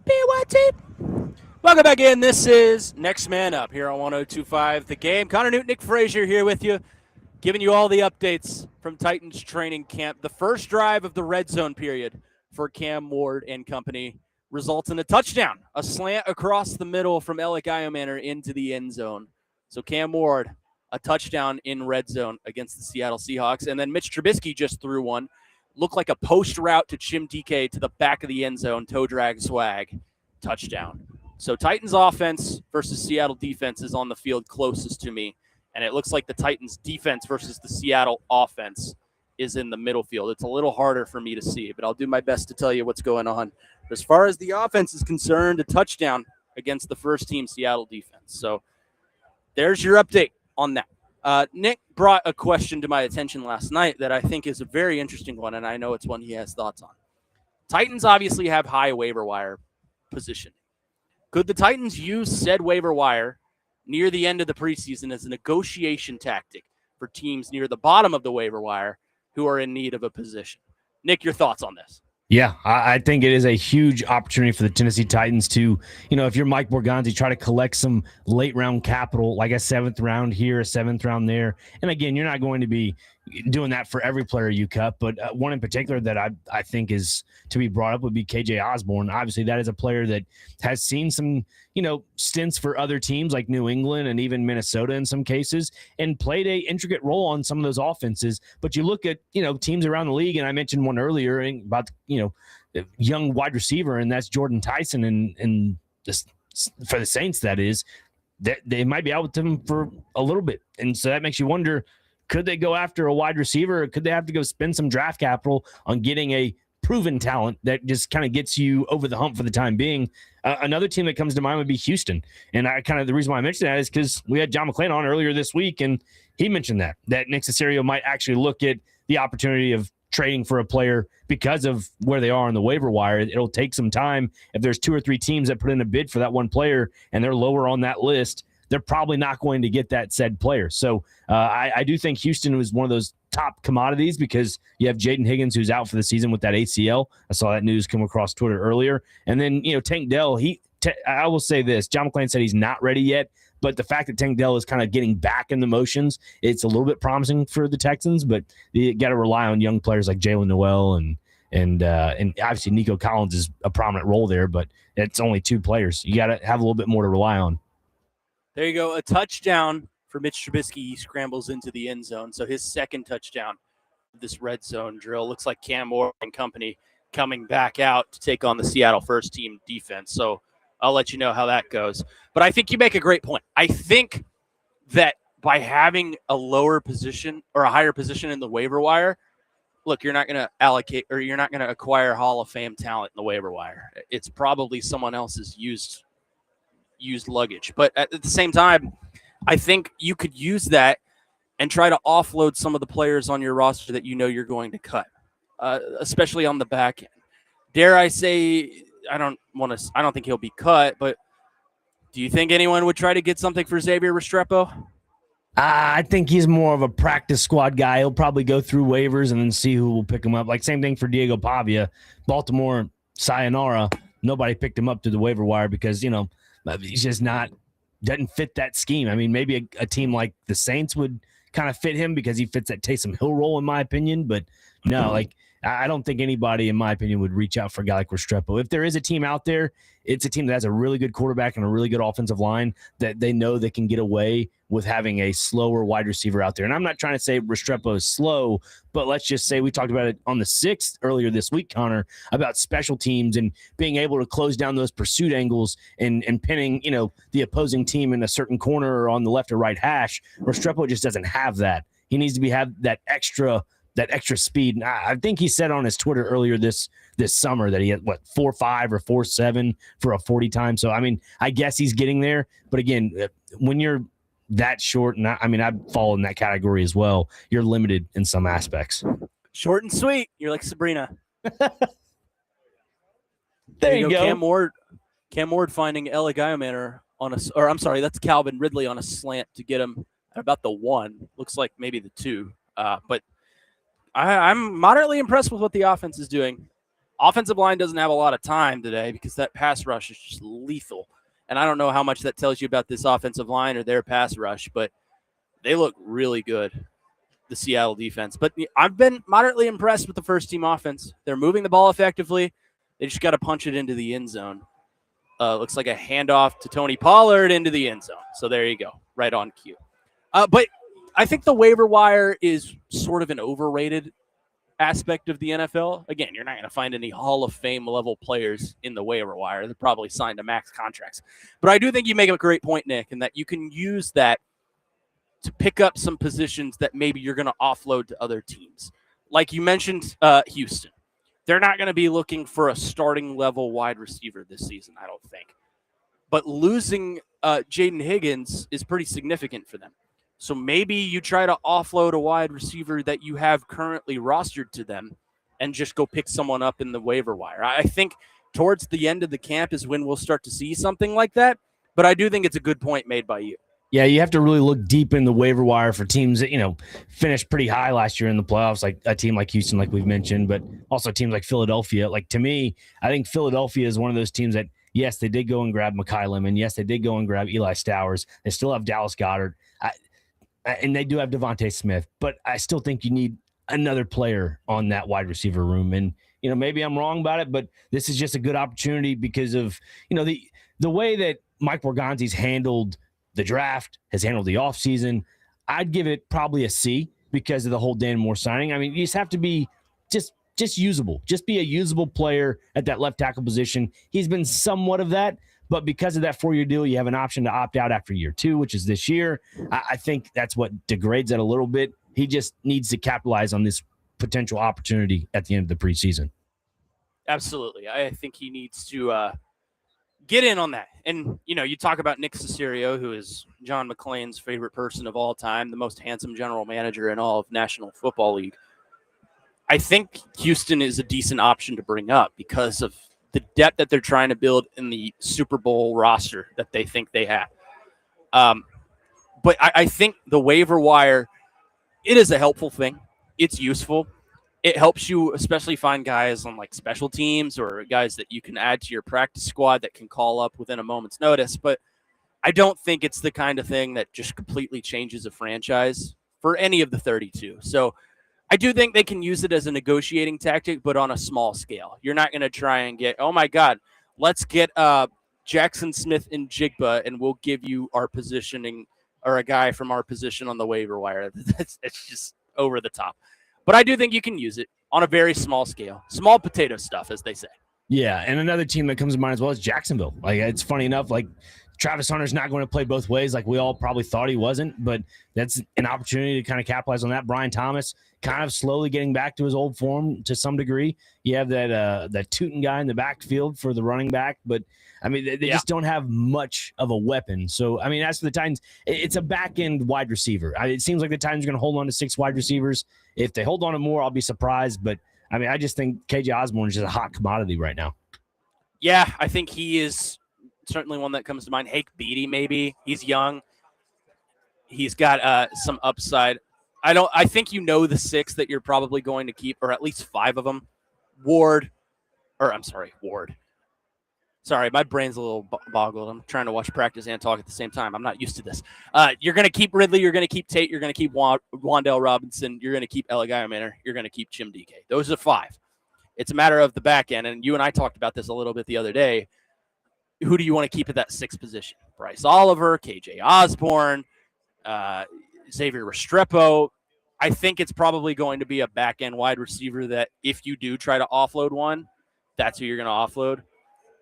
BYT. Welcome back in. This is Next Man Up here on 102.5 The Game. Connor Nute, Nick Frazier here with you, giving you all the updates from Titans training camp. The first drive of the red zone period for Cam Ward and company results in a touchdown, a slant across the middle from Alec Iomanner into the end zone. So Cam Ward, a touchdown in red zone against the Seattle Seahawks. And then Mitch Trubisky just threw one. Looked like a post route to Chim TK to the back of the end zone, toe drag swag, touchdown. So Titans offense versus Seattle defense is on the field closest to me. And it looks like the Titans defense versus the Seattle offense is in the middle field. It's a little harder for me to see, but I'll do my best to tell you what's going on. As far as the offense is concerned, a touchdown against the first team Seattle defense. So there's your update on that. Nick brought a question to my attention last night that I think is a very interesting one, and I know it's one he has thoughts on. Titans obviously have high waiver wire positioning. Could the Titans use said waiver wire near the end of the preseason as a negotiation tactic for teams near the bottom of the waiver wire who are in need of a position? Nick, your thoughts on this? Yeah, I think it is a huge opportunity for the Tennessee Titans to, if you're Mike Borgonzi, try to collect some late round capital, like a 7th round here, a 7th round there. And again, you're not going to be doing that for every player you cut, but one in particular that I think is to be brought up would be KJ Osborne. Obviously, that is a player that has seen some, stints for other teams like New England and even Minnesota in some cases, and played a intricate role on some of those offenses. But you look at, teams around the league, and I mentioned one earlier about, the young wide receiver, and that's Jordan Tyson, and just for the Saints, that is, that they might be out with him for a little bit. And so that makes you wonder, could they go after a wide receiver, or could they have to go spend some draft capital on getting a proven talent that just kind of gets you over the hump for the time being? Another team that comes to mind would be Houston. And the reason why I mentioned that is because we had John McClain on earlier this week, and he mentioned that Nick Caserio might actually look at the opportunity of trading for a player because of where they are on the waiver wire. It'll take some time. If there's 2 or 3 teams that put in a bid for that one player and they're lower on that list, they're probably not going to get that said player. So I do think Houston was one of those top commodities because you have Jaden Higgins, who's out for the season with that ACL. I saw that news come across Twitter earlier. And then, Tank Dell, I will say this, John McClain said he's not ready yet, but the fact that Tank Dell is kind of getting back in the motions, it's a little bit promising for the Texans, but you got to rely on young players like Jalen Noel and obviously Nico Collins is a prominent role there, but it's only 2 players. You got to have a little bit more to rely on. There you go. A touchdown for Mitch Trubisky. He scrambles into the end zone. So his second touchdown of this red zone drill. Looks like Cam Ward and company coming back out to take on the Seattle first team defense. So I'll let you know how that goes. But I think you make a great point. I think that by having a lower position or a higher position in the waiver wire, look, you're not going to allocate or you're not going to acquire Hall of Fame talent in the waiver wire. It's probably someone else's used luggage. But at the same time, I think you could use that and try to offload some of the players on your roster that you're going to cut, especially on the back end. Dare I say, I don't think he'll be cut, but do you think anyone would try to get something for Xavier Restrepo? I think he's more of a practice squad guy. He'll probably go through waivers and then see who will pick him up. Like same thing for Diego Pavia. Baltimore, sayonara. Nobody picked him up to the waiver wire because, he's just doesn't fit that scheme. I mean, maybe a team like the Saints would kind of fit him because he fits that Taysom Hill role, in my opinion. But no, I don't think anybody, in my opinion, would reach out for a guy like Restrepo. If there is a team out there, it's a team that has a really good quarterback and a really good offensive line that they know they can get away with having a slower wide receiver out there. And I'm not trying to say Restrepo is slow, but let's just say we talked about it on the 6th earlier this week, Connor, about special teams and being able to close down those pursuit angles and pinning, the opposing team in a certain corner or on the left or right hash. Restrepo just doesn't have that. He needs to have that extra speed. And I think he said on his Twitter earlier this summer that he had 4.5 or 4.7 for a 40 time. So, I mean, I guess he's getting there. But again, when you're that short, and I'd fall in that category as well, you're limited in some aspects. Short and sweet. You're like Sabrina. There you go. Cam Ward finding Alec Iomanner that's Calvin Ridley on a slant to get him at about the 1. Looks like maybe the 2. But I'm moderately impressed with what the offense is doing. Offensive line doesn't have a lot of time today because that pass rush is just lethal. And I don't know how much that tells you about this offensive line or their pass rush, but they look really good, the Seattle defense. But I've been moderately impressed with the first-team offense. They're moving the ball effectively. They just got to punch it into the end zone. Looks like a handoff to Tony Pollard into the end zone. So there you go, right on cue. But I think the waiver wire is sort of an overrated aspect of the NFL. Again, you're not going to find any Hall of Fame level players in the waiver wire. They're probably signed to max contracts. But I do think you make a great point, Nick, in that you can use that to pick up some positions that maybe you're going to offload to other teams. Like you mentioned, Houston. They're not going to be looking for a starting level wide receiver this season, I don't think. But losing Jaden Higgins is pretty significant for them. So maybe you try to offload a wide receiver that you have currently rostered to them and just go pick someone up in the waiver wire. I think towards the end of the camp is when we'll start to see something like that. But I do think it's a good point made by you. Yeah, you have to really look deep in the waiver wire for teams that, finished pretty high last year in the playoffs, like a team like Houston, like we've mentioned, but also teams like Philadelphia. Like, to me, I think Philadelphia is one of those teams that, yes, they did go and grab Lyman. Yes, they did go and grab Eli Stowers. They still have Dallas Goedert. And they do have Devontae Smith, but I still think you need another player on that wide receiver room. And, maybe I'm wrong about it, but this is just a good opportunity because of, the way that Mike Morganti's handled the draft, has handled the offseason. I'd give it probably a C because of the whole Dan Moore signing. I mean, you just have to be just usable. Just be a usable player at that left tackle position. He's been somewhat of that. But because of that 4-year deal, you have an option to opt out after year 2, which is this year. I think that's what degrades it a little bit. He just needs to capitalize on this potential opportunity at the end of the preseason. Absolutely. I think he needs to get in on that. And, you talk about Nick Caserio, who is John McClain's favorite person of all time, the most handsome general manager in all of National Football League. I think Houston is a decent option to bring up because of the depth that they're trying to build in the Super Bowl roster that they think they have. But I think the waiver wire, it is a helpful thing. It's useful. It helps you especially find guys on like special teams or guys that you can add to your practice squad that can call up within a moment's notice. But I don't think it's the kind of thing that just completely changes a franchise for any of the 32. So I do think they can use it as a negotiating tactic, but on a small scale. You're not going to try and get, oh my God, let's get Jackson Smith and Jigba, and we'll give you our positioning or a guy from our position on the waiver wire. It's just over the top. But I do think you can use it on a very small scale. Small potato stuff, as they say. Yeah, and another team that comes to mind as well is Jacksonville. Like, it's funny enough, like, Travis Hunter's not going to play both ways like we all probably thought he wasn't, but that's an opportunity to kind of capitalize on that. Brian Thomas kind of slowly getting back to his old form to some degree. You have that Tootin guy in the backfield for the running back, but I mean, they just don't have much of a weapon. So, I mean, as for the Titans, it's a back-end wide receiver. It seems like the Titans are going to hold on to 6 wide receivers. If they hold on to more, I'll be surprised. But, I mean, I just think KJ Osborne is just a hot commodity right now. Yeah, I think he is certainly one that comes to mind. Hake Beatty, maybe. He's young. He's got some upside. I think the 6 that you're probably going to keep, or at least 5 of them. Ward. Sorry, my brain's a little boggled. I'm trying to watch practice and talk at the same time. I'm not used to this. You're going to keep Ridley. You're going to keep Tate. You're going to keep Wan'Dale Robinson. You're going to keep Eligay Minor. You're going to keep Jim DK. Those are 5. It's a matter of the back end. And you and I talked about this a little bit the other day. Who do you want to keep at that 6th position? Bryce Oliver, KJ Osborne, Xavier Restrepo. I think it's probably going to be a back-end wide receiver that if you do try to offload one, that's who you're going to offload.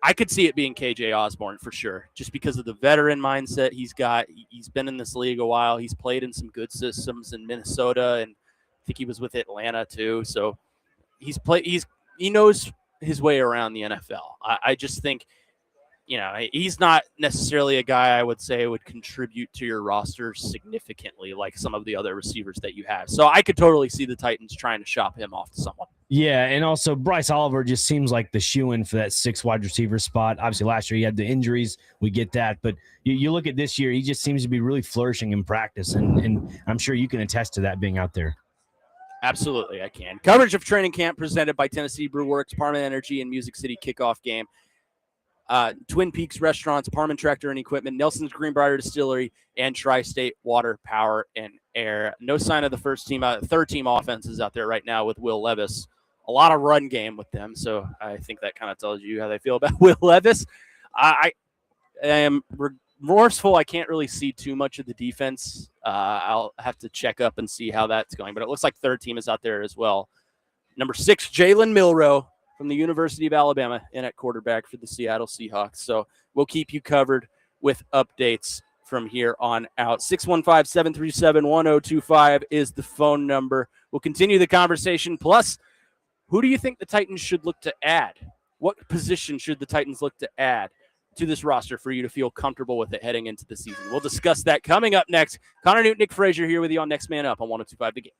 I could see it being KJ Osborne for sure, just because of the veteran mindset he's got. He's been in this league a while. He's played in some good systems in Minnesota, and I think he was with Atlanta too. So he knows his way around the NFL. I just think, he's not necessarily a guy I would say would contribute to your roster significantly like some of the other receivers that you have. So I could totally see the Titans trying to shop him off to someone. Yeah, and also Bryce Oliver just seems like the shoe-in for that 6 wide receiver spot. Obviously, last year he had the injuries. We get that. But you look at this year, he just seems to be really flourishing in practice, and I'm sure you can attest to that being out there. Absolutely, I can. Coverage of training camp presented by Tennessee Brew Works, Parma Energy, and Music City kickoff game. Twin Peaks Restaurants, Parman Tractor and Equipment, Nelson's Greenbrier Distillery, and Tri-State Water, Power, and Air. No sign of the third team offenses out there right now with Will Levis. A lot of run game with them, so I think that kind of tells you how they feel about Will Levis. I am remorseful. I can't really see too much of the defense. I'll have to check up and see how that's going, but it looks like third team is out there as well. Number 6, Jalen Milroe from the University of Alabama in at quarterback for the Seattle Seahawks. So we'll keep you covered with updates from here on out. 615-737-1025 is the phone number. We'll continue the conversation. Plus, who do you think the Titans should look to add? What position should the Titans look to add to this roster for you to feel comfortable with it heading into the season? We'll discuss that coming up next. Connor Nute, Nick Frazier here with you on Next Man Up on 102.5 The Game.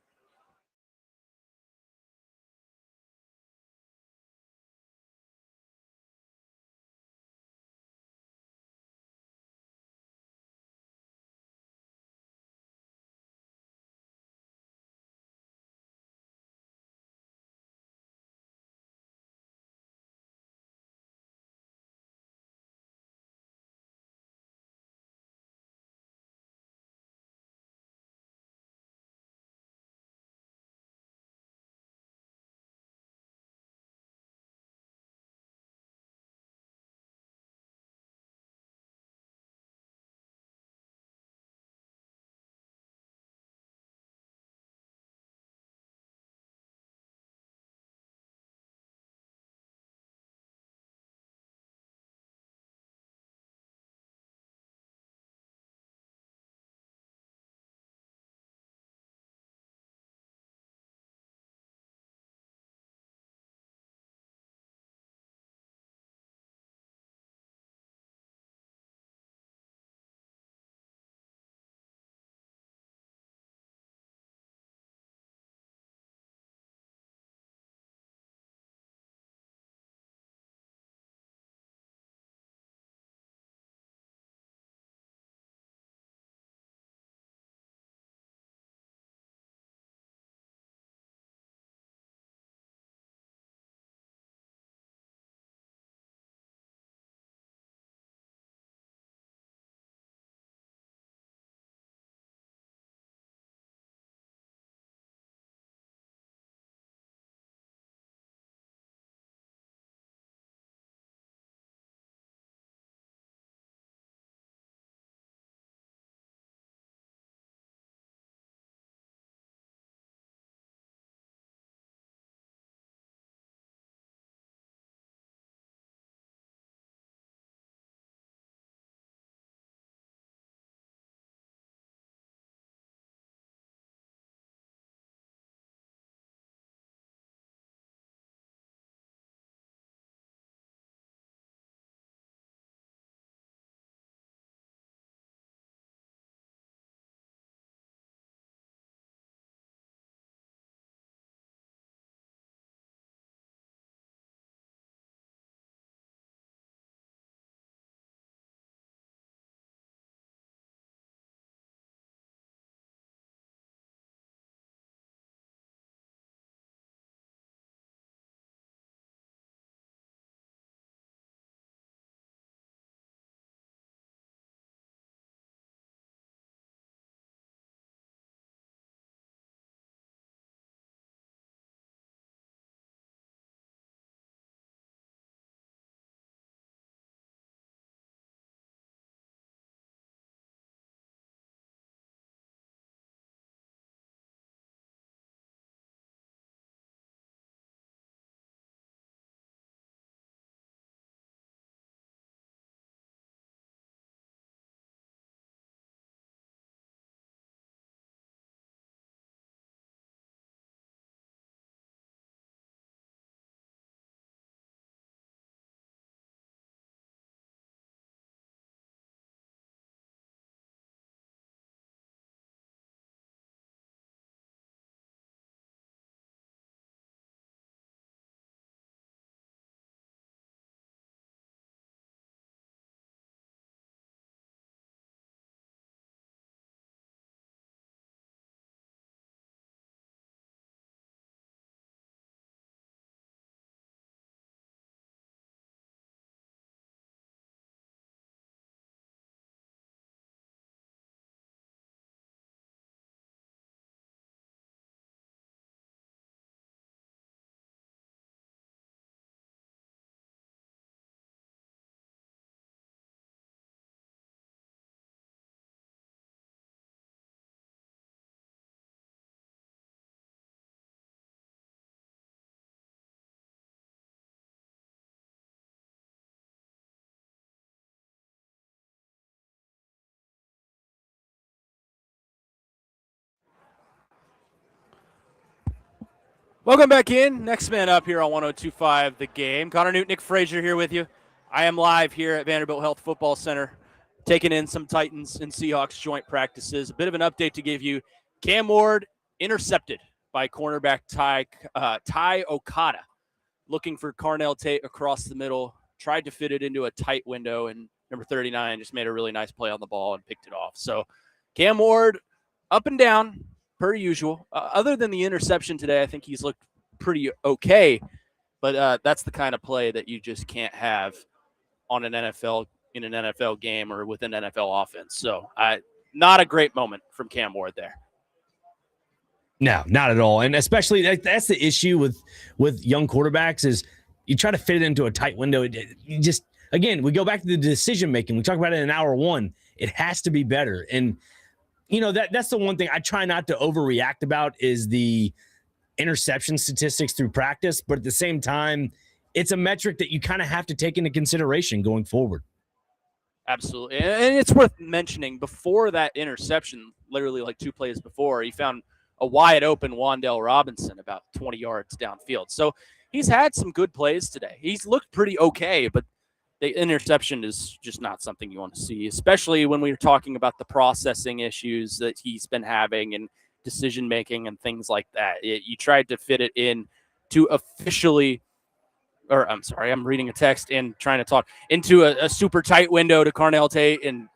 Welcome back in. Next man up here on 102.5 The Game. Connor Nute, Nick Frazier here with you. I am live here at Vanderbilt Health Football Center, taking in some Titans and Seahawks joint practices. A bit of an update to give you. Cam Ward intercepted by cornerback Ty Okada, looking for Carnell Tate across the middle. Tried to fit it into a tight window, and number 39 just made a really nice play on the ball and picked it off. So Cam Ward up and down, per usual. Other than the interception today, I think he's looked pretty okay. But that's the kind of play that you just can't have on in an NFL game or with an NFL offense. So not a great moment from Cam Ward there. No, not at all. And especially that's the issue with young quarterbacks is you try to fit it into a tight window. You just, again, we go back to the decision making. We talk about it in hour one. It has to be better. And that's the one thing I try not to overreact about is the interception statistics through practice. But at the same time, it's a metric that you kind of have to take into consideration going forward. Absolutely. And it's worth mentioning, before that interception, literally like 2 plays before, he found a wide open Wan'Dale Robinson about 20 yards downfield. So he's had some good plays today. He's looked pretty okay, but the interception is just not something you want to see, especially when we're talking about the processing issues that he's been having and decision-making and things like that. You tried to fit it in to I'm reading a text and trying to talk into a super tight window to Carnell Tate and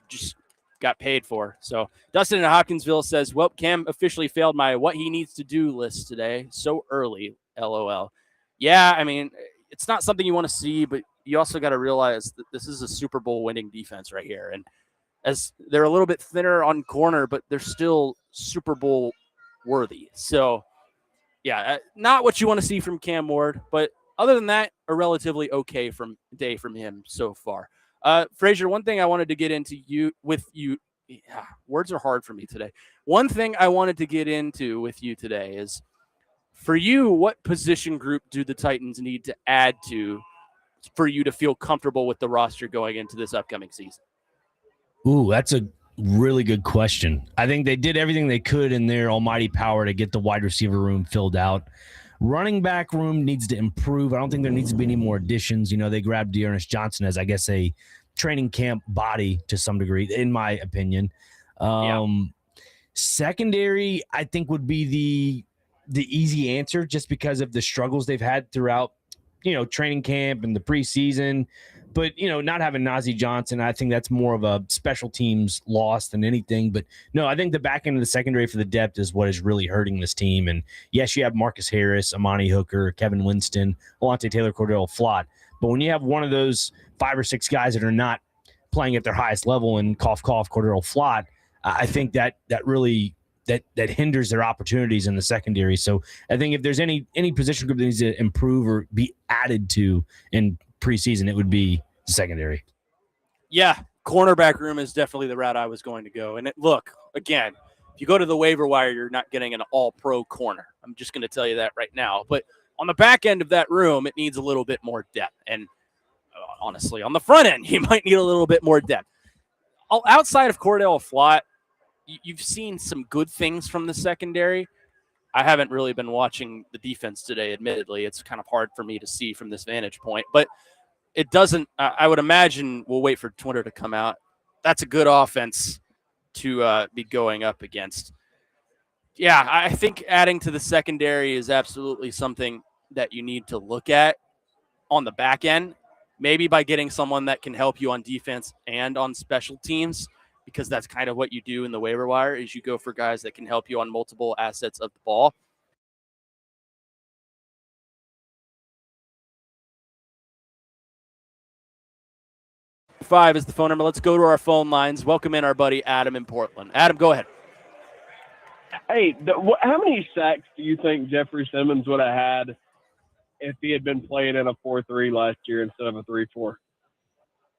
just got paid for. So Dustin in Hopkinsville says, well, Cam officially failed my what he needs to do list today. So early, LOL. Yeah, I mean, it's not something you want to see, but you also got to realize that this is a Super Bowl winning defense right here. And as they're a little bit thinner on corner, but they're still Super Bowl worthy. So yeah, not what you want to see from Cam Ward, but other than that, a relatively okay day from him so far. Frazier, one thing I wanted to get into words are hard for me today. One thing I wanted to get into with you today is, for you, what position group do the Titans need to add to for you to feel comfortable with the roster going into this upcoming season? Ooh, that's a really good question. I think they did everything they could in their almighty power to get the wide receiver room filled out. Running back room needs to improve. I don't think there needs to be any more additions. They grabbed Dearness Johnson as, I guess, a training camp body to some degree, in my opinion. Secondary, I think, would be the easy answer just because of the struggles they've had throughout, training camp and the preseason. But, not having Najee Johnson, I think that's more of a special teams loss than anything. But, no, I think the back end of the secondary for the depth is what is really hurting this team. And, yes, you have Marcus Harris, Amani Hooker, Kevin Winston, Alontae Taylor, Cordell Flott. But when you have one of those 5 or 6 guys that are not playing at their highest level, and cough, Cordell Flott, I think that really that hinders their opportunities in the secondary. So I think if there's any position group that needs to improve or be added to in preseason, it would be the secondary. Yeah, cornerback room is definitely the route I was going to go. And look, again, if you go to the waiver wire, you're not getting an all-pro corner. I'm just going to tell you that right now. But on the back end of that room, it needs a little bit more depth. And honestly, on the front end, you might need a little bit more depth. Outside of Cordell Flott, you've seen some good things from the secondary. I haven't really been watching the defense today, admittedly. It's kind of hard for me to see from this vantage point. But it doesn't – I would imagine we'll wait for Twitter to come out. That's a good offense to be going up against. Yeah, I think adding to the secondary is absolutely something that you need to look at on the back end, maybe by getting someone that can help you on defense and on special teams, because that's kind of what you do in the waiver wire is you go for guys that can help you on multiple assets of the ball. Five is the phone number. Let's go to our phone lines. Welcome in our buddy Adam in Portland. Adam, go ahead. Hey, how many sacks do you think Jeffrey Simmons would have had if he had been playing in a 4-3 last year instead of a 3-4?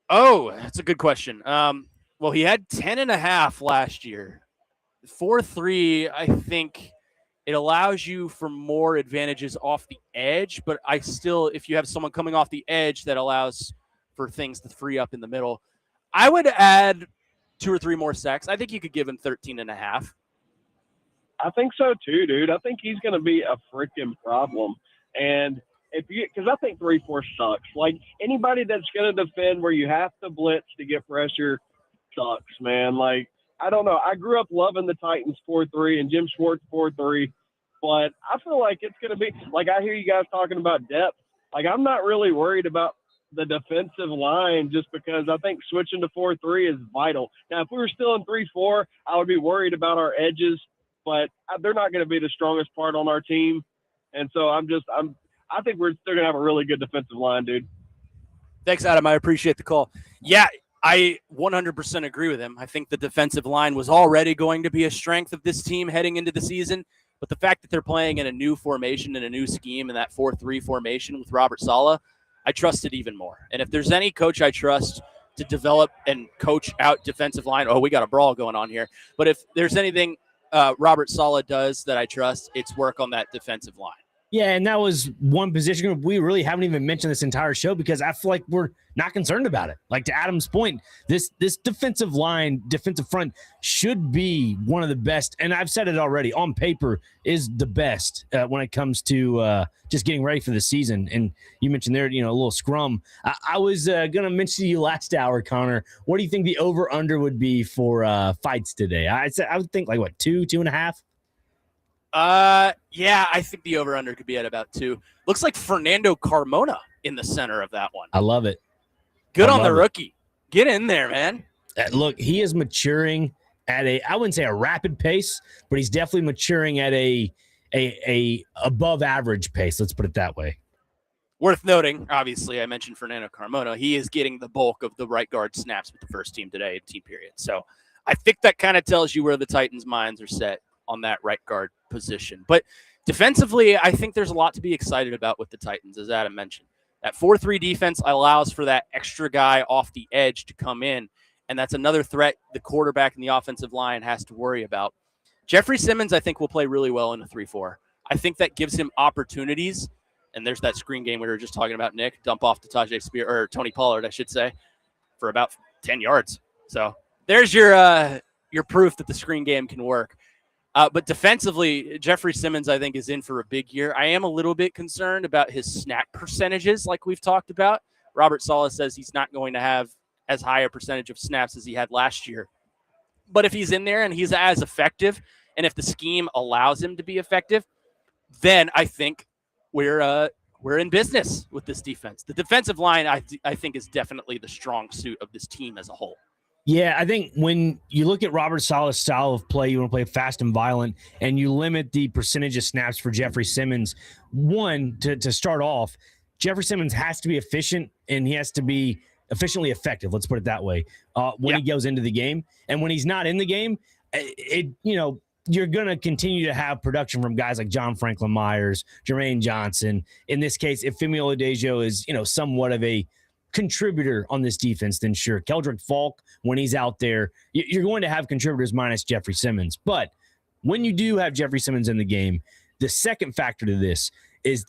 Oh, that's a good question. Well, he had 10.5 last year. 4-3, I think it allows you for more advantages off the edge, but if you have someone coming off the edge that allows for things to free up in the middle, I would add 2 or 3 more sacks. I think you could give him 13.5. I think so too, dude. I think he's going to be a freaking problem. And because I think 3-4 sucks. Like, anybody that's going to defend where you have to blitz to get pressure sucks, man. Like, I don't know. I grew up loving the Titans 4-3 and Jim Schwartz 4-3, but I feel like it's going to be like, I hear you guys talking about depth. Like, I'm not really worried about the defensive line just because I think switching to 4-3 is vital. Now, if we were still in 3-4, I would be worried about our edges, but they're not going to be the strongest part on our team. And so I think we're still going to have a really good defensive line, dude. Thanks, Adam. I appreciate the call. Yeah, I 100% agree with him. I think the defensive line was already going to be a strength of this team heading into the season, but the fact that they're playing in a new formation and a new scheme in that 4-3 formation with Robert Saleh, I trust it even more. And if there's any coach I trust to develop and coach out defensive line, we got a brawl going on here. But if there's anything Robert Saleh does that I trust, it's work on that defensive line. Yeah, and that was one position group we really haven't even mentioned this entire show because I feel like we're not concerned about it. Like, to Adam's point, this defensive line, defensive front should be one of the best, and I've said it already, on paper is the best when it comes to just getting ready for the season. And you mentioned there, a little scrum. I was going to mention to you last hour, Connor, what do you think the over-under would be for fights today? I would think like, what, 2.5? Yeah, I think the over-under could be at about 2. Looks like Fernando Carmona in the center of that one. I love it. Good on the rookie. Get in there, man. Look, he is maturing at I wouldn't say a rapid pace, but he's definitely maturing at a above average pace. Let's put it that way. Worth noting, obviously, I mentioned Fernando Carmona. He is getting the bulk of the right guard snaps with the first team today in team period. So I think that kind of tells you where the Titans' minds are set on that right guard position. But defensively, I think there's a lot to be excited about with the Titans, as Adam mentioned. That 4-3 defense allows for that extra guy off the edge to come in, and that's another threat the quarterback and the offensive line has to worry about. Jeffrey Simmons, I think, will play really well in a 3-4. I think that gives him opportunities, and there's that screen game we were just talking about, Nick, dump off to Tony Pollard, I should say, for about 10 yards. So there's your proof that the screen game can work. But defensively, Jeffrey Simmons, I think, is in for a big year. I am a little bit concerned about his snap percentages, like we've talked about. Robert Saleh says he's not going to have as high a percentage of snaps as he had last year. But if he's in there and he's as effective, and if the scheme allows him to be effective, then I think we're in business with this defense. The defensive line, I think, is definitely the strong suit of this team as a whole. Yeah, I think when you look at Robert Saleh's style of play, you want to play fast and violent, and you limit the percentage of snaps for Jeffrey Simmons. One, to start off, Jeffrey Simmons has to be efficient, and he has to be efficiently effective. Let's put it that way. When he goes into the game, and when he's not in the game, you're going to continue to have production from guys like John Franklin Myers, Jermaine Johnson. In this case, if Femi Oladejo is somewhat of a contributor on this defense, then sure. Keldrick Falk, when he's out there, you're going to have contributors minus Jeffrey Simmons. But when you do have Jeffrey Simmons in the game, the second factor to this is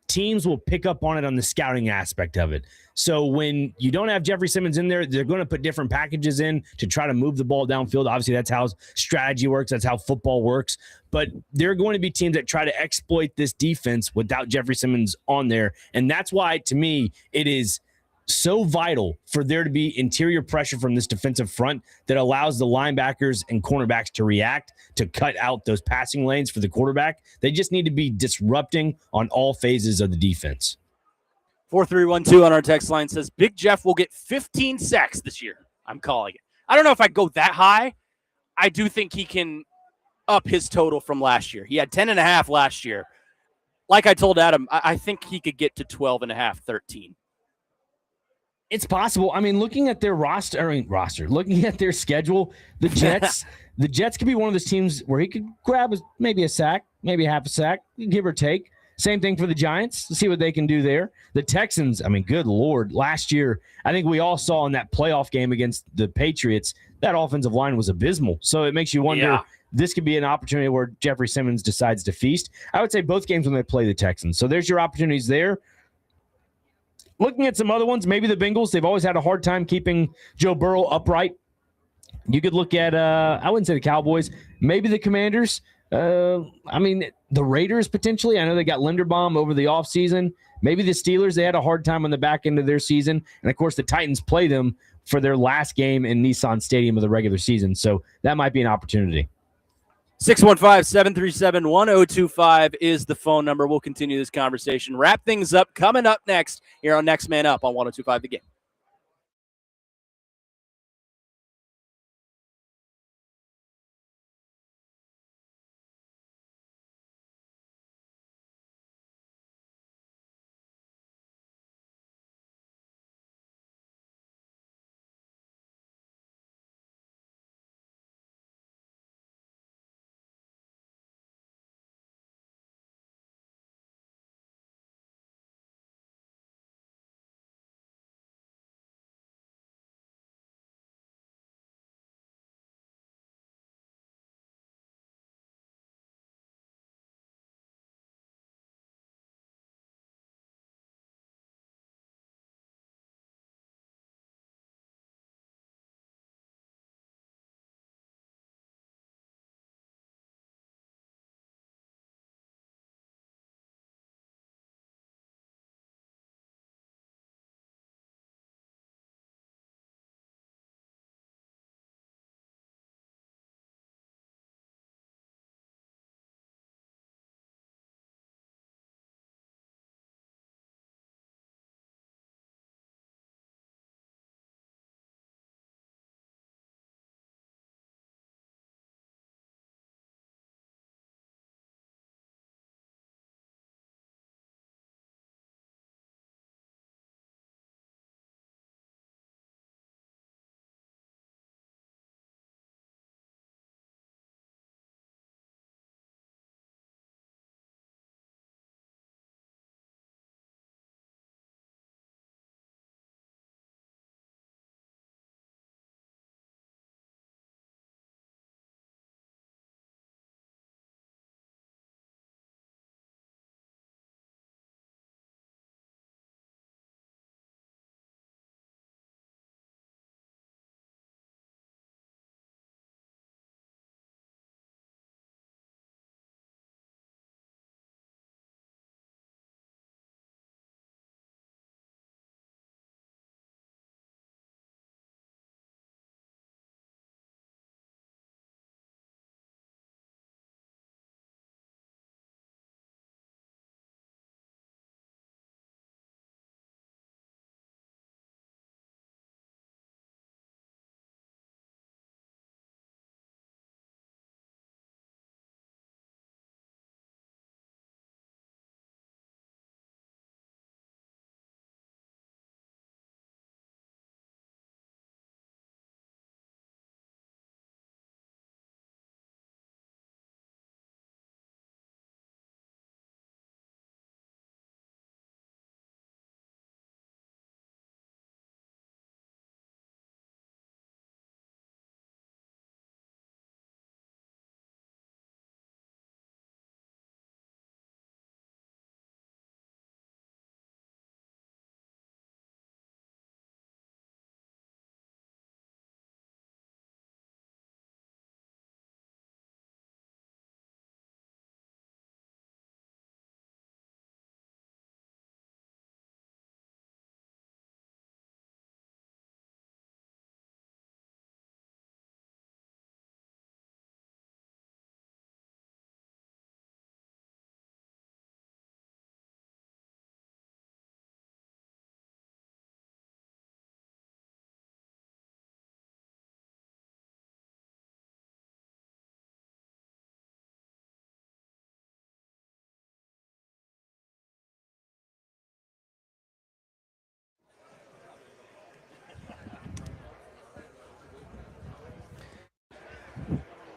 teams will pick up on it on the scouting aspect of it. So when you don't have Jeffrey Simmons in there, they're going to put different packages in to try to move the ball downfield. Obviously, that's how strategy works. That's how football works. But there are going to be teams that try to exploit this defense without Jeffrey Simmons on there. And that's why, to me, it is so vital for there to be interior pressure from this defensive front that allows the linebackers and cornerbacks to react, to cut out those passing lanes for the quarterback. They just need to be disrupting on all phases of the defense. 4312 on our text line says, Big Jeff will get 15 sacks this year. I'm calling it. I don't know if I go that high. I do think he can up his total from last year. He had 10.5 last year. Like I told Adam, I think he could get to 12.5, 13. It's possible. I mean, looking at their looking at their schedule, the Jets could be one of those teams where he could grab maybe a sack, maybe half a sack, give or take. Same thing for the Giants. Let's see what they can do there. The Texans, I mean, good Lord. Last year, I think we all saw in that playoff game against the Patriots, that offensive line was abysmal. So it makes you wonder, this could be an opportunity where Jeffrey Simmons decides to feast. I would say both games when they play the Texans. So there's your opportunities there. Looking at some other ones, maybe the Bengals. They've always had a hard time keeping Joe Burrow upright. You could look at, I wouldn't say the Cowboys, maybe the Commanders. I mean, the Raiders potentially. I know they got Linderbaum over the offseason. Maybe the Steelers, they had a hard time on the back end of their season. And, of course, the Titans play them for their last game in Nissan Stadium of the regular season. So that might be an opportunity. 615-737-1025 is the phone number. We'll continue this conversation. Wrap things up coming up next here on Next Man Up on 1025 The Game.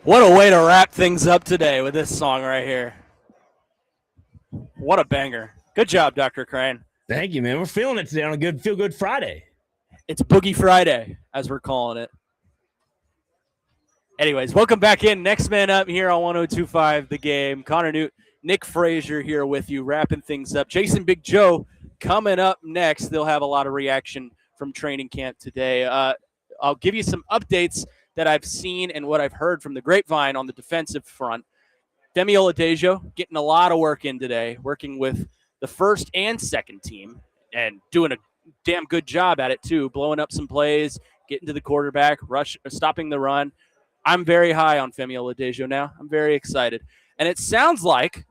What a way to wrap things up today with this song right here. What a banger. Good job, Dr. Crane. Thank you, man. We're feeling it today on a good Feel Good Friday. It's Boogie Friday, as we're calling it. Anyways, welcome back in. Next Man Up here on 1025 The Game. Connor Nute, Nick Frazier here with you, wrapping things up. Jason Big Joe coming up next. They'll have a lot of reaction from training camp today. I'll give you some updates that I've seen and what I've heard from the grapevine on the defensive front. Femi Oladejo getting a lot of work in today, working with the first and second team and doing a damn good job at it too, blowing up some plays, getting to the quarterback, stopping the run. I'm very high on Femi Oladejo now. I'm very excited. And it sounds like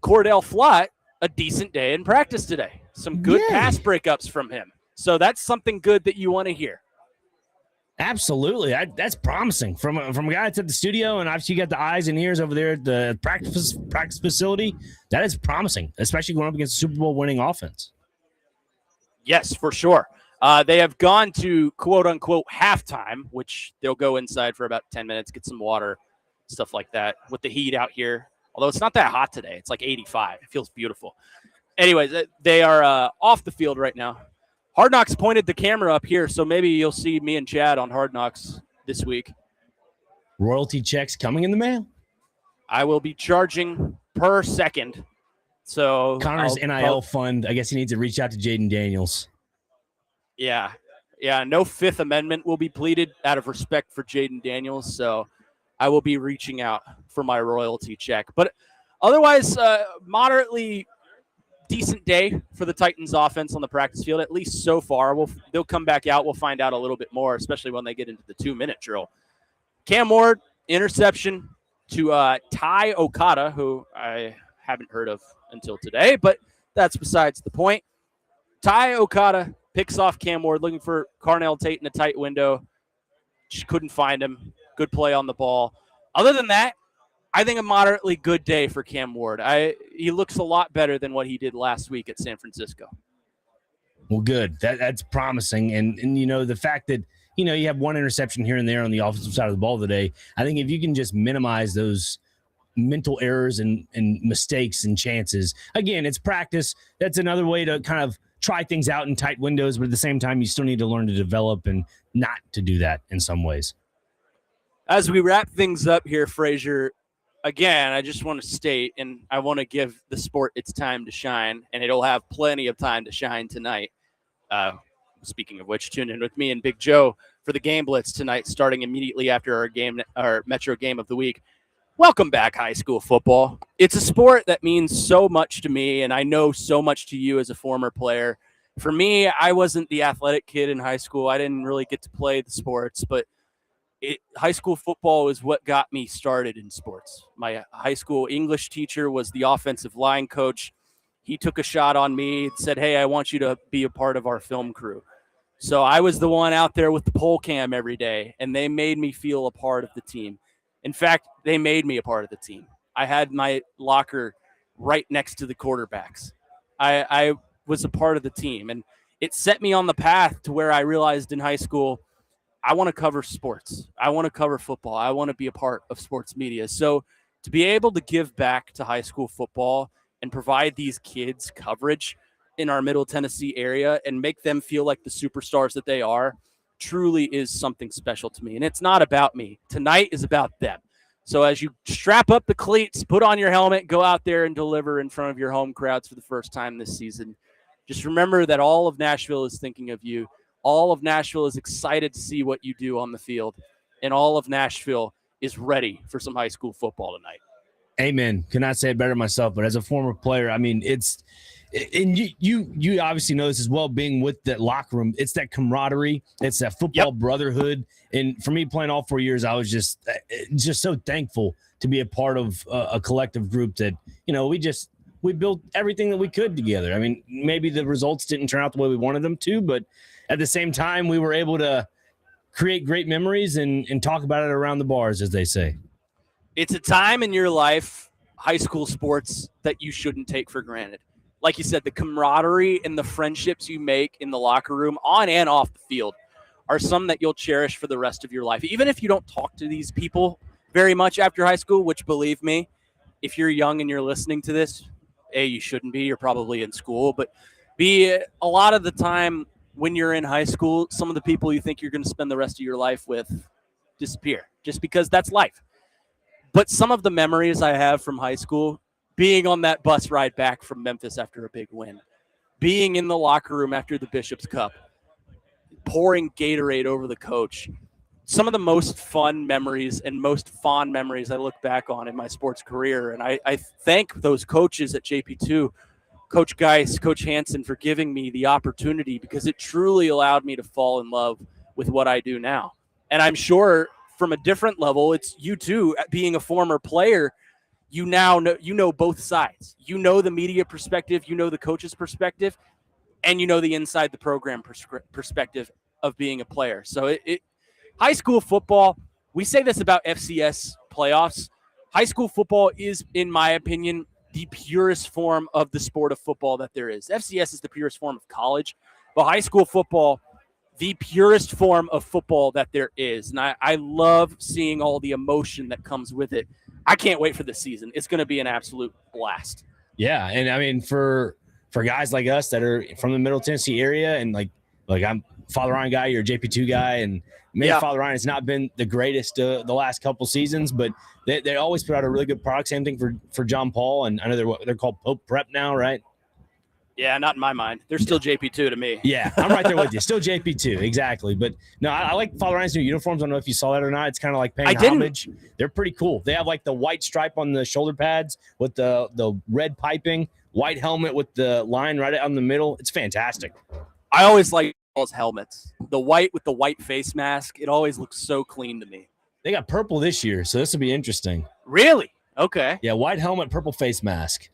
Cordell Flott, a decent day in practice today. Some good pass breakups from him. So that's something good that you want to hear. Absolutely. That's promising from a guy that's at the studio, and obviously you got the eyes and ears over there at the practice facility. That is promising, especially going up against a Super Bowl winning offense. Yes, for sure. They have gone to quote-unquote halftime, which they'll go inside for about 10 minutes, get some water, stuff like that with the heat out here. Although it's not that hot today. It's like 85. It feels beautiful. Anyways, they are off the field right now. Hard Knocks pointed the camera up here, so maybe you'll see me and Chad on Hard Knocks this week. Royalty checks coming in the mail. I will be charging per second. So Connor's NIL fund, I guess he needs to reach out to Jaden Daniels. Yeah. No Fifth Amendment will be pleaded out of respect for Jaden Daniels, so I will be reaching out for my royalty check. But otherwise, moderately decent day for the Titans offense on the practice field, at least so far. They'll come back out. We'll find out a little bit more, especially when they get into the 2-minute drill. Cam Ward, interception to Ty Okada, who I haven't heard of until today, but that's besides the point. Ty Okada picks off Cam Ward, looking for Carnell Tate in a tight window. Just couldn't find him. Good play on the ball. Other than that, I think a moderately good day for Cam Ward. He looks a lot better than what he did last week at San Francisco. Well, good. That's promising. And you know, the fact that, you know, you have one interception here and there on the offensive side of the ball today, I think if you can just minimize those mental errors and mistakes and chances, again, it's practice. That's another way to kind of try things out in tight windows, but at the same time, you still need to learn to develop and not to do that in some ways. As we wrap things up here, Frazier, again, I just want to state, and I want to give the sport its time to shine, and it'll have plenty of time to shine tonight. Speaking of which, tune in with me and Big Joe for the Game Blitz tonight, starting immediately after our Metro Game of the Week. Welcome back, high school football. It's a sport that means so much to me, and I know so much to you as a former player. For me, I wasn't the athletic kid in high school. I didn't really get to play the sports, but high school football is what got me started in sports. My high school English teacher was the offensive line coach. He took a shot on me and said, "Hey, I want you to be a part of our film crew." So I was the one out there with the pole cam every day, and they made me feel a part of the team. In fact, they made me a part of the team. I had my locker right next to the quarterbacks. I was a part of the team, and it set me on the path to where I realized in high school, I want to cover sports. I want to cover football. I want to be a part of sports media. So to be able to give back to high school football and provide these kids coverage in our Middle Tennessee area and make them feel like the superstars that they are truly is something special to me. And it's not about me. Tonight is about them. So as you strap up the cleats, put on your helmet, go out there and deliver in front of your home crowds for the first time this season, just remember that all of Nashville is thinking of you. All of Nashville is excited to see what you do on the field, and all of Nashville is ready for some high school football tonight. Amen. Cannot say it better myself, but as a former player, I mean, and you obviously know this as well, being with that locker room, it's that camaraderie, it's that football brotherhood. And for me, playing all 4 years, I was just so thankful to be a part of a collective group that, you know, we built everything that we could together. I mean, maybe the results didn't turn out the way we wanted them to, but at the same time, we were able to create great memories and talk about it around the bars, as they say. It's a time in your life, high school sports, that you shouldn't take for granted. Like you said, the camaraderie and the friendships you make in the locker room, on and off the field, are some that you'll cherish for the rest of your life. Even if you don't talk to these people very much after high school, which, believe me, if you're young and you're listening to this, A, you shouldn't be. You're probably in school. But B, a lot of the time when you're in high school, some of the people you think you're going to spend the rest of your life with disappear just because that's life. But some of the memories I have from high school, being on that bus ride back from Memphis after a big win, being in the locker room after the Bishop's Cup, pouring Gatorade over the coach, some of the most fun memories and most fond memories I look back on in my sports career. And I thank those coaches at JP2, Coach Geis, Coach Hansen, for giving me the opportunity, because it truly allowed me to fall in love with what I do now. And I'm sure from a different level, it's you too, being a former player, you now know both sides. You know the media perspective, you know the coach's perspective, and you know the inside the program perspective of being a player. So high school football, we say this about FCS playoffs. High school football is, in my opinion, the purest form of the sport of football that there is. FCS is the purest form of college, but high school football, the purest form of football that there is. And I love seeing all the emotion that comes with it. I can't wait for the season. It's going to be an absolute blast. Yeah, and I mean, for guys like us that are from the Middle Tennessee area, and like I'm Father Ryan guy, you're a JP2 guy, and maybe Father Ryan has not been the greatest the last couple seasons, but they always put out a really good product. Same thing for John Paul, and I know they're called Pope Prep now, right? Yeah, not in my mind. They're still JP2 to me. Yeah, I'm right there with you. Still JP2, exactly. But no, I like Father Ryan's new uniforms. I don't know if you saw that or not. It's kind of like paying homage. They're pretty cool. They have like the white stripe on the shoulder pads with the red piping, white helmet with the line right on the middle. It's fantastic. I always like those helmets. The white with the white face mask. It always looks so clean to me. They got purple this year, so this will be interesting. Really? Okay. Yeah, white helmet, purple face mask.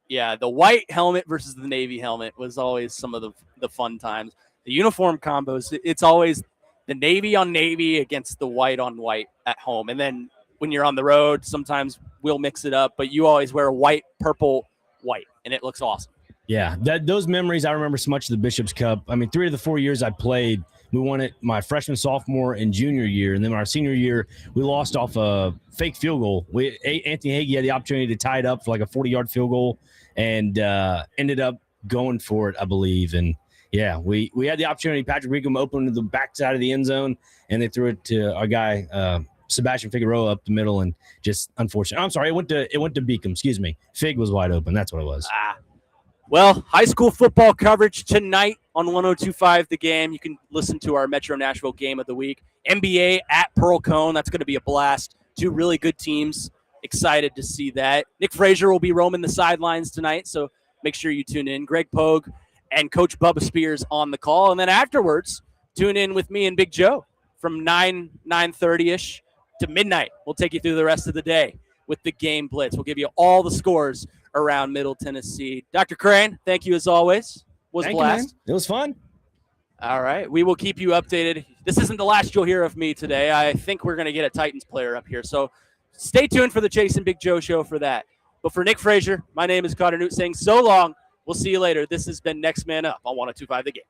Yeah, the white helmet versus the navy helmet was always some of the fun times. The uniform combos, it's always the navy on navy against the white on white at home. And then when you're on the road, sometimes we'll mix it up, but you always wear white, purple, white, and it looks awesome. Yeah, those memories, I remember so much of the Bishop's Cup. I mean, 3 of the 4 years I played, we won it my freshman, sophomore, and junior year. And then our senior year, we lost off a fake field goal. Anthony Hagee had the opportunity to tie it up for like a 40-yard field goal and ended up going for it, I believe. And, yeah, we had the opportunity. Patrick Recom opened to the backside of the end zone, and they threw it to our guy, Sebastian Figueroa, up the middle, and just unfortunate. I'm sorry, it went to Beacom. Excuse me. Fig was wide open. That's what it was. Well, high school football coverage tonight on 102.5 The Game. You can listen to our Metro Nashville Game of the Week. NBA at Pearl Cone. That's going to be a blast. 2 really good teams. Excited to see that. Nick Frazier will be roaming the sidelines tonight, so make sure you tune in. Greg Pogue and Coach Bubba Spears on the call. And then afterwards, tune in with me and Big Joe from 9:30-ish to midnight. We'll take you through the rest of the day with the Game Blitz. We'll give you all the scores around Middle Tennessee. Dr. Crane, thank you as always. Was a blast. It was fun. All right. We will keep you updated. This isn't the last you'll hear of me today. I think we're going to get a Titans player up here. So stay tuned for the Chase and Big Joe show for that. But for Nick Frazier, my name is Nute saying so long. We'll see you later. This has been Next Man Up on 102.5 The Game.